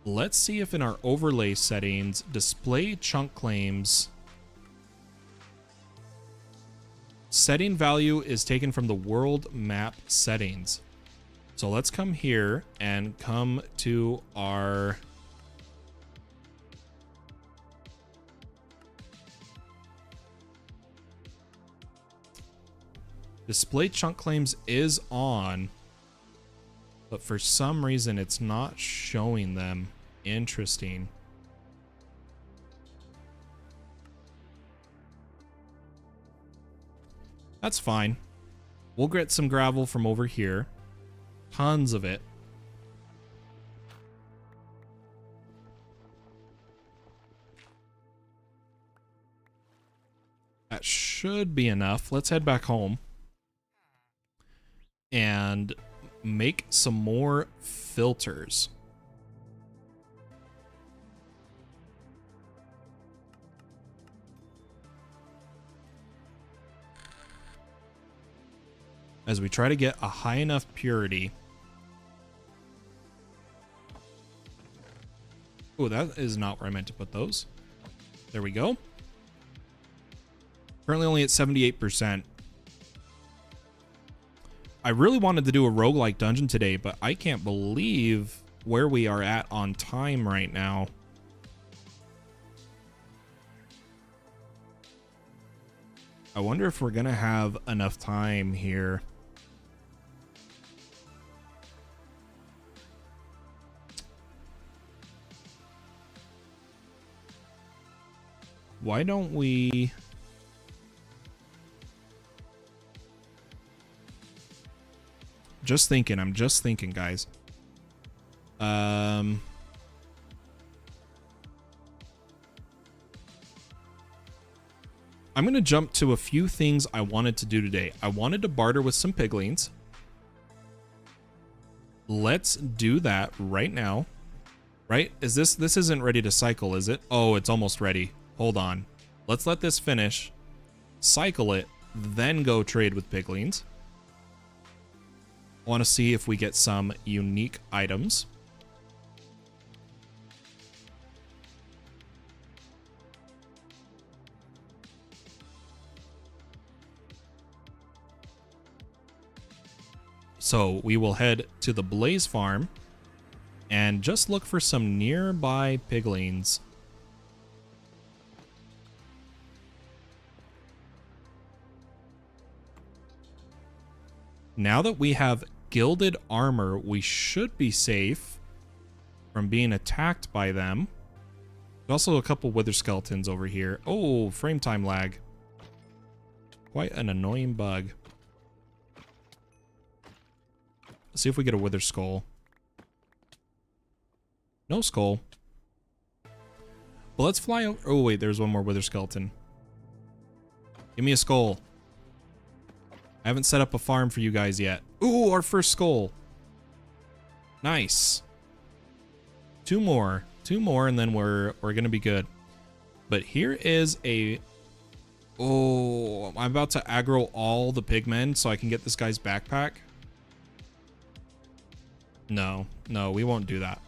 Let's see if in our overlay settings, display chunk claims, setting value is taken from the world map settings. So let's come here and come to our display chunk claims is on, but for some reason it's not showing them. Interesting. That's fine. We'll get some gravel from over here. Tons of it. That should be enough. Let's head back home and make some more filters. As we try to get a high enough purity. Oh, that is not where I meant to put those. There we go. Currently only at 78%. I really wanted to do a roguelike dungeon today, but I can't believe where we are at on time right now. I wonder if we're gonna have enough time here. Why don't we... I'm just thinking, guys. I'm going to jump to a few things I wanted to do today. I wanted to barter with some piglings. Let's do that right now. Right? Is this isn't ready to cycle, is it? Oh, it's almost ready. Hold on. Let's let this finish. Cycle it, then go trade with piglings. I want to see if we get some unique items. So we will head to the Blaze Farm and just look for some nearby piglings. Now that we have gilded armor, we should be safe from being attacked by them. There's also a couple wither skeletons over here. Oh, frame time lag. Quite an annoying bug. Let's see if we get a wither skull. No skull. But let's fly over. Oh, wait, there's one more wither skeleton. Give me a skull. I haven't set up a farm for you guys yet. Ooh, our first skull. Nice. Two more, and then we're gonna be good. But here is a... Oh, I'm about to aggro all the pigmen so I can get this guy's backpack. No, we won't do that.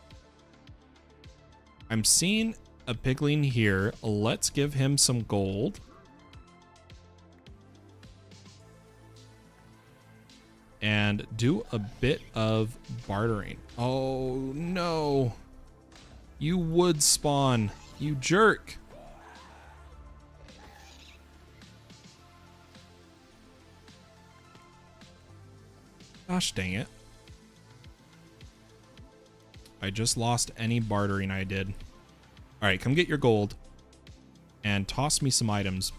I'm seeing a pigling here. Let's give him some gold. And do a bit of bartering. Oh no. You would spawn, you jerk. Gosh dang it. I just lost any bartering I did. All right, come get your gold and toss me some items.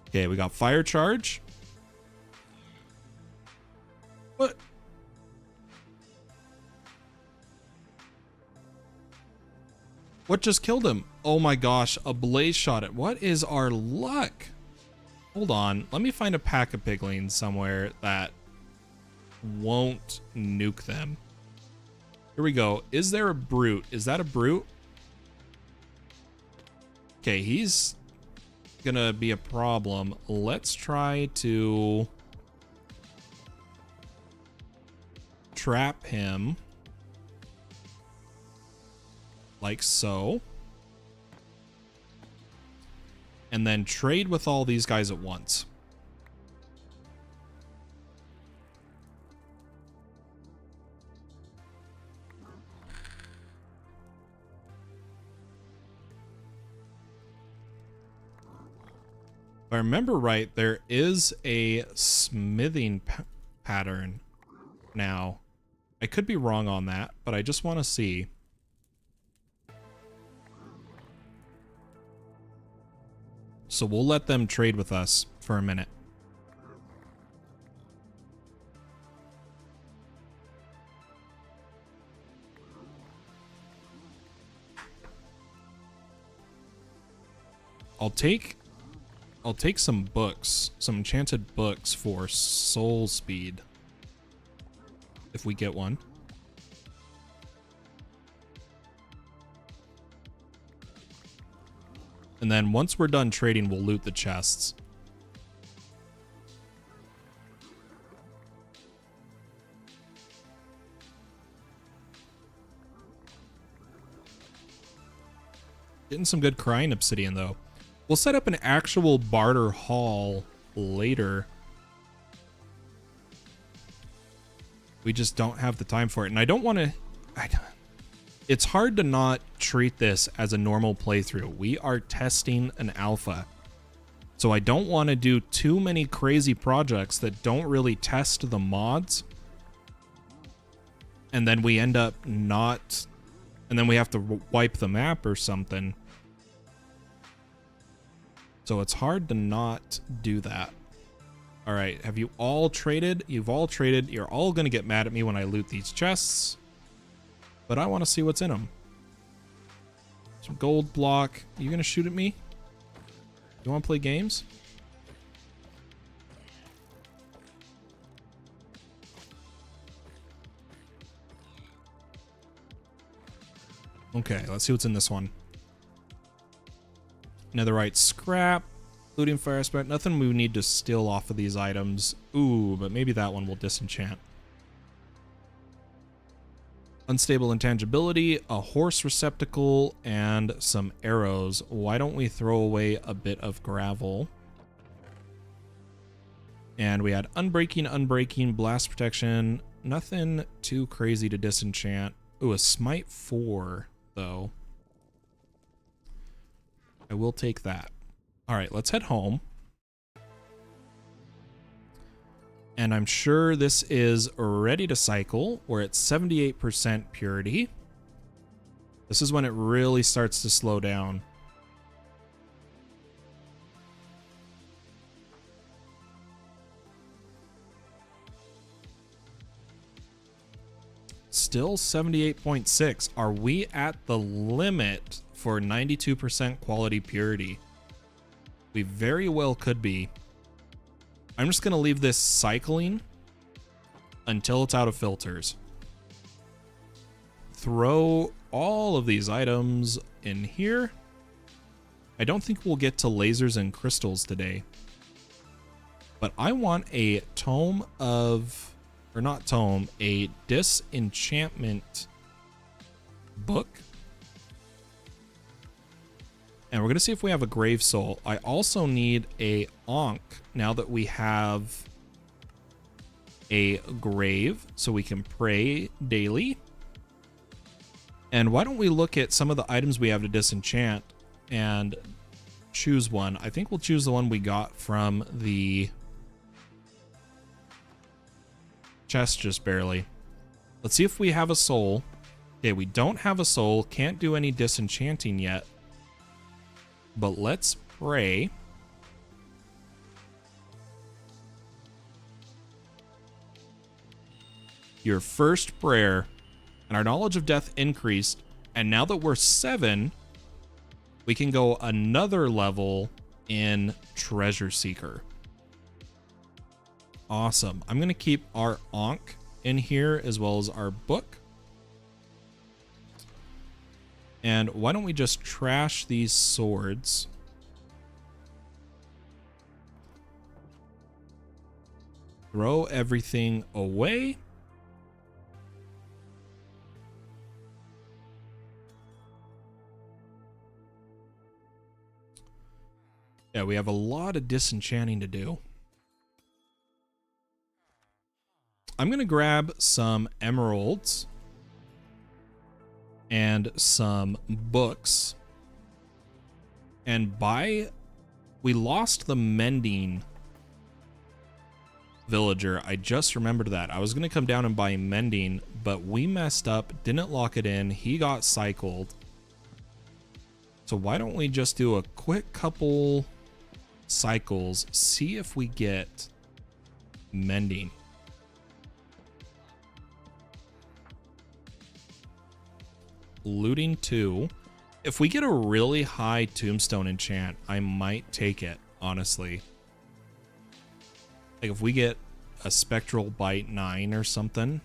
Okay, we got fire charge. What? What just killed him? Oh my gosh, a blaze shot it. What is our luck? Hold on, let me find a pack of piglings somewhere that won't nuke them. Here we go. Is there a brute? Is that a brute? Okay, he's gonna be a problem. Let's try to trap him like so. And then trade with all these guys at once. If I remember right, there is a smithing pattern now. I could be wrong on that, but I just want to see. So we'll let them trade with us for a minute. I'll take some books, some enchanted books for soul speed. If we get one. And then once we're done trading, we'll loot the chests. Getting some good crying obsidian though. We'll set up an actual barter hall later. We just don't have the time for it. And I don't want to... It's hard to not treat this as a normal playthrough. We are testing an alpha. So I don't want to do too many crazy projects that don't really test the mods. And then we end up not... And then we have to wipe the map or something. So it's hard to not do that. All right, have you all traded? You've all traded. You're all going to get mad at me when I loot these chests. But I want to see what's in them. Some gold block. Are you going to shoot at me? You want to play games? Okay, let's see what's in this one. Netherite scrap. Looting fire spread. Nothing we need to steal off of these items. Ooh, but maybe that one will disenchant. Unstable intangibility, a horse receptacle, and some arrows. Why don't we throw away a bit of gravel? And we had unbreaking, blast protection. Nothing too crazy to disenchant. Ooh, a smite 4, though. I will take that. All right, let's head home. And I'm sure this is ready to cycle. We're at 78% purity. This is when it really starts to slow down. Still 78.6. Are we at the limit for 92% quality purity? We very well could be. I'm just going to leave this cycling until it's out of filters. Throw all of these items in here. I don't think we'll get to lasers and crystals today. But I want a tome of... Or not tome, a disenchantment book. And we're going to see if we have a grave soul. I also need a Ankh now that we have a grave so we can pray daily. And why don't we look at some of the items we have to disenchant and choose one. I think we'll choose the one we got from the chest just barely. Let's see if we have a soul. Okay, we don't have a soul. Can't do any disenchanting yet. But let's pray. Your first prayer. And our knowledge of death increased. And now that we're 7, we can go another level in Treasure Seeker. Awesome. I'm going to keep our Ankh in here as well as our book. And why don't we just trash these swords? Throw everything away. Yeah, we have a lot of disenchanting to do. I'm going to grab some emeralds and some books. And we lost the mending villager. I just remembered that. I was going to come down and buy mending, but we messed up, didn't lock it in. He got cycled. So why don't we just do a quick couple cycles, see if we get mending. Looting 2. If we get a really high tombstone enchant, I might take it, honestly. Like if we get a spectral bite 9 or something.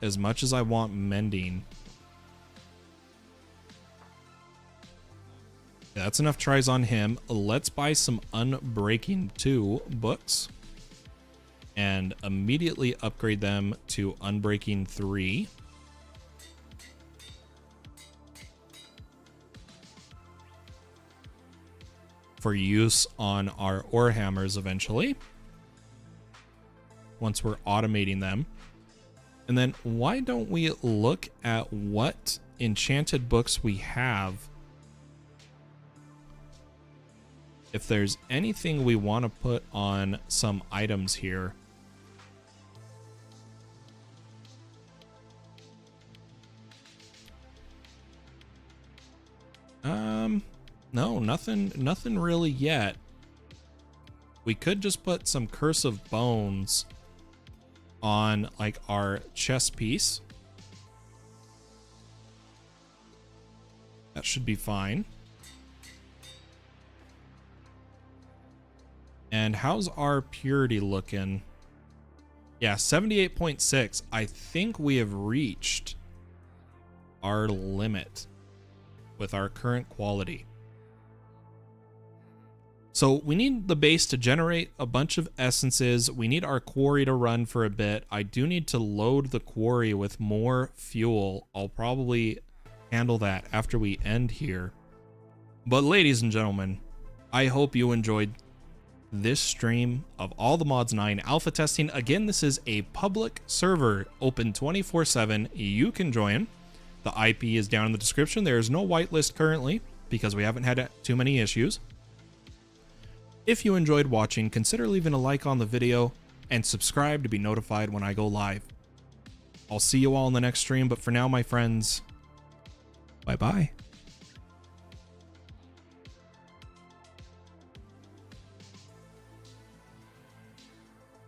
As much as I want mending. Yeah, that's enough tries on him. Let's buy some Unbreaking 2 books. And immediately upgrade them to Unbreaking 3. For use on our ore hammers eventually. Once we're automating them. And then why don't we look at what enchanted books we have? If there's anything we want to put on some items here. No, nothing really yet. We could just put some Curse of Bones on like our chest piece. That should be fine. And how's our purity looking? Yeah, 78.6. I think we have reached our limit with our current quality. So we need the base to generate a bunch of essences. We need our quarry to run for a bit. I do need to load the quarry with more fuel. I'll probably handle that after we end here. But ladies and gentlemen, I hope you enjoyed this stream of all the Mods 9 alpha testing. Again, this is a public server, open 24/7. You can join. The IP is down in the description. There is no whitelist currently because we haven't had too many issues. If you enjoyed watching, consider leaving a like on the video and subscribe to be notified when I go live. I'll see you all in the next stream, but for now, my friends, bye-bye.